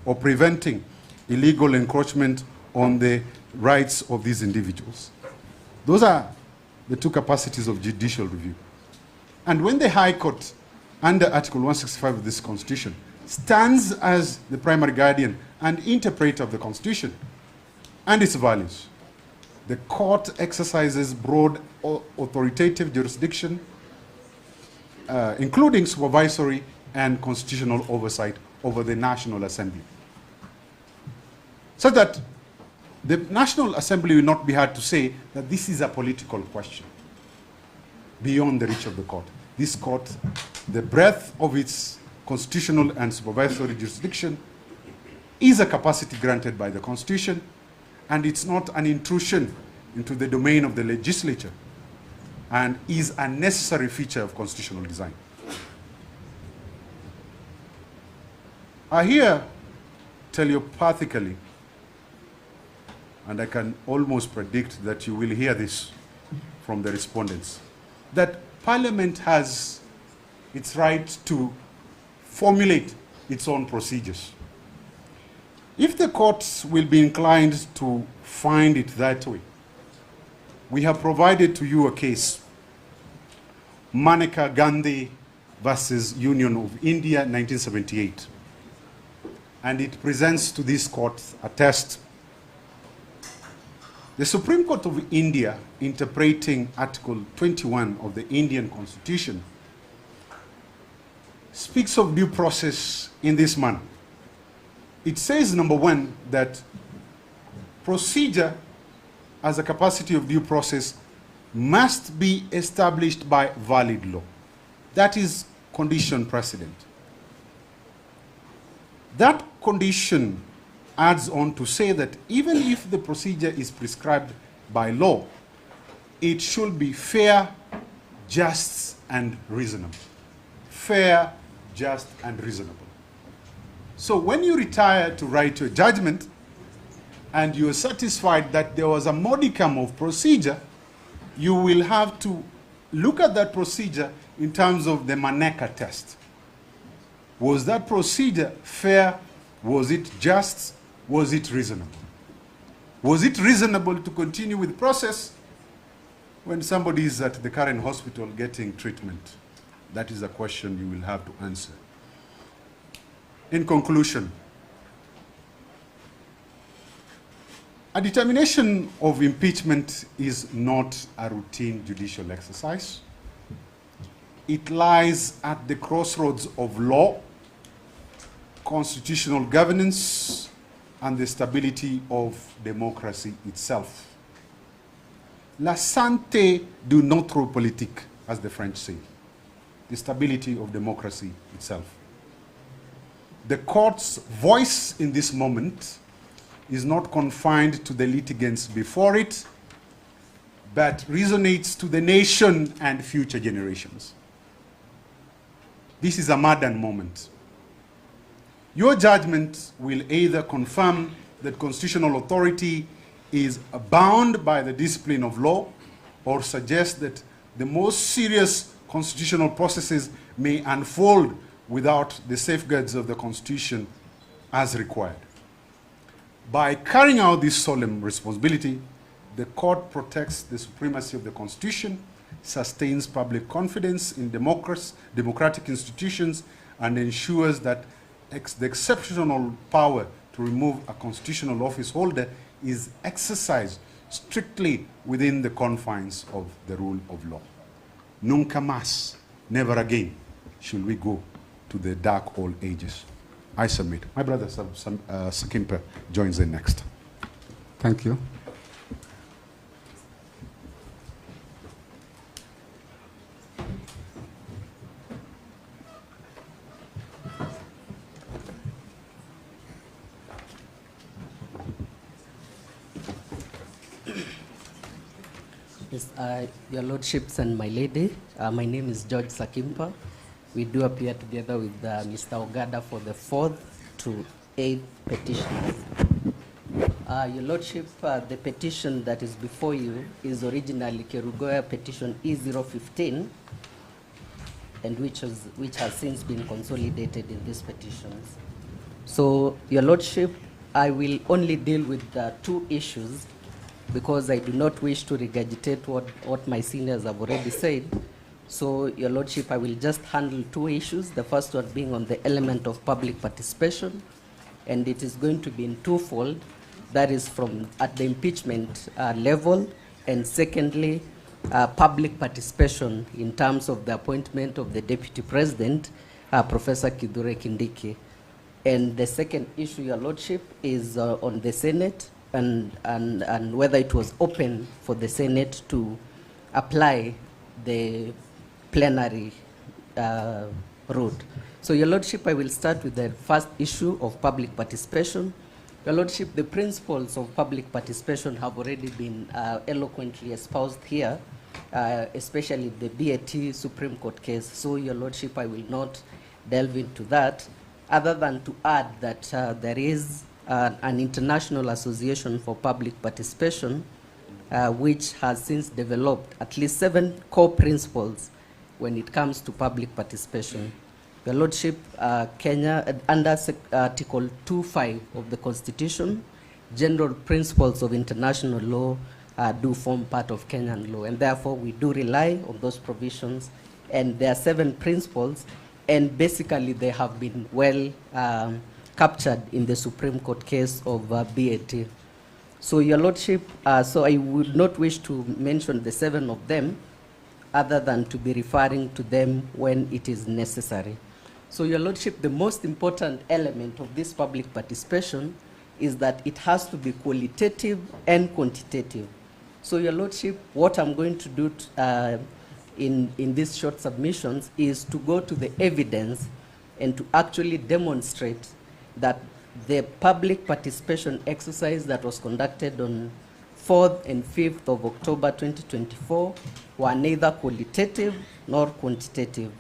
or preventing illegal encroachment on the rights of these individuals. Those are the 2 capacities of judicial review. And when the High Court, under Article 165 of this Constitution, stands as the primary guardian and interpreter of the Constitution and its values, the court exercises broad authoritative jurisdiction, including supervisory and constitutional oversight over the National Assembly, so that the National Assembly will not be hard to say that this is a political question beyond the reach of the court. This court, the breadth of its constitutional and supervisory jurisdiction is a capacity granted by the Constitution, and it's not an intrusion into the domain of the legislature, and is a necessary feature of constitutional design. I hear telepathically, and I can almost predict that you will hear this from the respondents, that Parliament has its right to formulate its own procedures. If the courts will be inclined to find it that way, we have provided to you a case, Maneka Gandhi versus Union of India, 1978. And it presents to this court a test. The Supreme Court of India, interpreting Article 21 of the Indian Constitution, speaks of due process in this manner. It says, number 1, that procedure as a capacity of due process must be established by valid law. That is condition precedent. That condition adds on to say that even if the procedure is prescribed by law, it should be fair, just, and reasonable. Fair, just, and reasonable. So when you retire to write your judgment and you're satisfied that there was a modicum of procedure, you will have to look at that procedure in terms of the Maneka test. Was that procedure fair? Was it just? Was it reasonable? Was it reasonable to continue with the process when somebody is at the current hospital getting treatment? That is a question you will have to answer. In conclusion, a determination of impeachment is not a routine judicial exercise. It lies at the crossroads of law, constitutional governance, and the stability of democracy itself. La santé de notre politique, as the French say, the stability of democracy itself. The court's voice in this moment is not confined to the litigants before it, but resonates to the nation and future generations. This is a modern moment. Your judgment will either confirm that constitutional authority is bound by the discipline of law, or suggest that the most serious constitutional processes may unfold without the safeguards of the Constitution as required. By carrying out this solemn responsibility, the court protects the supremacy of the Constitution, sustains public confidence in democratic institutions, and ensures that the exceptional power to remove a constitutional office holder is exercised strictly within the confines of the rule of law. Nunca más, never again, should we go to the dark old ages. I submit. My brother Sakimpa joins in next. Thank you. Yes, Your Lordships and my lady, my name is George Sakimpa. We do appear together with Mr. Ogada for the 4th to 8th petitions. Your Lordship, the petition that is before you is originally Kerugoya petition E015, and which has since been consolidated in these petitions. So, Your Lordship, I will only deal with 2 issues, because I do not wish to regurgitate what my seniors have already said. So, Your Lordship, I will just handle 2 issues, the first one being on the element of public participation, and it is going to be in twofold. That is from at the impeachment level, and secondly, public participation in terms of the appointment of the Deputy President, Professor Kithure Kindiki. And the second issue, Your Lordship, is on the Senate, and whether it was open for the Senate to apply the plenary route. So, Your Lordship, I will start with the first issue of public participation. Your Lordship, the principles of public participation have already been eloquently espoused here, especially the BAT Supreme Court case. So, Your Lordship, I will not delve into that, other than to add that there is an international association for public participation, which has since developed at least 7 core principles when it comes to public participation. Your Lordship, Kenya, under Article 2.5 of the Constitution, general principles of international law do form part of Kenyan law, and therefore we do rely on those provisions. And there are 7 principles, and basically they have been well captured in the Supreme Court case of BAT. So, Your Lordship, so I would not wish to mention the 7 of them, other than to be referring to them when it is necessary. So, Your Lordship, the most important element of this public participation is that it has to be qualitative and quantitative. So, Your Lordship, what I'm going to do in these short submissions is to go to the evidence and to actually demonstrate that the public participation exercise that was conducted on 4th and 5th of October 2024 were neither qualitative nor quantitative.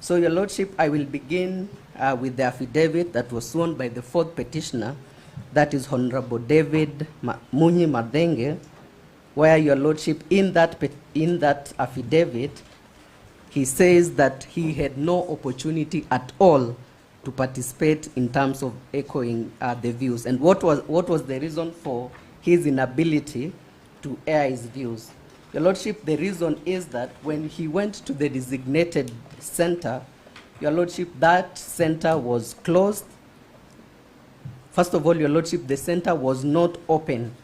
So, Your Lordship, I will begin with the affidavit that was sworn by the 4th petitioner, that is Honorable David Munyi Madenge, where, Your Lordship, in that affidavit, he says that he had no opportunity at all to to participate in terms of echoing the views. And what was the reason for his inability to air his views? Your Lordship, the reason is that when he went to the designated center, Your Lordship, that center was closed. First of all, Your Lordship, the center was not open.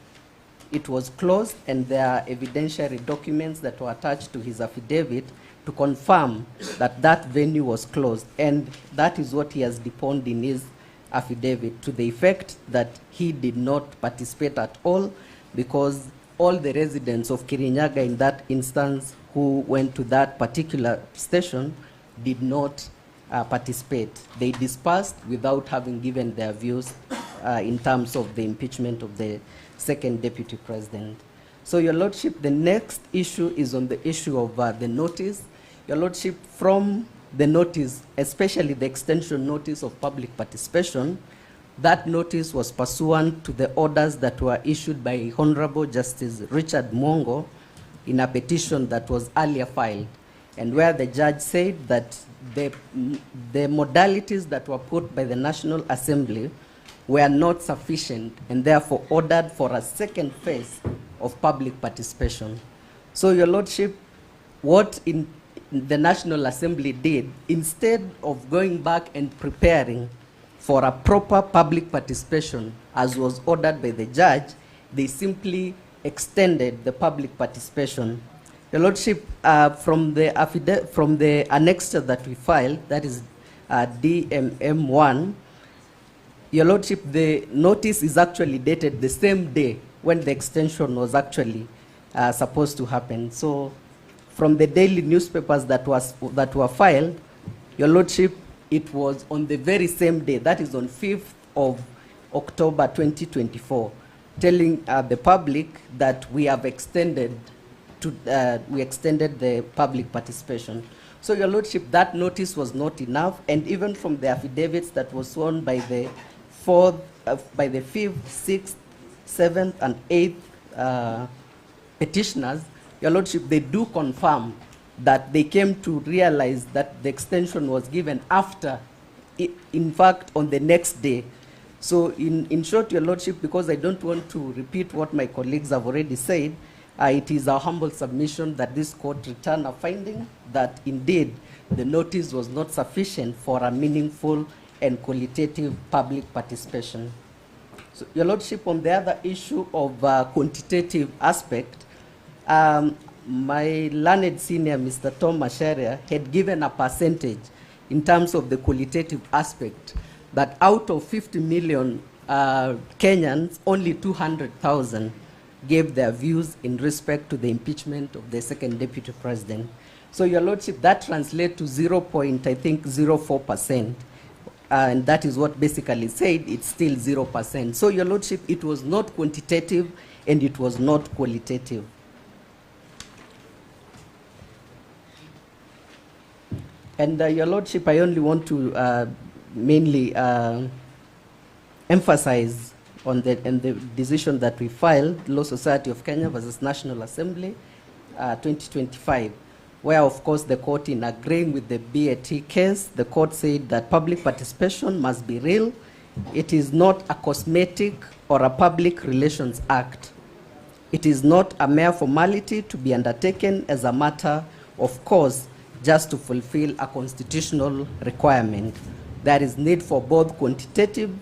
It was closed, and there are evidentiary documents that were attached to his affidavit to confirm that that venue was closed. And that is what he has deponed in his affidavit, to the effect that he did not participate at all, because all the residents of Kirinyaga in that instance who went to that particular station did not participate. They dispersed without having given their views in terms of the impeachment of the second deputy president. So, Your Lordship, the next issue is on the issue of the notice. Your Lordship, from the notice, especially the extension notice of public participation, that notice was pursuant to the orders that were issued by Honorable Justice Richard Mwongo in a petition that was earlier filed, and where the judge said that the modalities that were put by the National Assembly were not sufficient, and therefore ordered for a second phase of public participation. So, Your Lordship, what the National Assembly did, instead of going back and preparing for a proper public participation, as was ordered by the judge, they simply extended the public participation. Your Lordship, from the annexure that we filed, that is DMM1, Your Lordship, the notice is actually dated the same day when the extension was actually supposed to happen. So, from the daily newspapers that were filed, Your Lordship, it was on the very same day, that is on 5th of October 2024, telling the public that we have extended the public participation. So, Your Lordship, that notice was not enough, and even from the affidavits that was sworn by the 5th, 6th, 7th, and 8th petitioners, Your Lordship, they do confirm that they came to realize that the extension was given after, in fact, on the next day. So, in short, Your Lordship, because I don't want to repeat what my colleagues have already said, it is our humble submission that this court return a finding that indeed the notice was not sufficient for a meaningful and qualitative public participation. So, Your Lordship, on the other issue of quantitative aspect, my learned senior, Mr. Tom Masharia, had given a percentage in terms of the qualitative aspect, that out of 50 million Kenyans, only 200,000 gave their views in respect to the impeachment of the second deputy president. So, Your Lordship, that translates to 0.04%. And that is what basically said it's still 0%. So, Your Lordship, it was not quantitative and it was not qualitative. And Your Lordship, I only want to mainly emphasize on the decision that we filed, Law Society of Kenya versus National Assembly, 2025, where, of course, the court, in agreeing with the BAT case, the court said that public participation must be real. It is not a cosmetic or a public relations act. It is not a mere formality to be undertaken as a matter of course just to fulfill a constitutional requirement. There is need for both quantitative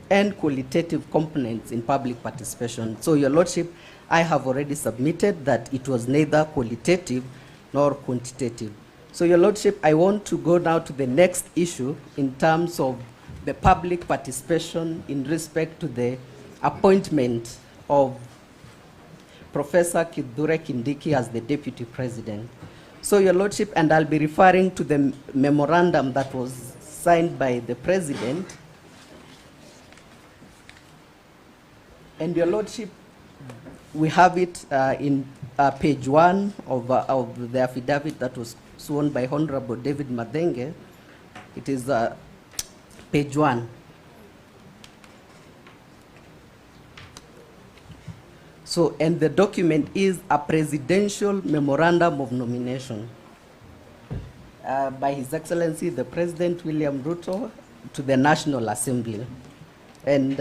and qualitative components in public participation. So, Your Lordship, I have already submitted that it was neither qualitative nor quantitative. So, Your Lordship, I want to go now to the next issue in terms of the public participation in respect to the appointment of Professor Kithure Kindiki as the Deputy President. So, Your Lordship, and I'll be referring to the memorandum that was signed by the President. And Your Lordship, we have it in page 1 of the affidavit that was sworn by Honorable David Madenge. It is page 1. So, and the document is a presidential memorandum of nomination by His Excellency the President William Ruto, to the National Assembly. And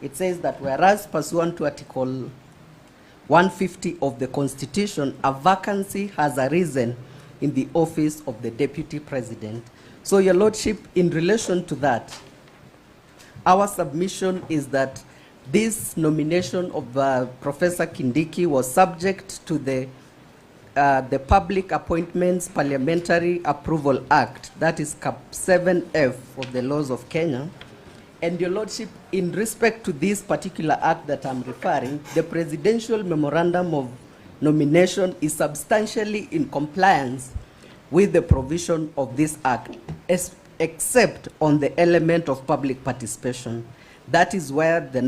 it says that whereas pursuant to Article 150 of the Constitution, a vacancy has arisen in the office of the Deputy President. So, Your Lordship, in relation to that, our submission is that this nomination of Professor Kindiki was subject to the Public Appointments Parliamentary Approval Act, that is Cap 7F of the laws of Kenya. And Your Lordship, in respect to this particular act that I'm referring, the Presidential Memorandum of Nomination is substantially in compliance with the provision of this act, except on the element of public participation. That is where the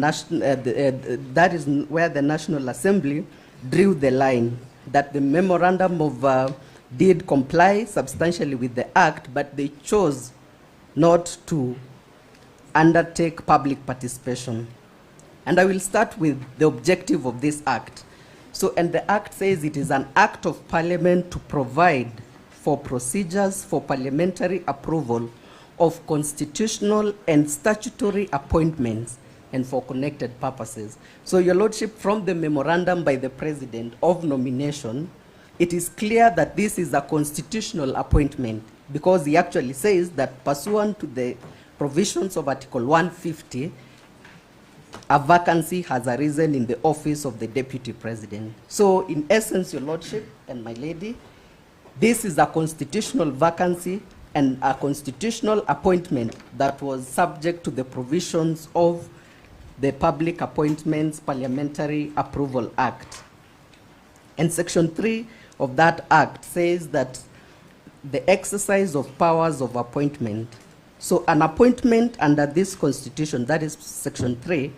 National Assembly drew the line, that the memorandum of did comply substantially with the act, but they chose not to undertake public participation. And I will start with the objective of this act. So, and the act says it is an act of parliament to provide for procedures for parliamentary approval of constitutional and statutory appointments and for connected purposes. So, Your Lordship, from the memorandum by the President of nomination, it is clear that this is a constitutional appointment, because he actually says that pursuant to the provisions of Article 150, a vacancy has arisen in the office of the Deputy President. So, in essence, Your Lordship and my lady, this is a constitutional vacancy and a constitutional appointment that was subject to the provisions of the Public Appointments Parliamentary Approval Act. And Section 3 of that Act says that the exercise of powers of appointment. So an appointment under this Constitution, that is Section 3,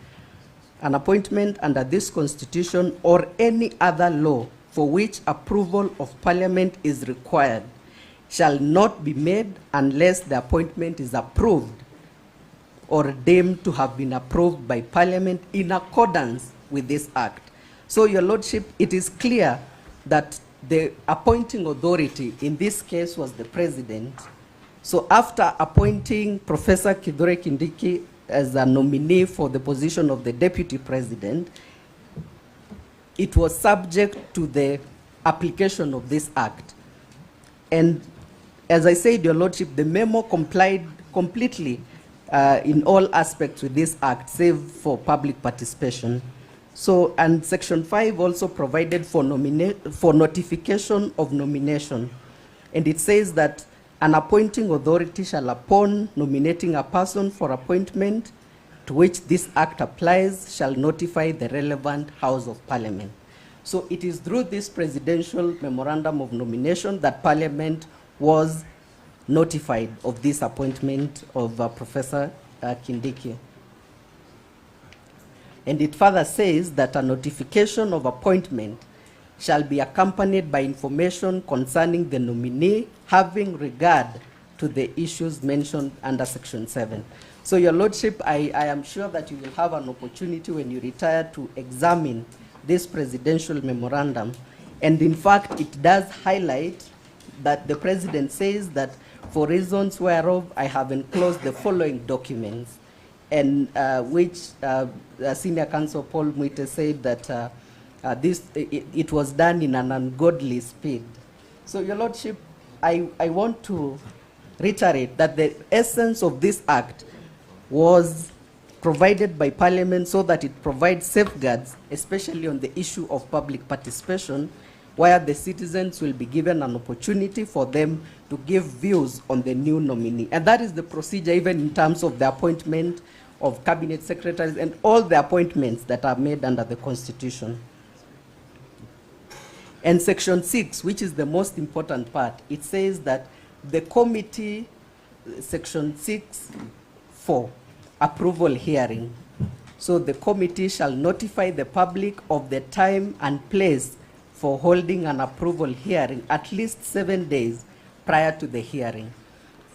an appointment under this Constitution or any other law for which approval of Parliament is required shall not be made unless the appointment is approved or deemed to have been approved by Parliament in accordance with this Act. So, Your Lordship, it is clear that the appointing authority in this case was the President. So after appointing Professor Kithure Kindiki as a nominee for the position of the Deputy President, it was subject to the application of this Act. And as I said, Your Lordship, the memo complied completely in all aspects with this Act, save for public participation. So, and Section 5 also provided for notification of nomination. And it says that an appointing authority shall, upon nominating a person for appointment to which this Act applies, shall notify the relevant House of Parliament. So it is through this Presidential Memorandum of Nomination that Parliament was notified of this appointment of Professor Kindiki. And it further says that a notification of appointment shall be accompanied by information concerning the nominee having regard to the issues mentioned under Section 7. So, Your Lordship, I am sure that you will have an opportunity when you retire to examine this Presidential Memorandum. And in fact, it does highlight that the President says that for reasons whereof I have enclosed the following documents, and which Senior Counsel Paul Mwite said that it was done in an ungodly speed. So, Your Lordship, I want to reiterate that the essence of this Act was provided by Parliament so that it provides safeguards, especially on the issue of public participation, where the citizens will be given an opportunity for them to give views on the new nominee. And that is the procedure even in terms of the appointment of cabinet secretaries and all the appointments that are made under the Constitution. And Section 6, which is the most important part, it says that the committee, Section 6(4), approval hearing. So the committee shall notify the public of the time and place for holding an approval hearing at least 7 days prior to the hearing.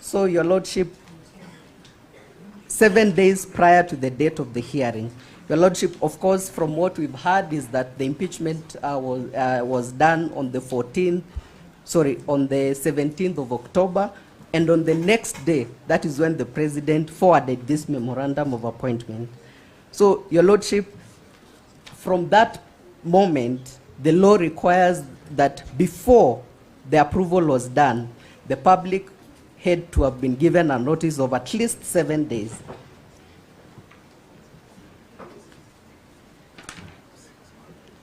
So, Your Lordship, 7 days prior to the date of the hearing. Your Lordship, of course, from what we've heard is that the impeachment was done on the 17th of October, And on the next day, that is when the president forwarded this memorandum of appointment. So, Your Lordship, from that moment, the law requires that before the approval was done, the public had to have been given a notice of at least 7 days.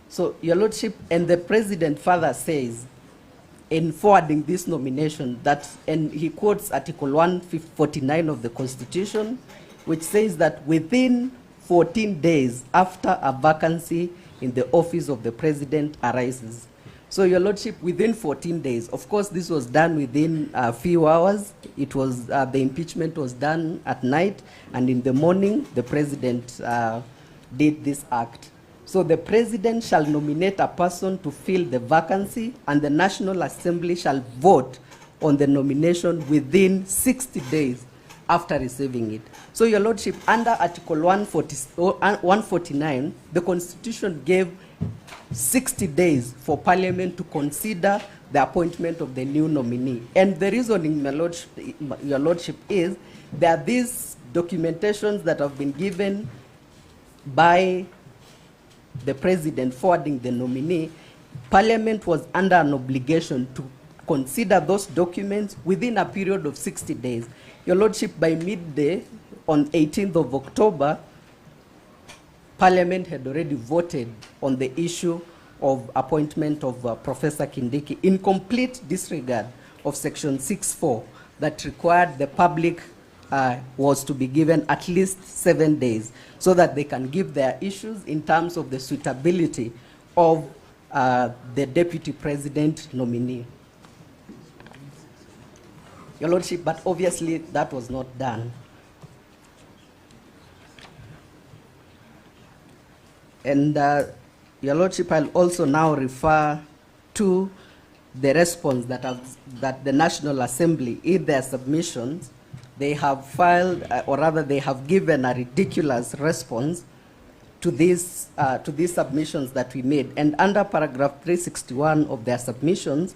So, Your Lordship, and the president further says, in forwarding this nomination, that, and he quotes Article 149 of the Constitution, which says that within 14 days after a vacancy in the office of the president arises. So, Your Lordship, within 14 days, of course, this was done within a few hours. It was, the impeachment was done at night, and in the morning, the president did this act. So the president shall nominate a person to fill the vacancy, and the National Assembly shall vote on the nomination within 60 days after receiving it. So, Your Lordship, under Article 149, the Constitution gave 60 days for Parliament to consider the appointment of the new nominee. And the reasoning, Your Lordship, is that these documentations that have been given by the president forwarding the nominee, Parliament was under an obligation to consider those documents within a period of 60 days. Your Lordship, by midday on 18th of October, Parliament had already voted on the issue of appointment of Professor Kindiki in complete disregard of Section 6.4 that required the public was to be given at least 7 days so that they can give their issues in terms of the suitability of the deputy president nominee. Your Lordship, but obviously that was not done. And Your Lordship, I'll also now refer to the response that the National Assembly, in their submissions, they have filed, or rather they have given a ridiculous response to these submissions that we made. And under paragraph 361 of their submissions,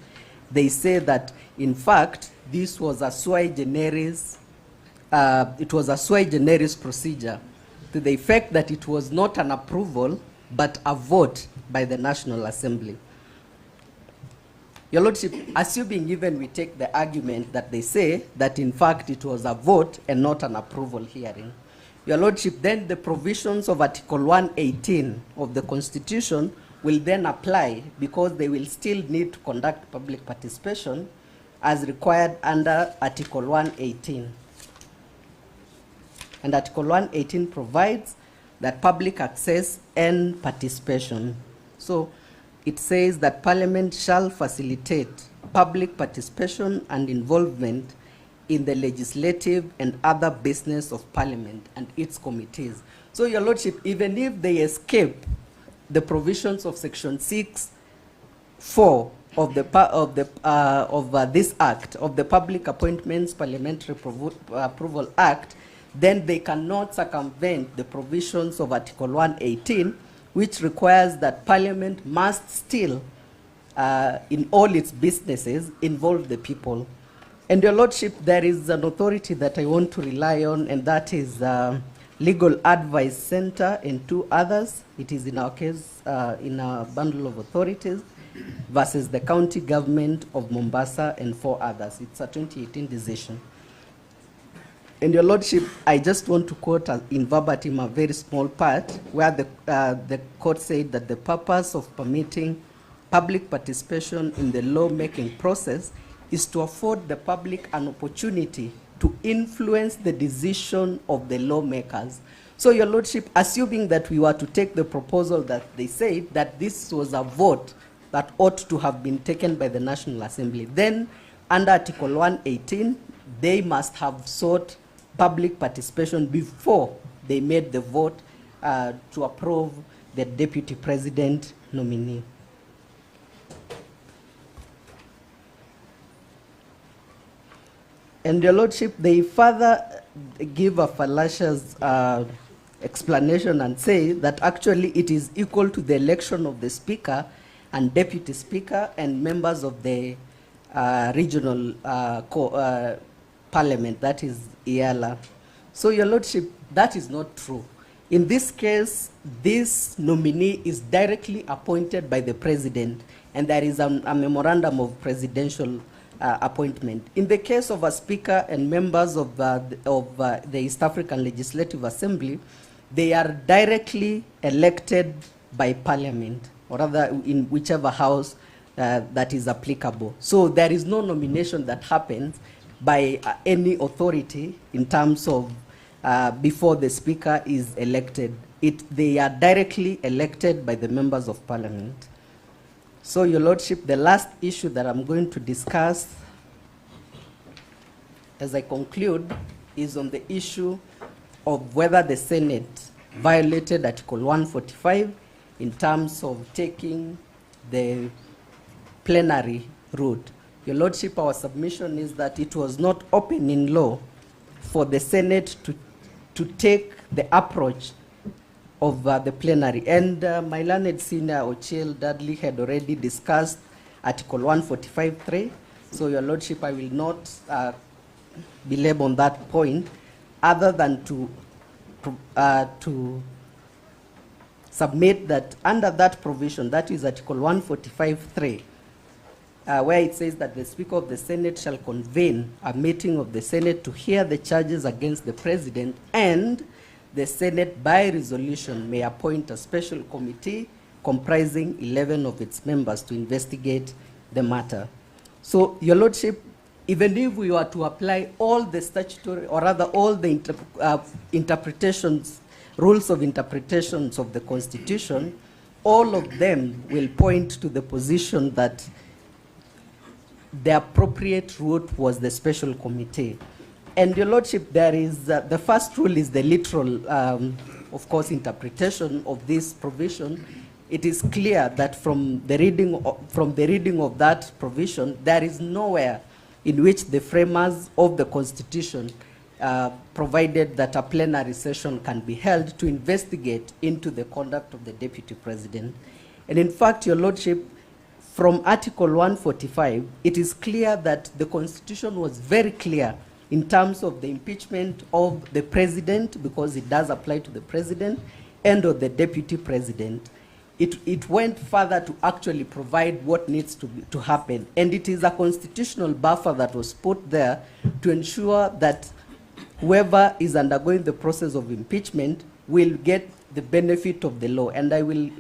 they say that, in fact, this was a sui generis, procedure, to the effect that it was not an approval, but a vote by the National Assembly. Your Lordship, assuming even we take the argument that they say that in fact it was a vote and not an approval hearing, Your Lordship, then the provisions of Article 118 of the Constitution will then apply, because they will still need to conduct public participation as required under Article 118. And Article 118 provides that public access and participation. So it says that Parliament shall facilitate public participation and involvement in the legislative and other business of Parliament and its committees. So, Your Lordship, even if they escape the provisions of Section 6.4 of this Act, of the Public Appointments Parliamentary Approval Act, then they cannot circumvent the provisions of Article 118, which requires that Parliament must still, in all its businesses, involve the people. And Your Lordship, there is an authority that I want to rely on, and that is Legal Advice Center and two others. It is in our case, in a bundle of authorities, versus the County Government of Mombasa and 4 others. It's a 2018 decision. And Your Lordship, I just want to quote in verbatim a very small part where the court said that the purpose of permitting public participation in the lawmaking process is to afford the public an opportunity to influence the decision of the lawmakers. So, Your Lordship, assuming that we were to take the proposal that they said that this was a vote that ought to have been taken by the National Assembly, then under Article 118, they must have sought public participation before they made the vote to approve the deputy president nominee. And Your Lordship, they further give a fallacious explanation and say that actually it is equal to the election of the Speaker and Deputy Speaker and members of the regional Parliament, that is IALA. So, Your Lordship, that is not true. In this case, this nominee is directly appointed by the President, and there is a memorandum of presidential appointment. In the case of a Speaker and members of the East African Legislative Assembly, they are directly elected by Parliament, or rather in whichever house that is applicable. So there is no nomination that happens by any authority in terms of before the Speaker is elected. They are directly elected by the members of Parliament. So, Your Lordship, the last issue that I'm going to discuss as I conclude is on the issue of whether the Senate violated Article 145 in terms of taking the plenary route. Your Lordship, our submission is that it was not open in law for the Senate to take the approach of the plenary. And my learned senior Ochiel Dudley had already discussed Article 145.3. So, Your Lordship, I will not belabor on that point, other than to submit that under that provision, that is Article 145.3, where it says that the Speaker of the Senate shall convene a meeting of the Senate to hear the charges against the President, and the Senate by resolution may appoint a special committee comprising 11 of its members to investigate the matter. So, Your Lordship, even if we were to apply all the statutory, or rather all the interpretations, rules of interpretations of the Constitution, all of them will point to the position that the appropriate route was the special committee. And Your Lordship, there is, the first rule is the literal, of course, interpretation of this provision. It is clear that from the reading of that provision, there is nowhere in which the framers of the Constitution provided that a plenary session can be held to investigate into the conduct of the Deputy President. And in fact, Your Lordship, from Article 145, it is clear that the Constitution was very clear in terms of the impeachment of the President, because it does apply to the President, and of the Deputy President. It went further to actually provide what needs to happen. And it is a constitutional buffer that was put there to ensure that whoever is undergoing the process of impeachment will get the benefit of the law. And I will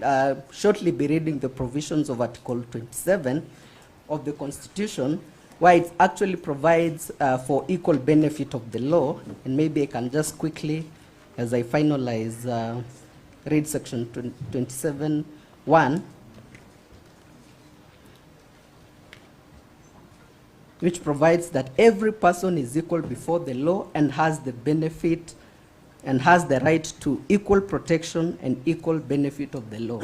shortly be reading the provisions of Article 27 of the Constitution, where it actually provides for equal benefit of the law. And maybe I can just quickly, as I finalize, read section 27(1), which provides that every person is equal before the law and has the benefit and has the right to equal protection and equal benefit of the law.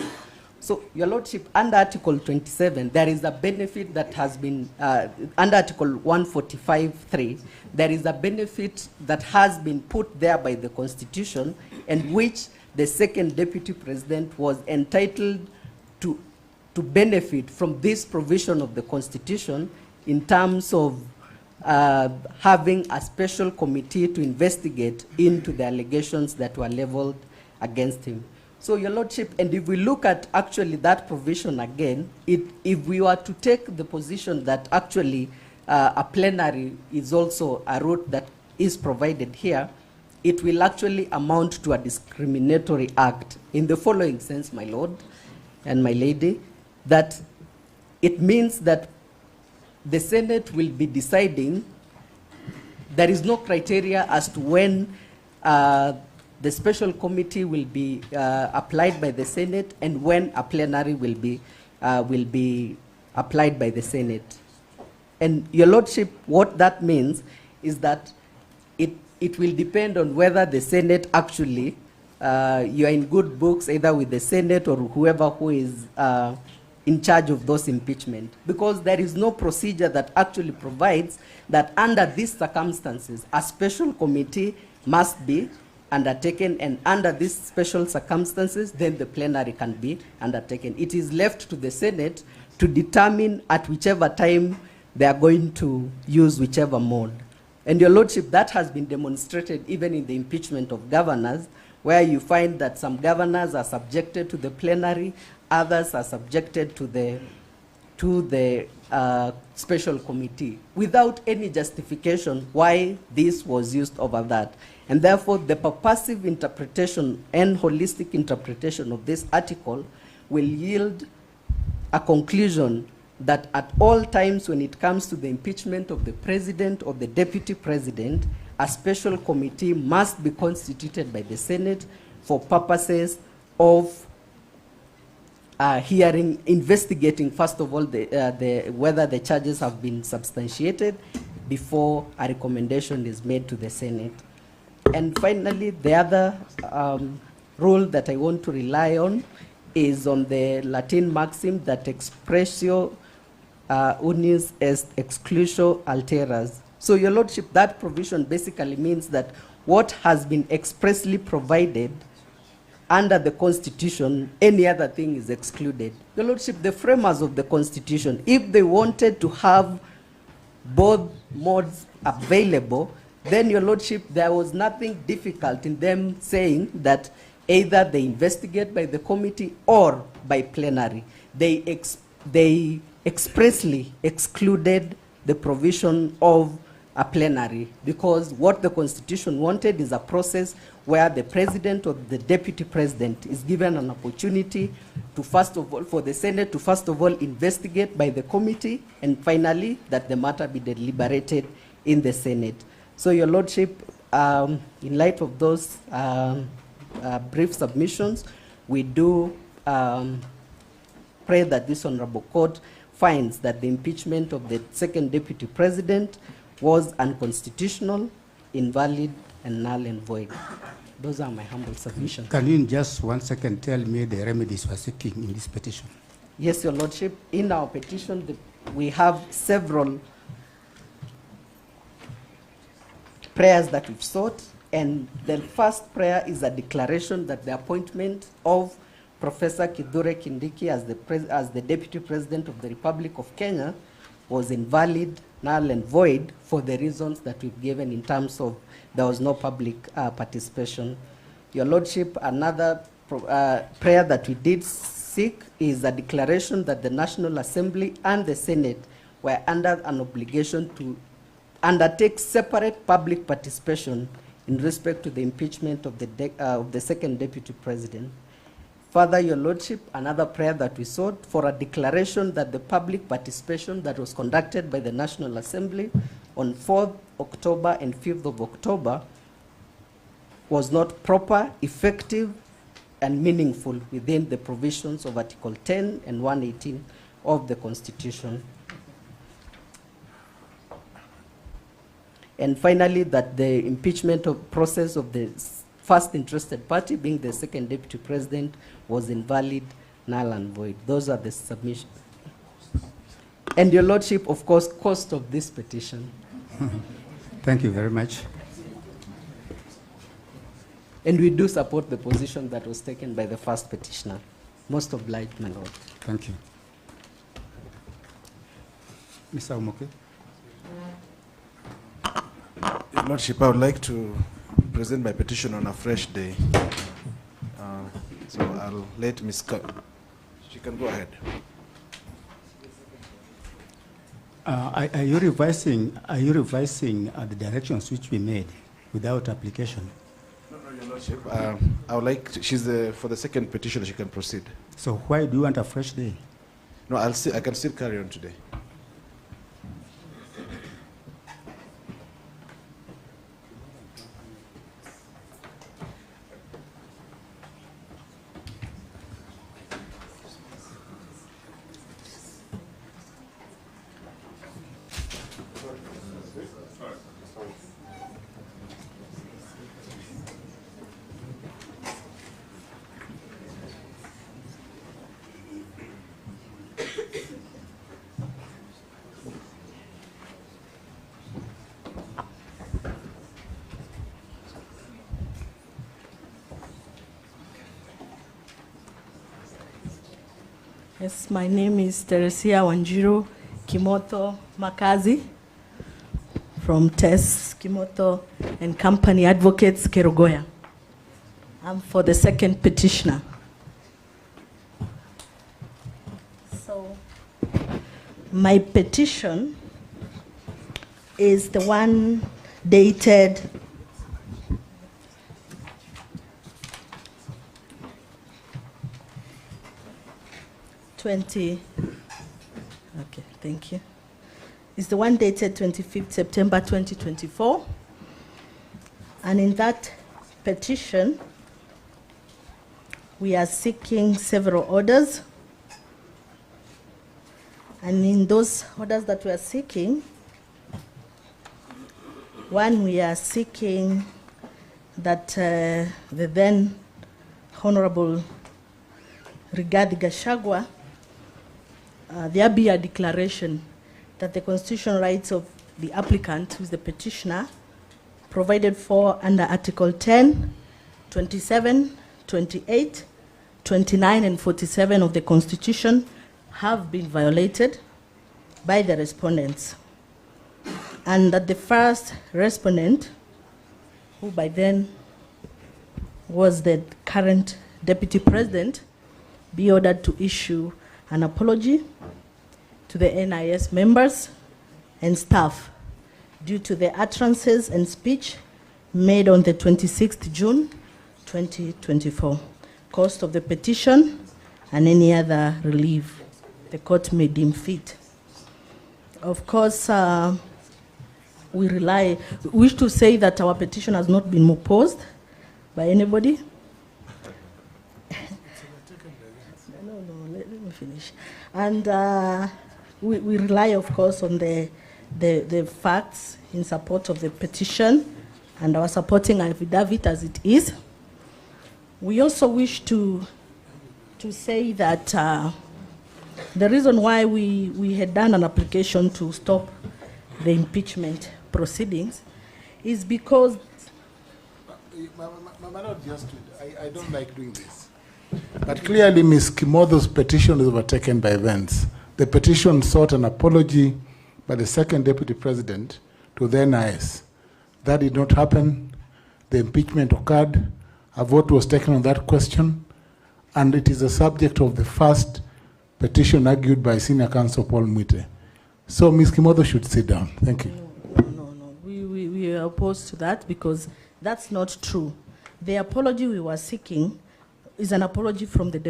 So, Your Lordship, under Article 27, there is a benefit that has been, under Article 145(3), there is a benefit that has been put there by the Constitution, and which the second Deputy President was entitled to benefit from this provision of the Constitution in terms of having a special committee to investigate into the allegations that were leveled against him. So, Your Lordship, and if we look at actually that provision again, if we were to take the position that actually a plenary is also a route that is provided here, it will actually amount to a discriminatory act in the following sense, my Lord and my Lady, that it means that the Senate will be deciding, there is no criteria as to when the special committee will be applied by the Senate and when a plenary will be applied by the Senate. And Your Lordship, what that means is that it will depend on whether the Senate actually, you are in good books either with the Senate or whoever who is in charge of those impeachment. Because there is no procedure that actually provides that under these circumstances, a special committee must be undertaken, and under these special circumstances, then the plenary can be undertaken. It is left to the Senate to determine at whichever time they are going to use whichever mode. And Your Lordship, that has been demonstrated even in the impeachment of governors, where you find that some governors are subjected to the plenary, others are subjected to the special committee without any justification why this was used over that. And therefore, the purposive interpretation and holistic interpretation of this article will yield a conclusion that at all times when it comes to the impeachment of the president or the deputy president, a special committee must be constituted by the Senate for purposes of hearing, investigating, first of all, whether the charges have been substantiated before a recommendation is made to the Senate. And finally, the other rule that I want to rely on is on the Latin maxim that expressio unis est exclusio alteras. So, Your Lordship, that provision basically means that what has been expressly provided under the Constitution, any other thing is excluded. Your Lordship, the framers of the Constitution, if they wanted to have both modes available, then, Your Lordship, there was nothing difficult in them saying that either they investigate by the committee or by plenary. They expressly excluded the provision of a plenary, because what the Constitution wanted is a process where the president or the deputy president is given an opportunity to, first of all, for the Senate to first of all investigate by the committee, and finally that the matter be deliberated in the Senate. So, Your Lordship, in light of those brief submissions, we do pray that this Honorable Court finds that the impeachment of the second deputy president was unconstitutional, invalid, and null and void. Those are my humble submissions. Can you in just 1 second tell me the remedies we're seeking in this petition? Yes, Your Lordship. In our petition, we have several prayers that we've sought, and the first prayer is a declaration that the appointment of Professor Kithure Kindiki as the Deputy President of the Republic of Kenya was invalid, null and void for the reasons that we've given in terms of there was no public participation. Your Lordship, another prayer that we did seek is a declaration that the National Assembly and the Senate were under an obligation to undertake separate public participation in respect to the impeachment of the second deputy president. Further, Your Lordship, another prayer that we sought for a declaration that the public participation that was conducted by the National Assembly on 4th October and 5th of October was not proper, effective, and meaningful within the provisions of Article 10 and 118 of the Constitution. And finally, that the impeachment process of the first interested party, being the second deputy president, was invalid, null and void. Those are the submissions. And Your Lordship, of course, cost of this petition. Thank you very much. And we do support the position that was taken by the first petitioner. Most obliged, my Lord. Thank you. Mr. Umoke. Your Lordship, I would like to present my petition on a fresh day. So I'll let Ms. She can go ahead. Are you revising the directions which we made without application? No, Your Lordship. I would like for the second petition, she can proceed. So why do you want a fresh day? No, I can still carry on today. Yes, my name is Teresia Wanjiru Kimoto Makazi from Tess, Kimoto, and Company Advocates, Kerugoya. I'm for the second petitioner. So, my petition is the one dated Okay, thank you. It's the one dated 25th September 2024. And in that petition, we are seeking several orders. And in those orders that we are seeking, one, we are seeking that the then Honorable Rigathi Gachagua, there be a declaration that the constitutional rights of the applicant, who is the petitioner, provided for under Article 10, 27, 28, 29, and 47 of the Constitution have been violated by the respondents. And that the first respondent, who by then was the current Deputy President, be ordered to issue an apology to the NIS members and staff due to the utterances and speech made on the 26th June 2024. Cost of the petition and any other relief the court may deem fit. Of course, we wish to say that our petition has not been opposed by anybody. Let me finish. And we rely, of course, on the facts in support of the petition and our supporting affidavit as it is. We also wish to say that the reason why we had done an application to stop the impeachment proceedings is because... I don't like doing this. But clearly, Ms. Kimotho's petition is overtaken by events. The petition sought an apology by the second Deputy President to the NIS. That did not happen. The impeachment occurred. A vote was taken on that question, and it is the subject of the first petition argued by Senior Counsel Paul Mwite. So Ms. Kimotho should sit down. Thank you. No. We are opposed to that because that's not true. The apology we were seeking is an apology from the